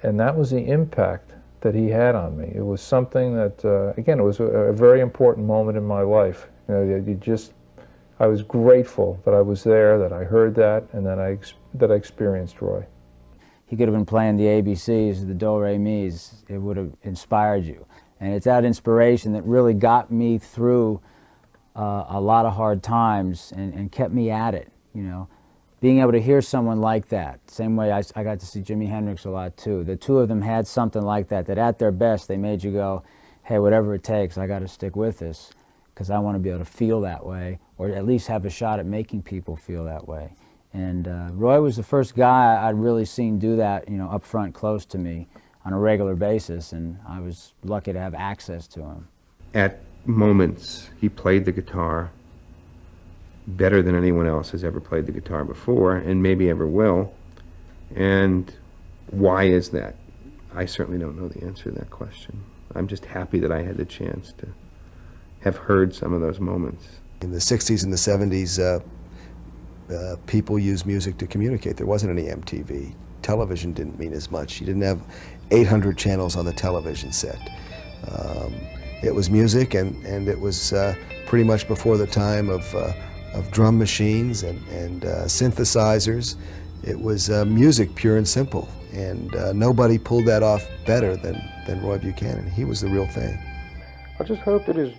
Speaker 3: And that was the impact that he had on me. It was something that, again, it was a very important moment in my life. I was grateful that I was there, that I heard that, and that I experienced Roy.
Speaker 23: He could have been playing the ABCs, the Do-Re-Mis. It would have inspired you. And it's that inspiration that really got me through a lot of hard times and kept me at it, Being able to hear someone like that, same way I got to see Jimi Hendrix a lot too. The two of them had something like that at their best they made you go, hey, whatever it takes, I got to stick with this, because I want to be able to feel that way, or at least have a shot at making people feel that way. And Roy was the first guy I'd really seen do that, up front close to me on a regular basis, and I was lucky to have access to him.
Speaker 4: At moments, he played the guitar better than anyone else has ever played the guitar before, and maybe ever will. And why is that? I certainly don't know the answer to that question. I'm just happy that I had the chance to have heard some of those moments.
Speaker 20: In the 60s and the 70s, people used music to communicate. There wasn't any MTV. Television didn't mean as much. You didn't have 800 channels on the television set. It was music, and it was pretty much before the time of drum machines and synthesizers. It was music, pure and simple, and nobody pulled that off better than Roy Buchanan. He was the real thing.
Speaker 10: I just hope that his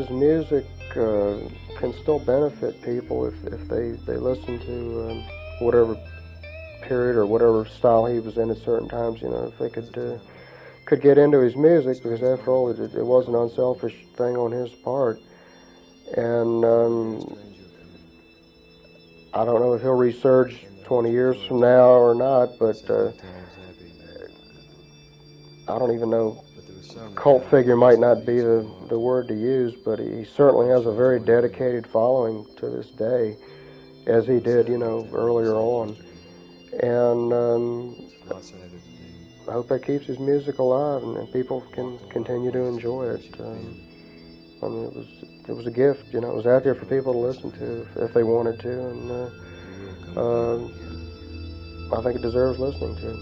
Speaker 10: music can still benefit people if they listen to whatever period or whatever style he was in at certain times. If they could get into his music, because after all, it was an unselfish thing on his part. And I don't know if he'll resurge 20 years from now or not, but I don't even know. Cult figure might not be the word to use, but he certainly has a very dedicated following to this day, as he did, earlier on. And I hope that keeps his music alive, and people can continue to enjoy it. I mean, it was a gift, it was out there for people to listen to if they wanted to, and I think it deserves listening to.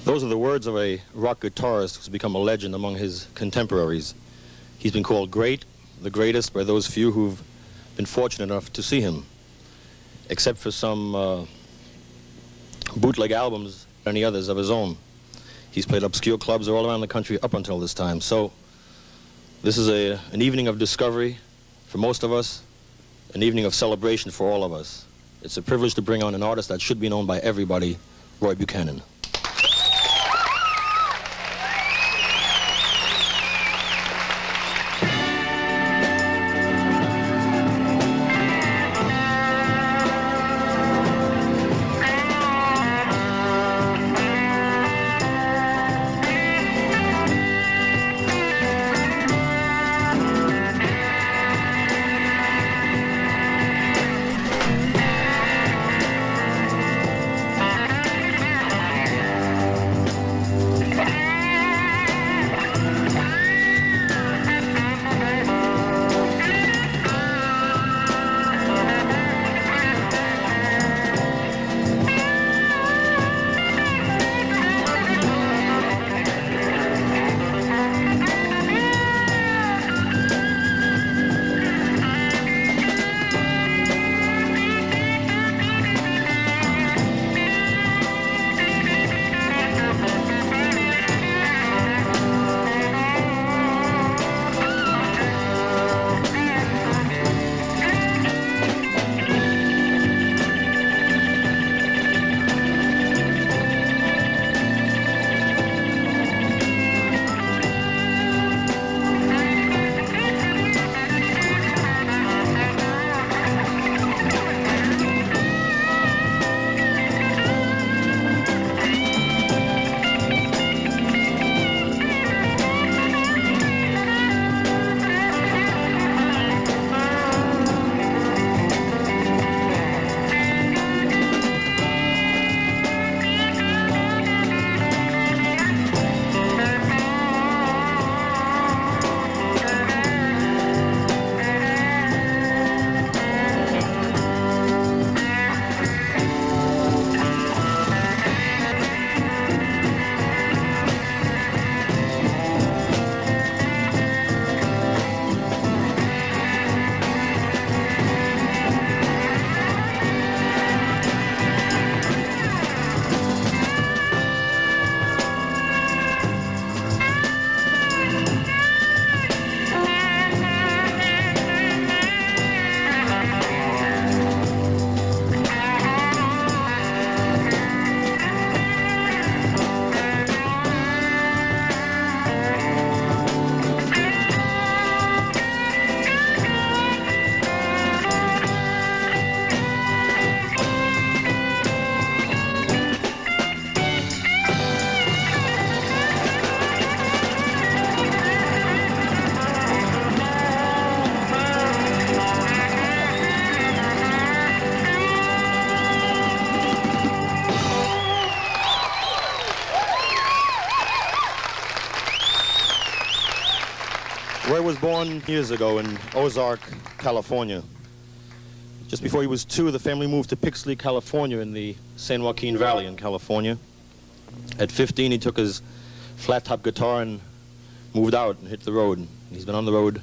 Speaker 16: Those are the words of a rock guitarist who's become a legend among his contemporaries. He's been called great, the greatest by those few who've been fortunate enough to see him. Except for some bootleg albums and any others of his own. He's played obscure clubs all around the country up until this time. So this is an evening of discovery for most of us, an evening of celebration for all of us. It's a privilege to bring on an artist that should be known by everybody, Roy Buchanan. Roy was born years ago in Ozark, California. Just before he was 2, the family moved to Pixley, California in the San Joaquin Valley in California. At 15, he took his flat-top guitar and moved out and hit the road. He's been on the road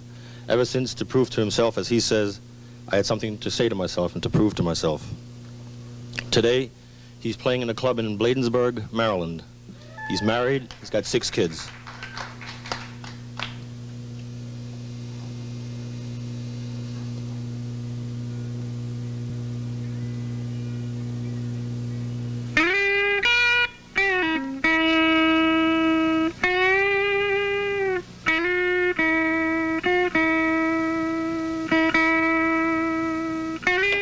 Speaker 16: ever since to prove to himself, as he says, I had something to say to myself and to prove to myself. Today, he's playing in a club in Bladensburg, Maryland. He's married, he's got 6 kids.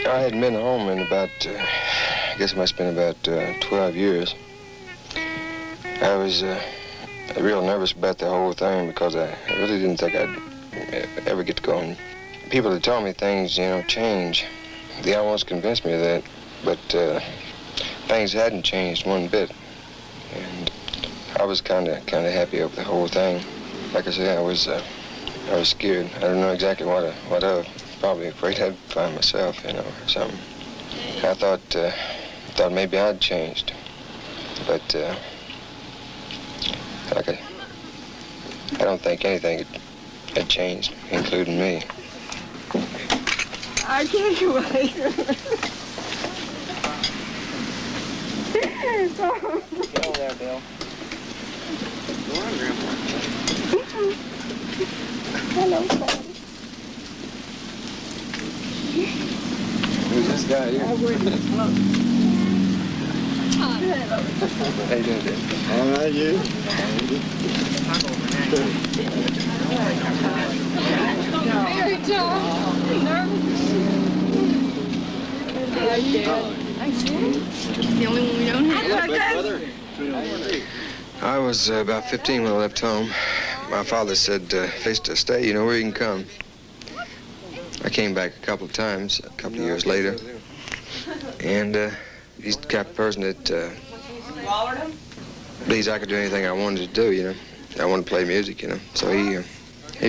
Speaker 21: I hadn't been home in about, I guess it must have been about 12 years. I was real nervous about the whole thing because I really didn't think I'd ever get to go home. People that told me things, you know, change. They almost convinced me of that, but things hadn't changed one bit. And I was kind of happy over the whole thing. Like I said, I was scared. I don't know exactly what of. Probably afraid I'd find myself, you know, or something. I thought maybe I'd changed, but Like I don't think anything had changed, including me.
Speaker 5: I can't wait.
Speaker 17: Get over there, Bill. Go on, Grandpa.
Speaker 5: Hello, Father.
Speaker 21: Who's this guy here? How you doing, Dave? All right, you?
Speaker 5: Very tall. Nervous. The only one we don't have.
Speaker 21: I was about 15 when I left home. My father said, if it's to stay, you know where you can come. I came back a couple of times, a couple of years later. And he's the kind of person that believes I could do anything I wanted to do, you know. I wanted to play music, you know. So he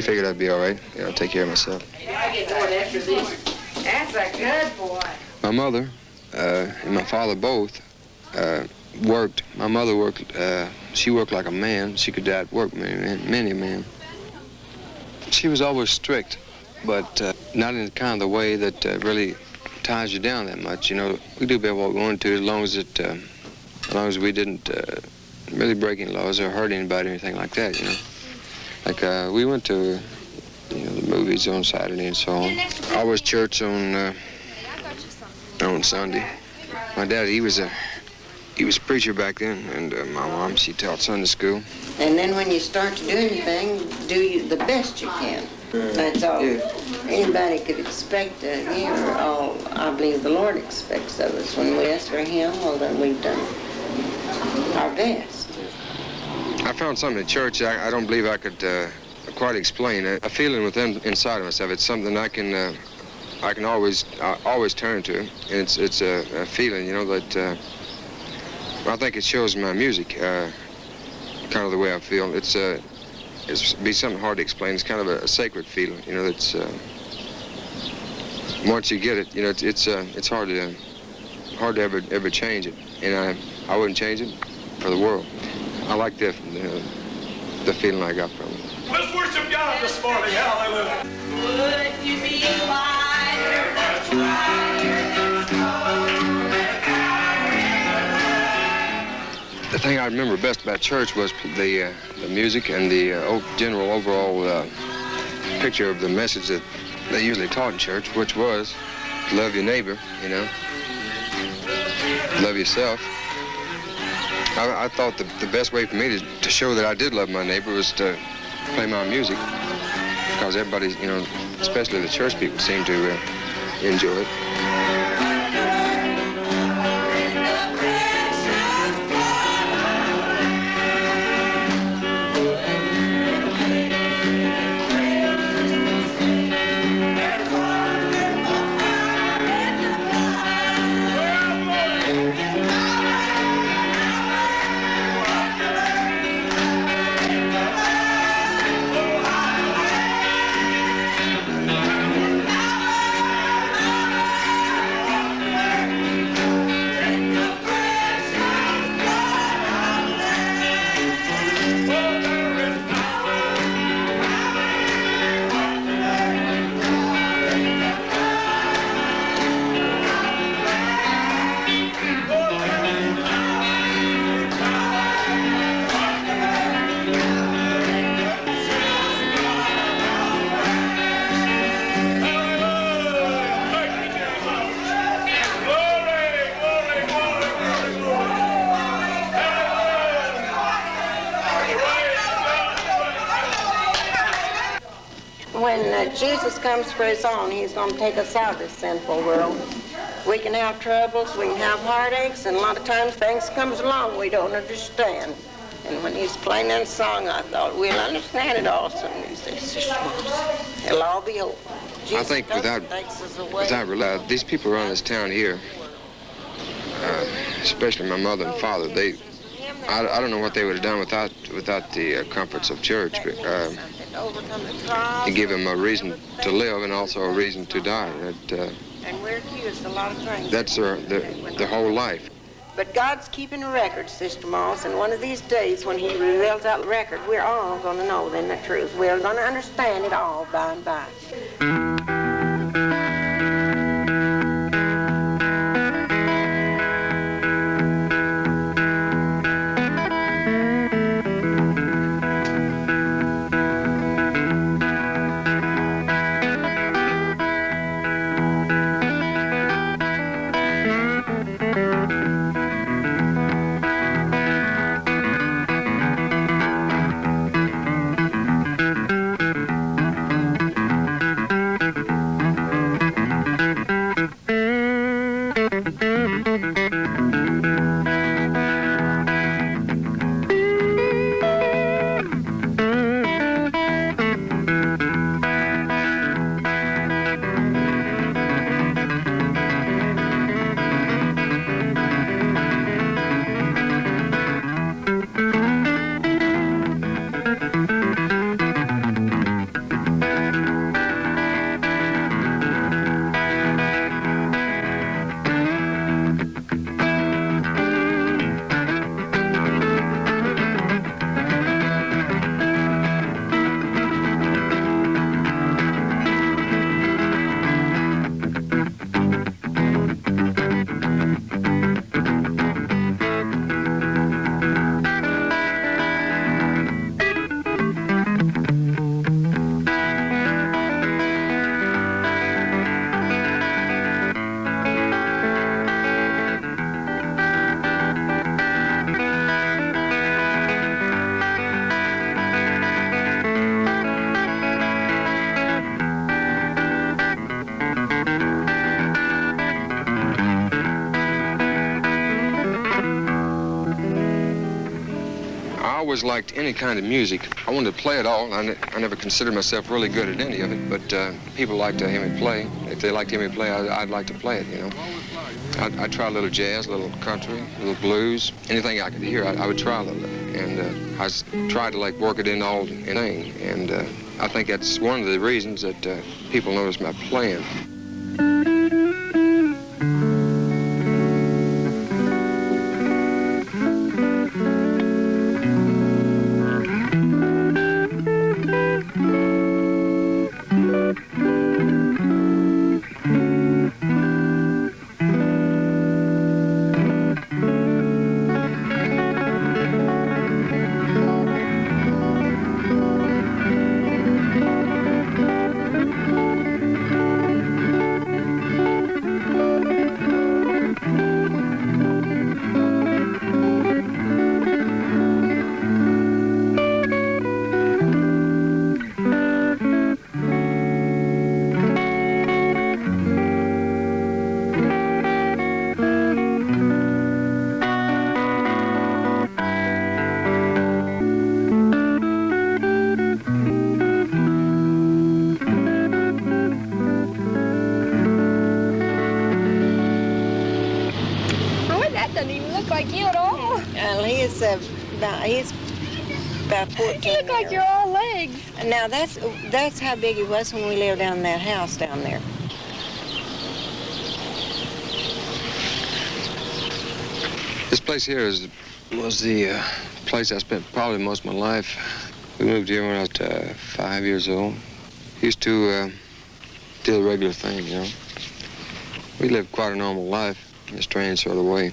Speaker 21: figured I'd be all right, you know, take care of myself.
Speaker 5: That's a good boy.
Speaker 21: My mother and my father both worked. My mother worked, she worked like a man. She could outwork many a man. She was always strict, but not in the kind of the way that really ties you down that much. You know, we do about what we wanted to as long as we didn't really break any laws or hurt anybody or anything like that, you know. Like we went to, you know, the movies on Saturday and so on. Always church on Sunday. My dad, he was a preacher back then, and my mom, she taught Sunday school.
Speaker 22: And then when you start to do anything, do the best you can. That's all anybody could expect of you, or all I believe the Lord expects of us. When we ask for Him, well, then we've done our best.
Speaker 21: I found something in church I don't believe I could quite explain. A feeling within inside of myself. It's something I can always turn to, and it's a feeling, you know, that I think it shows in my music, kind of the way I feel. It's be something hard to explain. It's kind of a sacred feeling, you know. That's once you get it, you know, it's hard to ever change it, and I wouldn't change it for the world. I like the feeling I got from it.
Speaker 5: Let's worship God this morning. Hallelujah. Would you be wiser than
Speaker 21: The thing I remember best about church was the music and the general overall picture of the message that they usually taught in church, which was love your neighbor, you know, love yourself. I thought the best way for me to show that I did love my neighbor was to play my music, because everybody, you know, especially the church people, seem to enjoy it.
Speaker 22: When Jesus comes for His own, He's going to take us out of this sinful world. We can have troubles, we can have heartaches, and a lot of times things comes along we don't understand. And when He's playing that song, I thought, we'll understand it all soon. He says, it'll all be over.
Speaker 21: I think without these people around this town here, especially my mother and father, I don't know what they would have done without the comforts of church. It gave them a reason to live and also a reason to die.
Speaker 22: And we're accused a lot of things.
Speaker 21: That's their whole life.
Speaker 22: But God's keeping a record, Sister Moss, and one of these days when he reveals that record, we're all going to know then the truth. We're going to understand it all by and by.
Speaker 21: I always liked any kind of music. I wanted to play it all. I never considered myself really good at any of it, but people liked to hear me play. If they liked to hear me play, I'd like to play it, you know. I'd try a little jazz, a little country, a little blues. Anything I could hear, I would try a little. And I tried to, like, work it in all in thing. And I think that's one of the reasons that people notice my playing. He's about 14.
Speaker 7: You look like you're all legs.
Speaker 22: Now that's how big he was when we lived down in that house down there.
Speaker 21: This place here was the place I spent probably most of my life. We moved here when I was 5 years old. Used to do the regular thing, you know. We lived quite a normal life in a strange sort of way.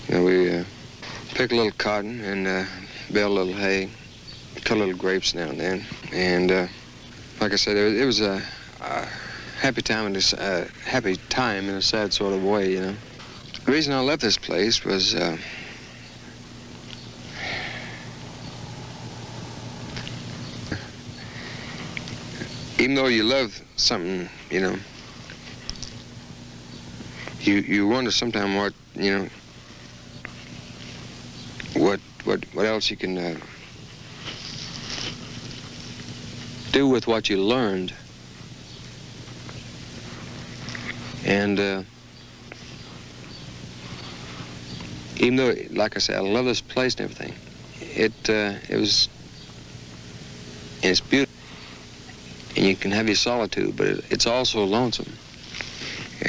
Speaker 21: You know, we pick a little cotton and bale a little hay, cut little grapes now and then. And like I said, it was a happy time in a sad sort of way, you know. The reason I left this place was even though you love something, you know, you wonder sometimes what, you know, what else you can do with what you learned. And even though, like I said, I love this place and everything, it was, and it's beautiful, and you can have your solitude, but it's also lonesome.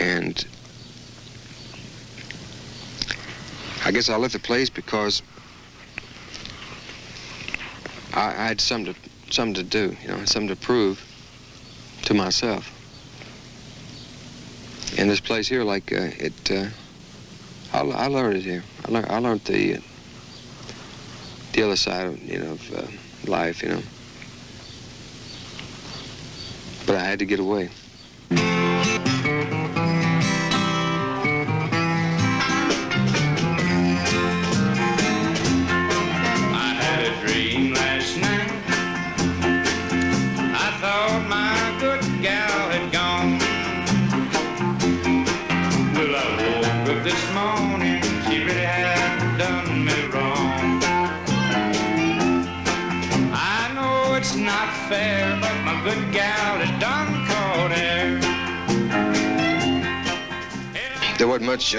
Speaker 21: And I guess I left the place because I had something to do, you know, something to prove to myself. And this place here, like I learned it here. I learned the other side of, you know, of life, you know. But I had to get away.
Speaker 7: This morning, she really had done me wrong. I know it's not fair, but my good gal had done caught air.
Speaker 21: There wasn't much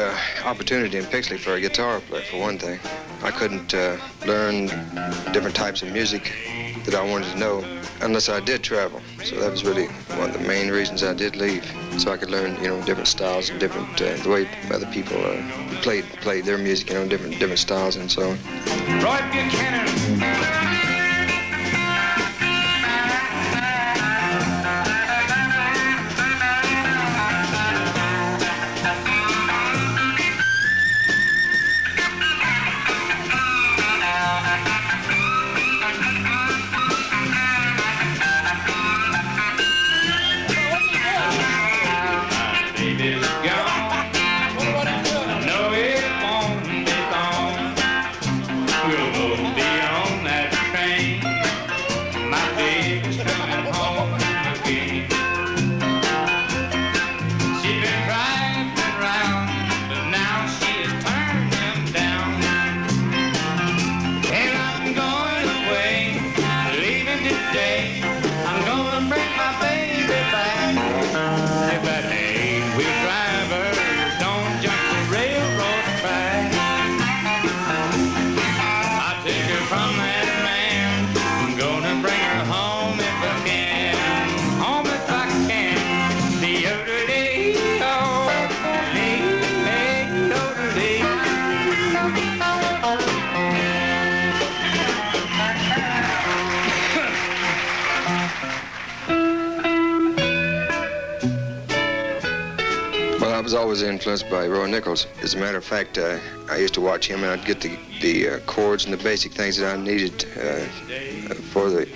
Speaker 21: opportunity in Pixley for a guitar player, for one thing. I couldn't learn different types of music that I wanted to know unless I did travel. So that was really one of the main reasons I did leave, so I could learn, you know, different styles and different the way other people played their music, you know, different styles and so on.
Speaker 7: Roy Buchanan.
Speaker 21: I was always influenced by Roy Nichols. As a matter of fact, I used to watch him, and I'd get the chords and the basic things that I needed for the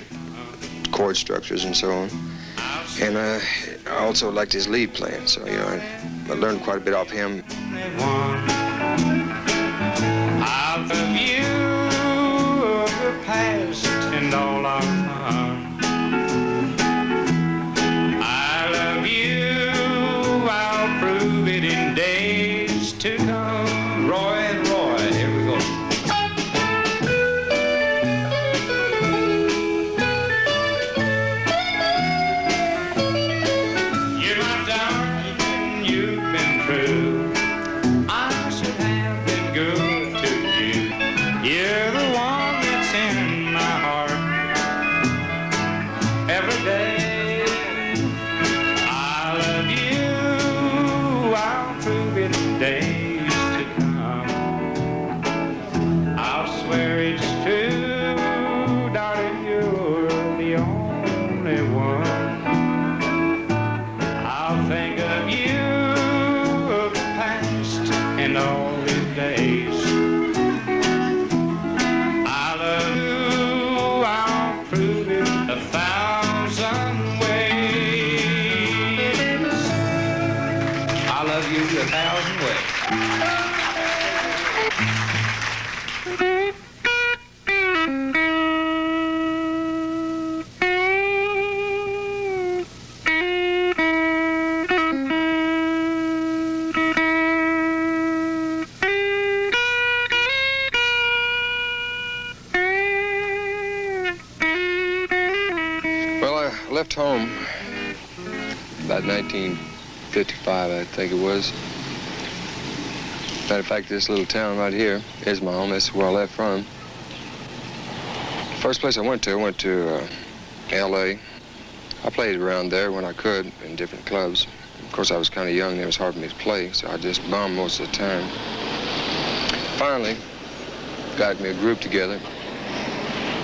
Speaker 21: chord structures and so on. And I also liked his lead playing, so you know I learned quite a bit off him.
Speaker 7: I'll love you of the past and all our fun. I love you, I'll prove it in days to come. Roy and Roy, here we go. You're my darling, you've been true. I should have been good to you. You're the one that's in my heart every day. I love you, I'll prove it in days to come. I'll swear it's true, darling, you're the only one. I'll think of you, of the past and all these days. I love you, I'll prove it 1,000 ways. I love you 1,000 ways.
Speaker 21: Well, I left home about 1955, I think it was. Matter of fact, this little town right here is my home. That's where I left from. First place I went to L.A. I played around there when I could in different clubs. Of course, I was kind of young and it was hard for me to play, so I just bummed most of the time. finally got me a group together.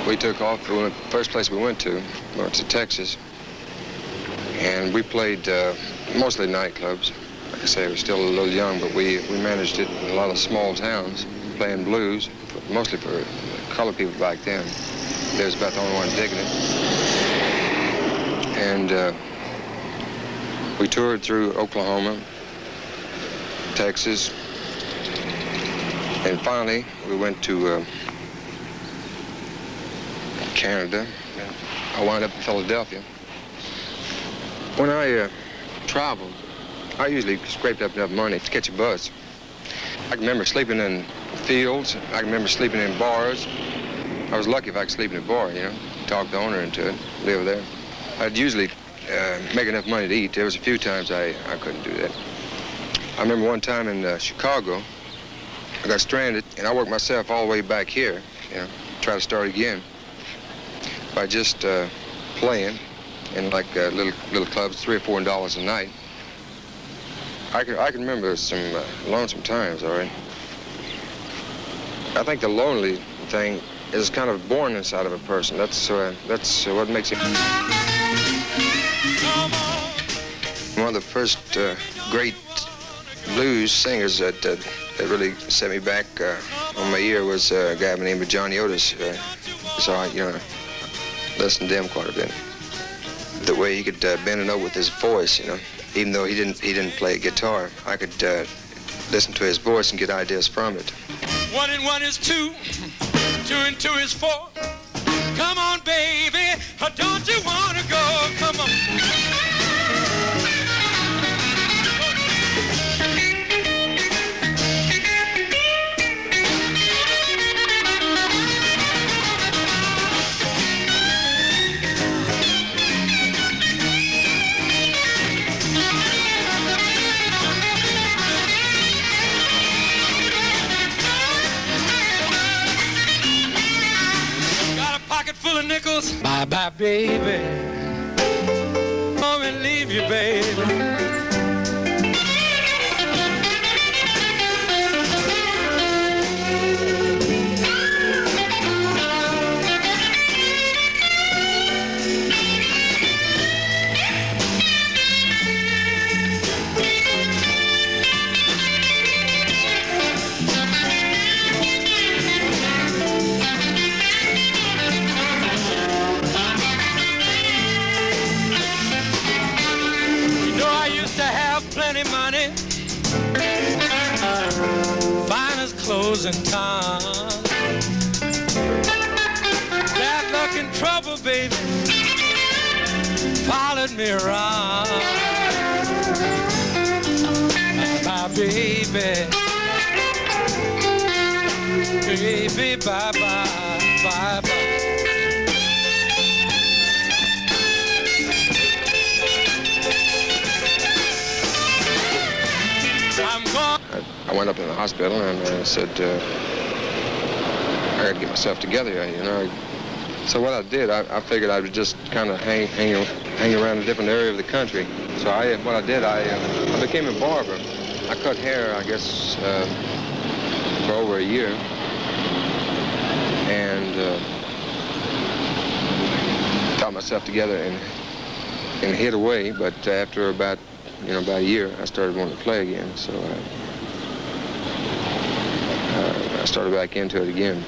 Speaker 21: We took off. The first place we went to Texas, and we played mostly nightclubs. Like I say, we were still a little young, but we managed it in a lot of small towns, playing blues, mostly for colored people back then. They was about the only one digging it. And we toured through Oklahoma, Texas, and finally we went to Canada. I wound up in Philadelphia. When I traveled, I usually scraped up enough money to catch a bus. I can remember sleeping in fields. I can remember sleeping in bars. I was lucky if I could sleep in a bar, you know, talk the owner into it, live there. I'd usually make enough money to eat. There was a few times I couldn't do that. I remember one time in Chicago, I got stranded, and I worked myself all the way back here, you know, try to start again by just playing in like little clubs, $3 or $4 a night. I can remember some lonesome times, all right. I think the lonely thing is kind of born inside of a person. That's what makes it. One of the first great blues singers that really set me back on my ear was a guy by the name of Johnny Otis. So I, you know, listened to him quite a bit. The way he could bend a note with his voice, you know, even though he didn't play guitar, I could listen to his voice and get ideas from it.
Speaker 7: 1 and 1 is 2, 2 and 2 is 4. Come on, baby, don't you wanna go? Come on. Full of nickels. Bye-bye, baby. Come and leave you, baby. Plenty money, finest clothes in town. Bad luck and trouble, baby, followed me around. Bye, baby, baby, bye, bye, bye, bye.
Speaker 21: I went up in the hospital and said, I gotta get myself together, you know. So what I did, I figured I would just kind of hang around a different area of the country. So what I did, I became a barber. I cut hair, I guess, for over a year. And got myself together and hid away. But after about a year, I started wanting to play again. So I started back into it again.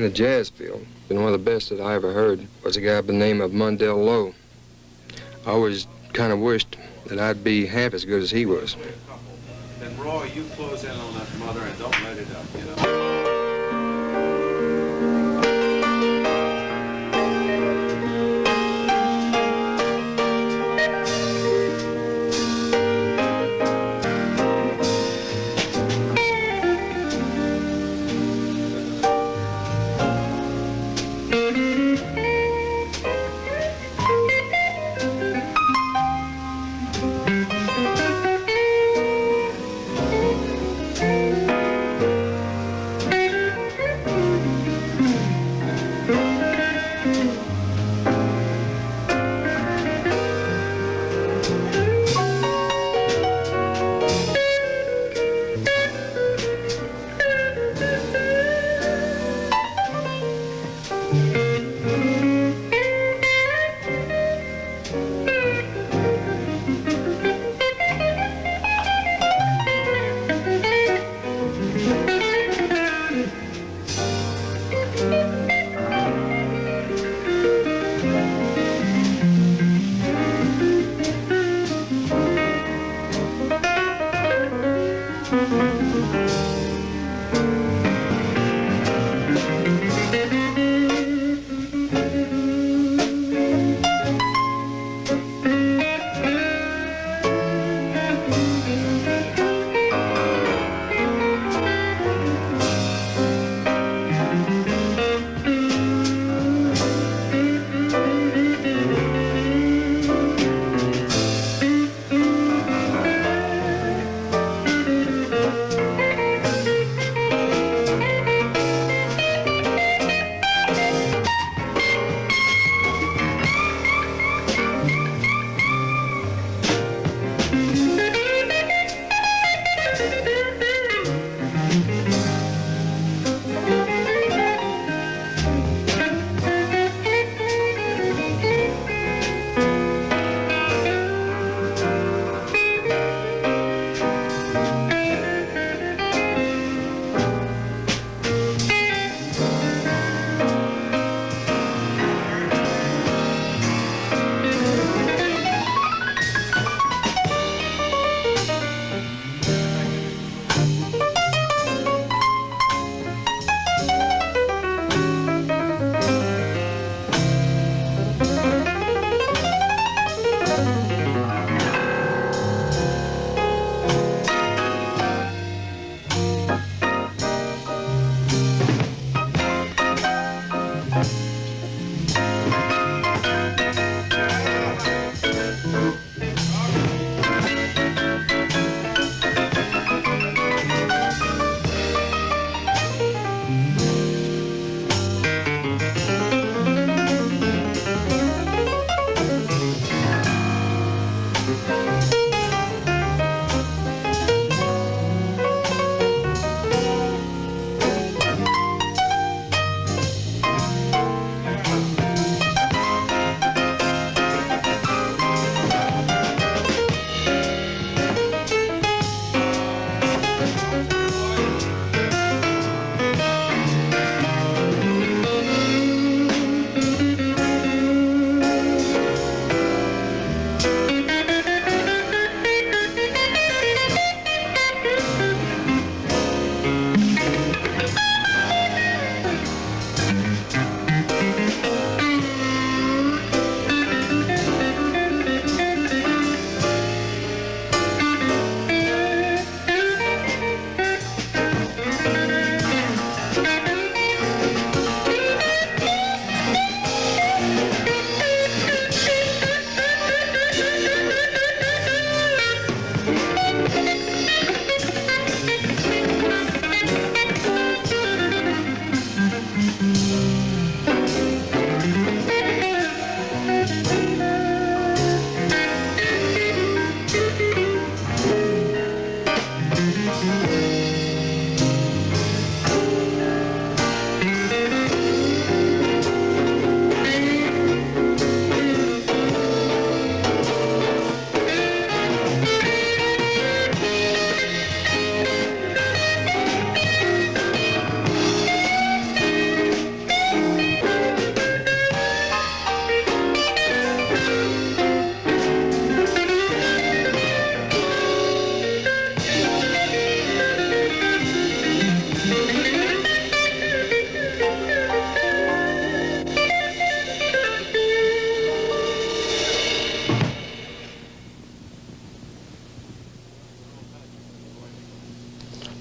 Speaker 21: the jazz field. And one of the best that I ever heard was a guy by the name of Mundell Lowe. I always kind of wished that I'd be half as good as he was.
Speaker 9: Then Roy, you close in on that mother and don't let it up, you know.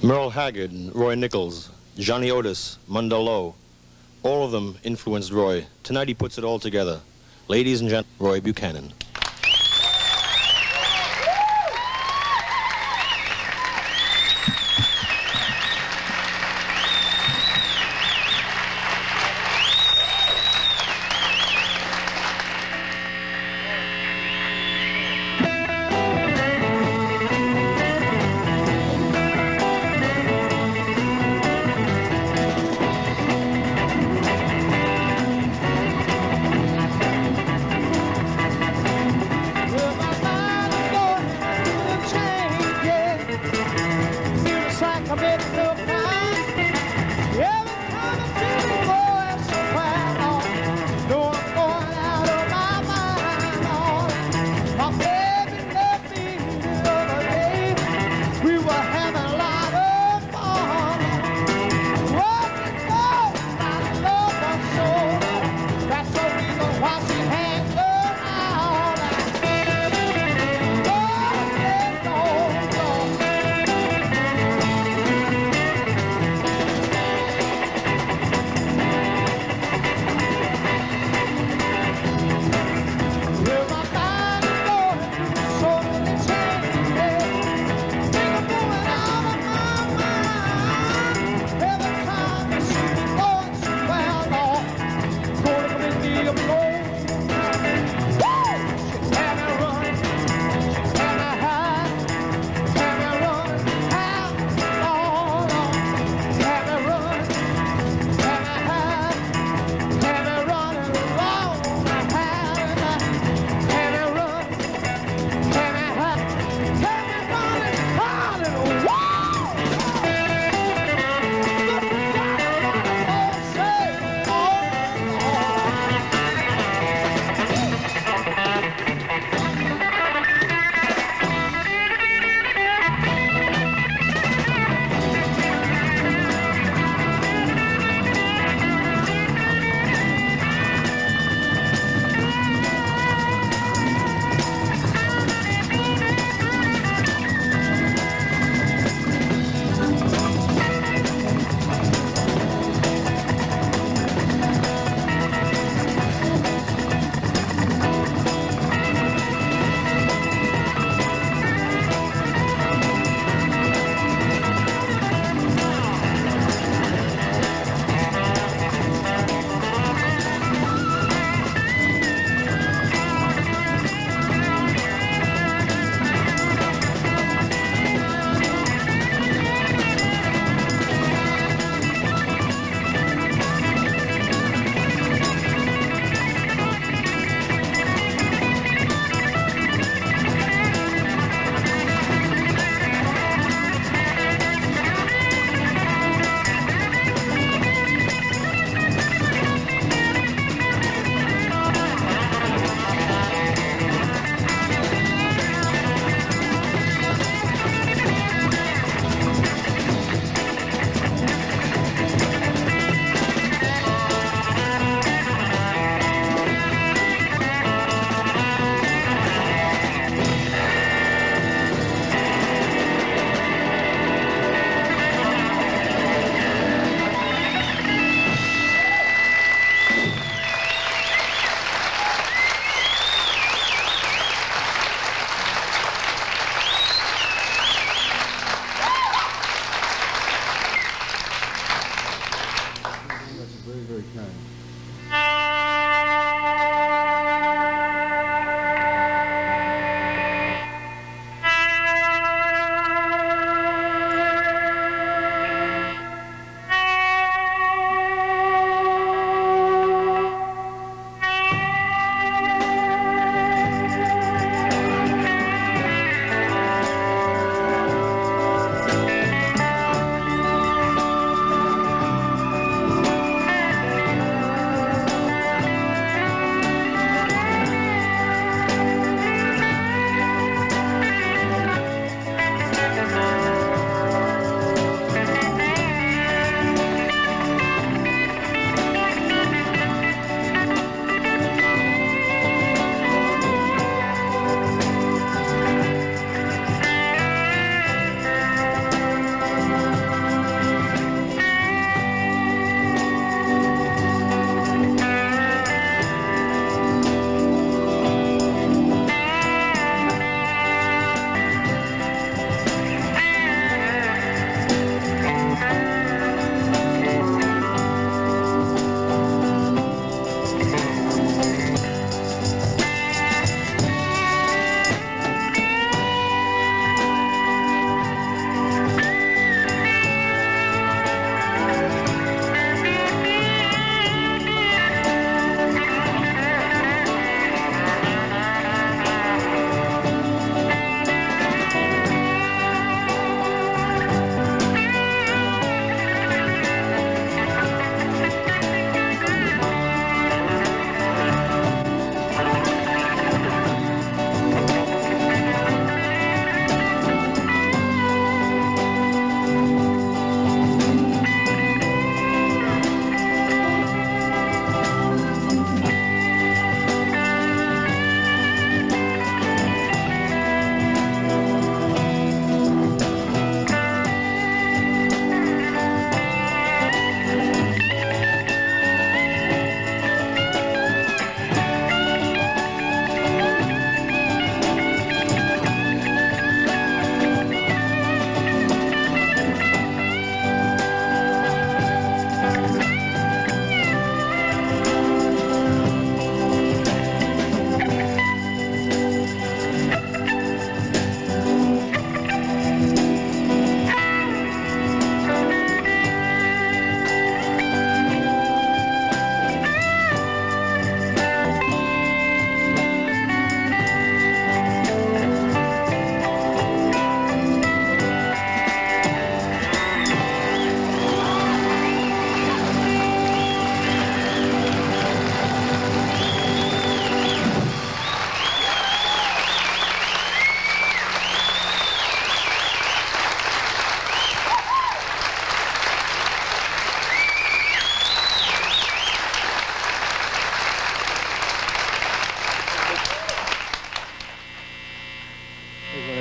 Speaker 16: Merle Haggard and Roy Nichols, Johnny Otis, Mundell Lowe, all of them influenced Roy. Tonight he puts it all together. Ladies and gentlemen, Roy Buchanan.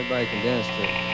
Speaker 2: everybody can dance to.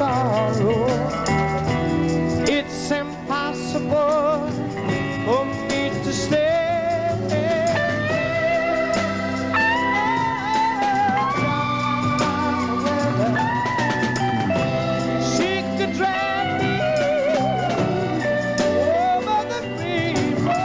Speaker 7: sorrow. It's impossible for me to stay. She could drag me over the rainbow.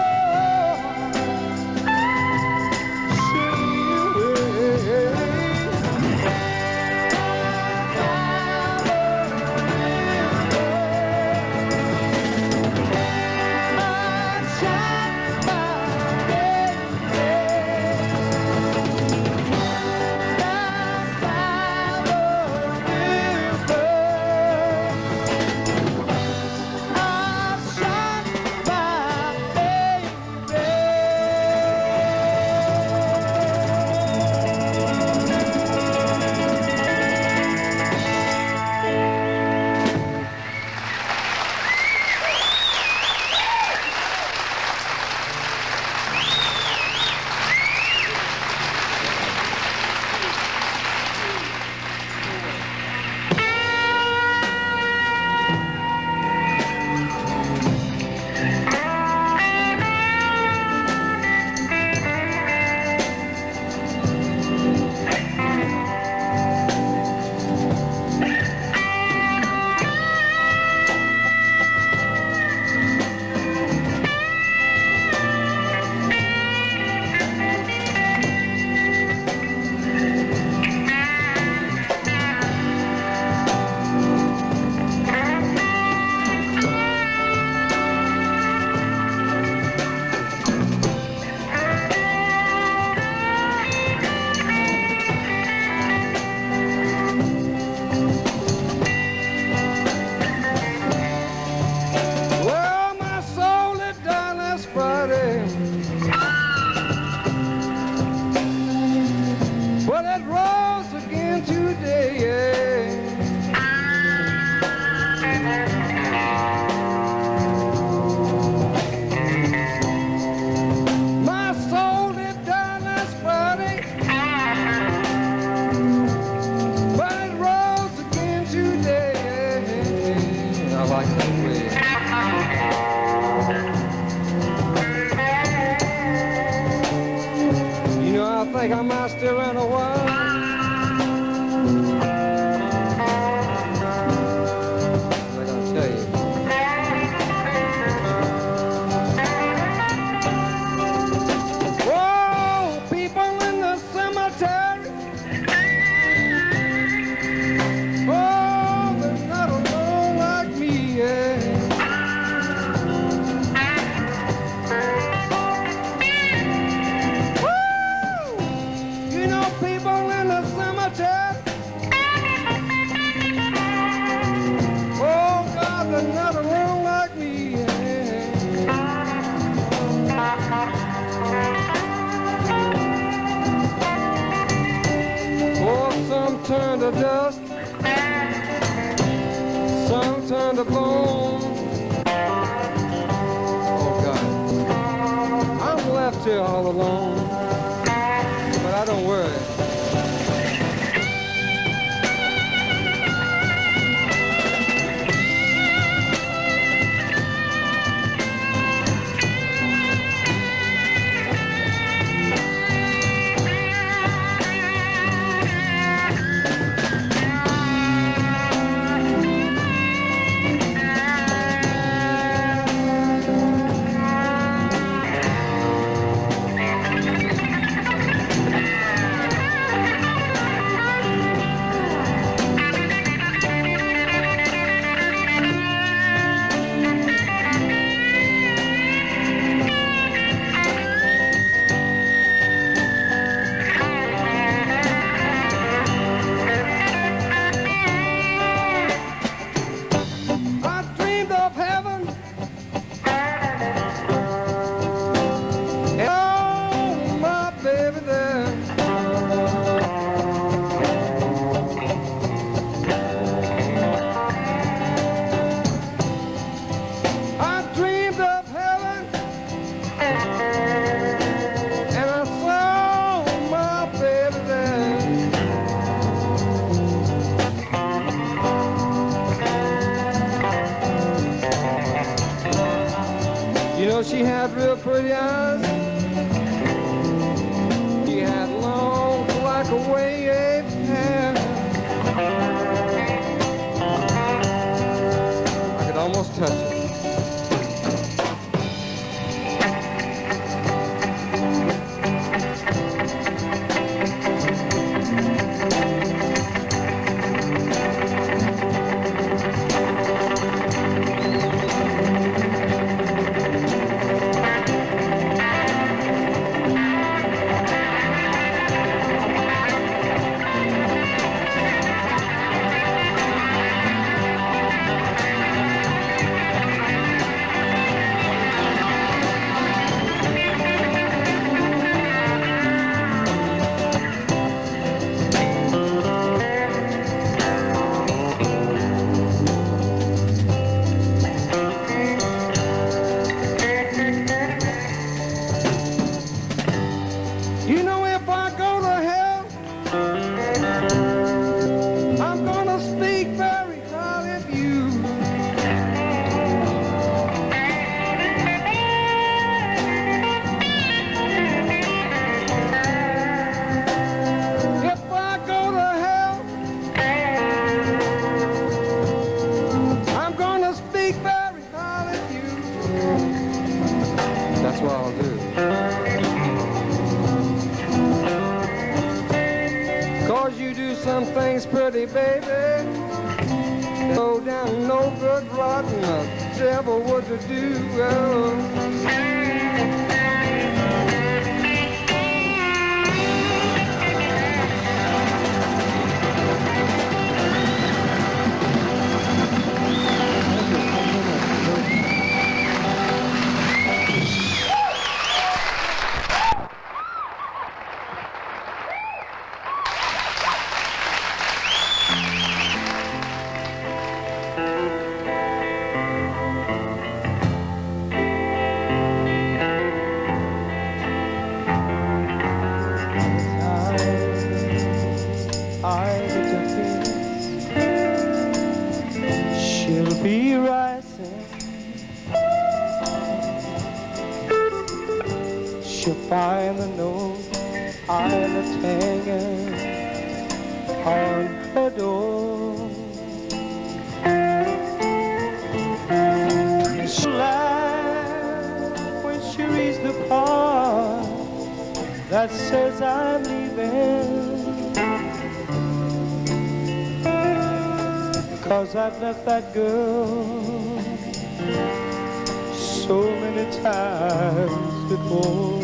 Speaker 7: But it rose again today, My soul did die last Friday, but it rose again today. I like that way. You know, I think I might still run a while. I gotta tell you. Whoa, people in the cemetery. Oh, there's not alone like me, You know, people in the cemetery. Oh, God, there's not alone like me. Oh, some turn to dust, some turn to bone. Oh, God, I'm left here all alone. But I don't worry.
Speaker 12: You know, she had real pretty eyes. She had long black waved hair. I could almost touch it. You know, if I go to hell, I'm gonna speak very highly of you. If I go to hell, I'm gonna speak very highly of you. That's what I'll do. 'Cause you do some things pretty, baby. Go down no good rotten, the devil would do. Oh. She'll be rising. She'll find the note I'm hanging on her door. She'll laugh when she reads the part that says I'm leaving. 'Cause I've left that girl so many times before.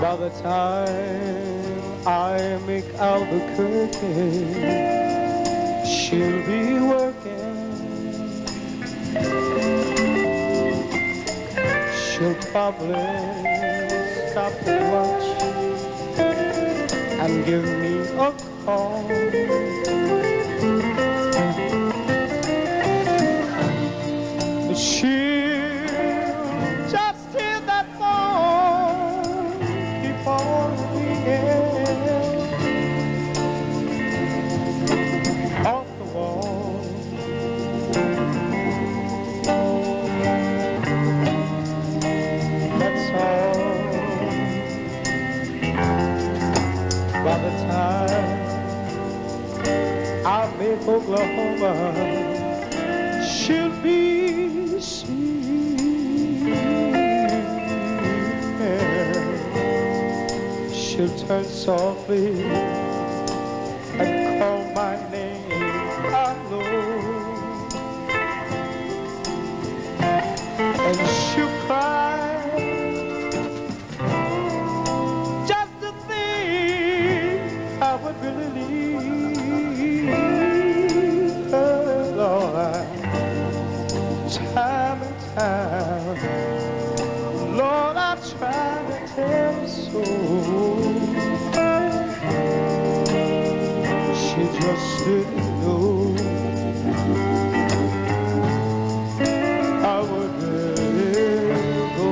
Speaker 12: By the time I make Albuquerque, she'll be working. She'll probably stop to lunch and give me a call. But she'll just hear that phone keep on ringing off the wall. That's all. By the time I make Oklahoma, she'll be sleeping. She'll turn softly and call my name, I know. And she'll cry. I would really leave her, Lord, time and time. Lord, I try to tell her so. She just didn't know I would really go.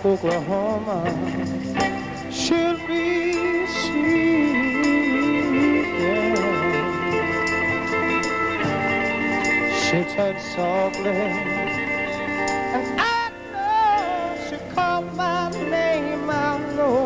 Speaker 12: Oklahoma should be sweet, yeah. She touched softly, and I know she called my name, I know.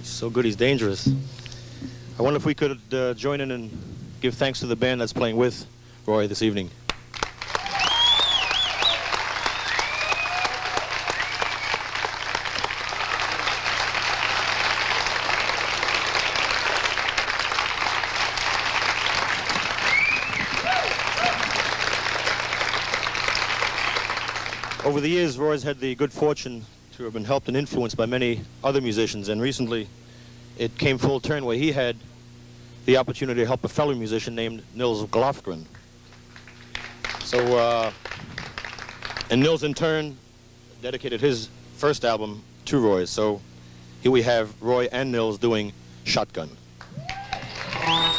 Speaker 16: So good, he's dangerous. I wonder if we could join in and give thanks to the band that's playing with Roy this evening. Over the years, Roy's had the good fortune to have been helped and influenced by many other musicians, and recently it came full turn where he had the opportunity to help a fellow musician named Nils Glofgren. So, and Nils in turn dedicated his first album to Roy. So here we have Roy and Nils doing Shotgun.
Speaker 12: Shotgun.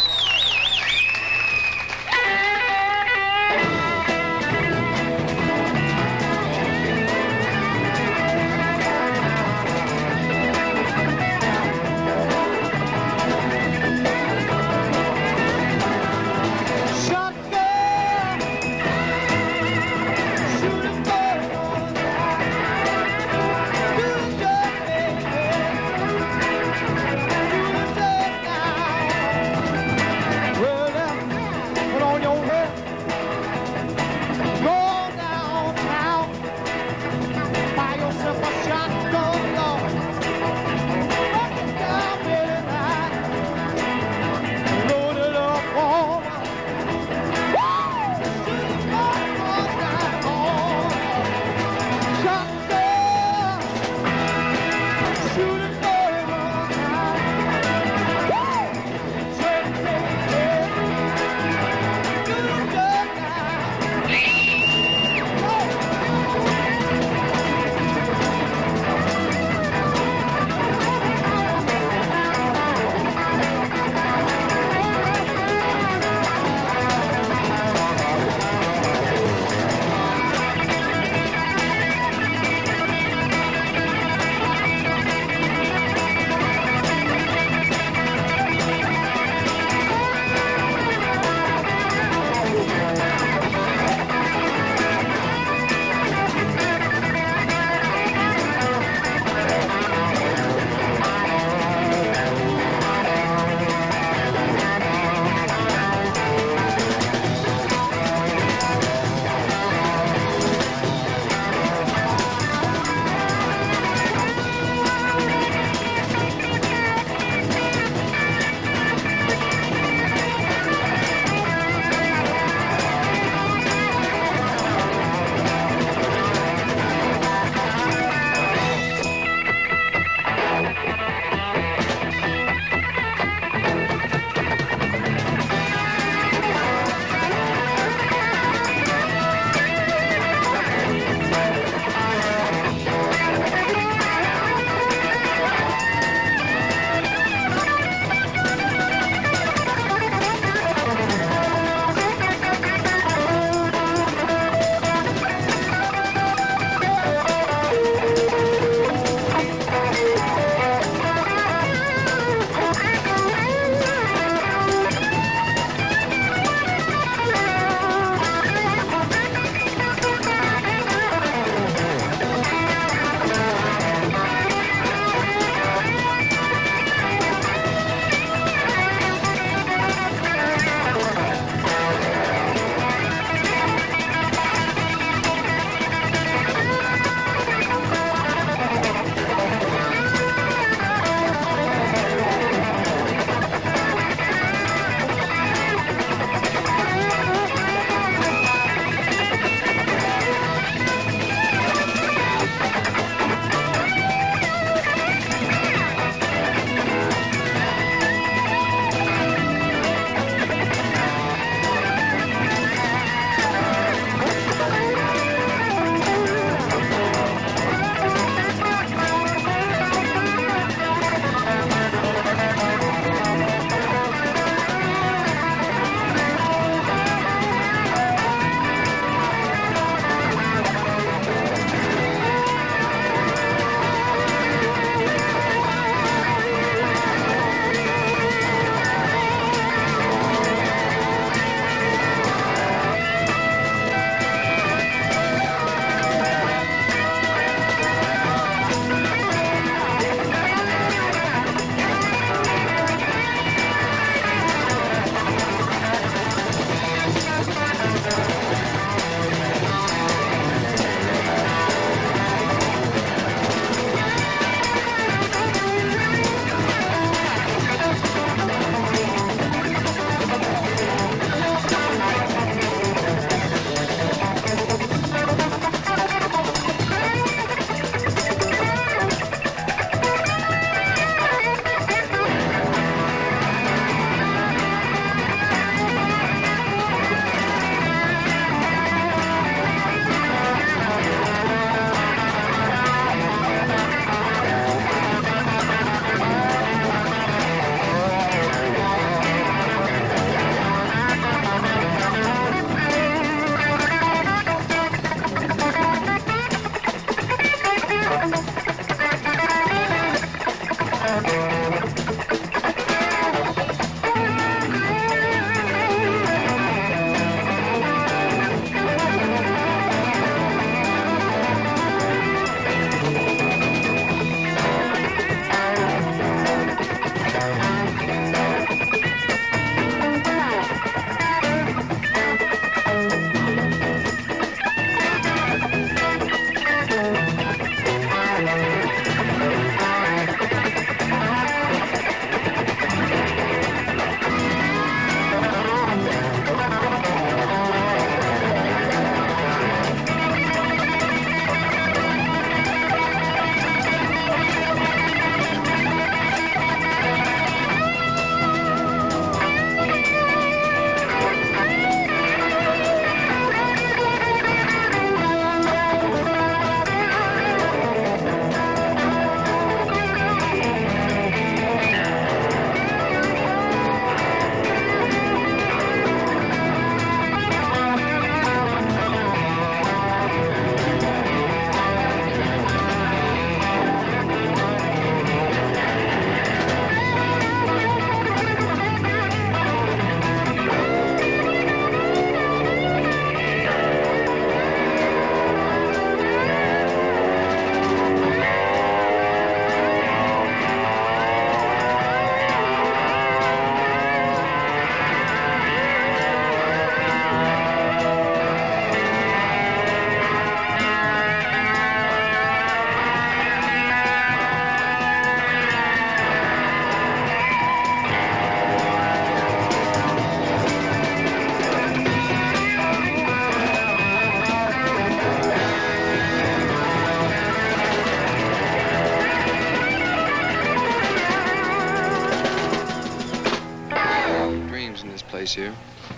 Speaker 21: place here,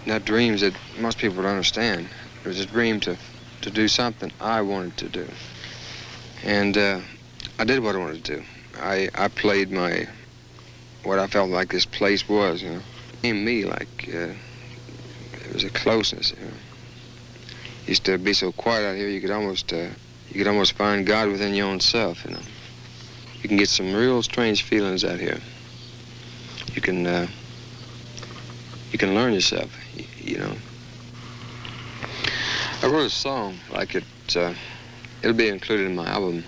Speaker 21: not dreams that most people would understand. It was a dream to do something I wanted to do. And I did what I wanted to do. I played what I felt like this place was, you know. In me, like, it was a closeness, you know. Used to be so quiet out here, you could almost find God within your own self, you know. You can get some real strange feelings out here. You can learn yourself, you know. I wrote a song like it'll be included in my album.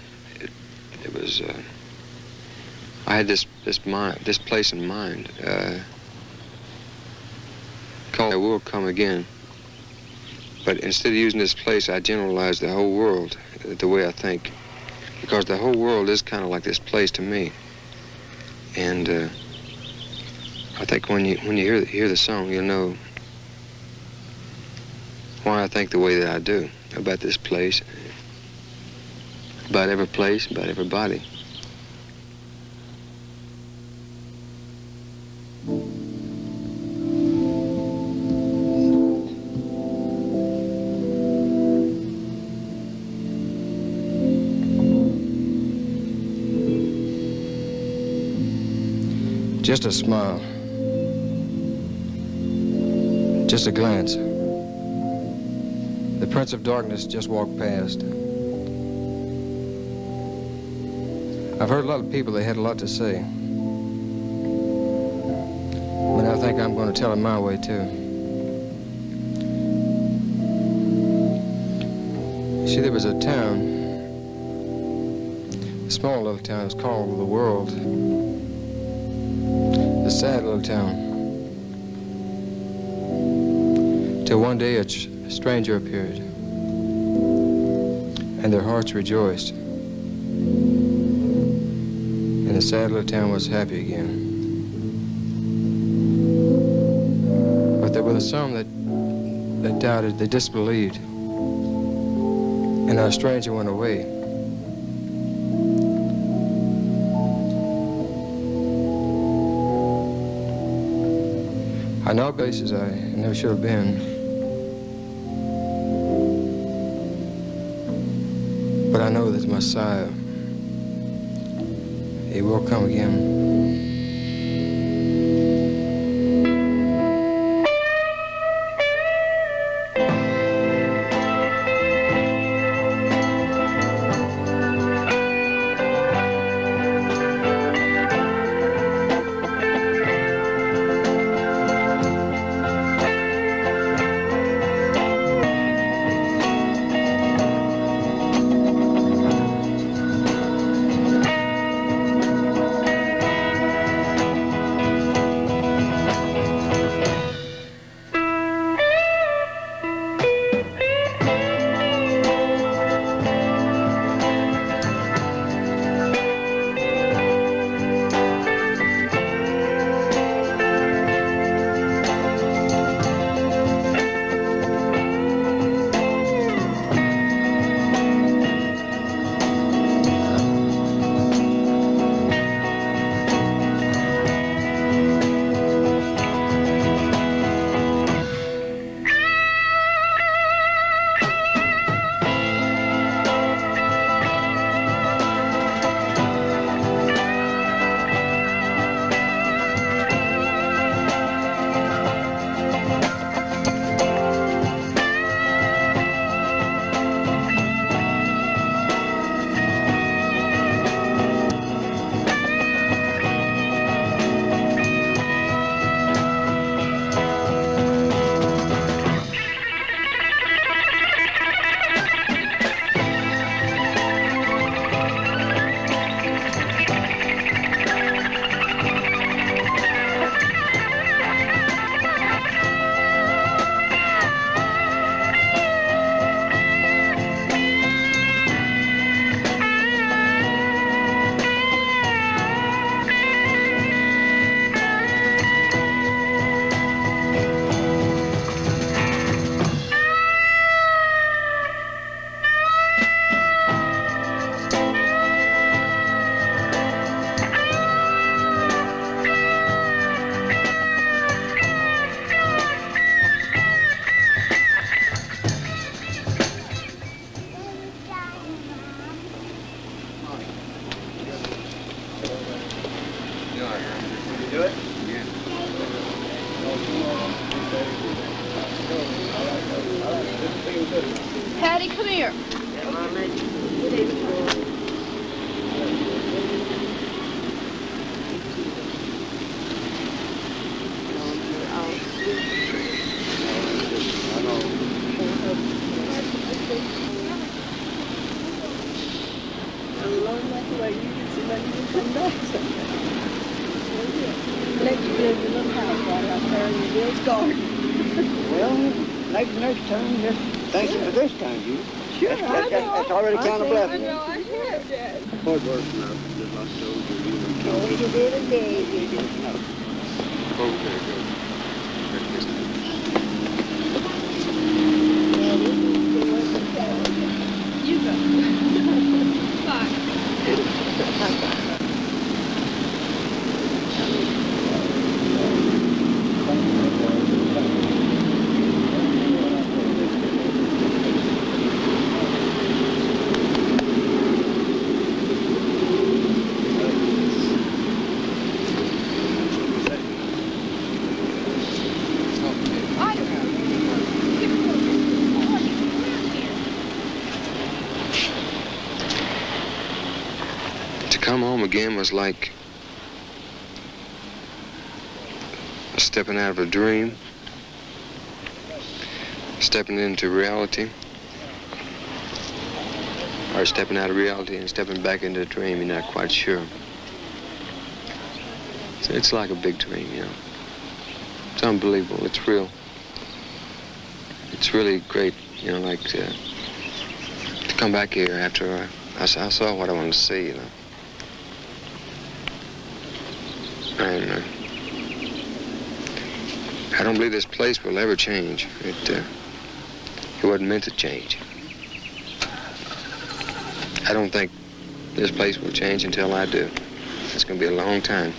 Speaker 21: It was I had this place in mind called "I Will Come Again." But instead of using this place, I generalized the whole world the way I think, because the whole world is kind of like this place to me. And I think when you hear the song, you'll know why I think the way that I do about this place, about every place, about everybody. Just a smile, just a glance. The Prince of Darkness just walked past. I've heard a lot of people that had a lot to say. But I think I'm going to tell it my way, too. See, there was a town, a small little town, it's called The World. A sad little town. Till one day a stranger appeared, and their hearts rejoiced. And the sad little town was happy again. But there were some that doubted, they disbelieved. And our stranger went away. I know places I never should have been. But I know that the Messiah, he will come again.
Speaker 11: Patty, come here.
Speaker 13: Let you build your little house right out there in your Bill's garden.
Speaker 18: Well, next time, just thank you for this time, you.
Speaker 13: Sure,
Speaker 18: That's already kind of blessed.
Speaker 13: I know, I have, Dad.
Speaker 18: Hard work enough, just like those of you.
Speaker 13: Oh, you did indeed. You did.
Speaker 18: Okay, good.
Speaker 11: You go. Bye.
Speaker 21: Come home again was like stepping out of a dream, stepping into reality, or stepping out of reality and stepping back into a dream. You're not quite sure. So it's like a big dream, you know. It's unbelievable. It's real. It's really great, you know, like to come back here after I saw what I wanted to see, you know. And I don't believe this place will ever change. It wasn't meant to change. I don't think this place will change until I do. It's going to be a long time.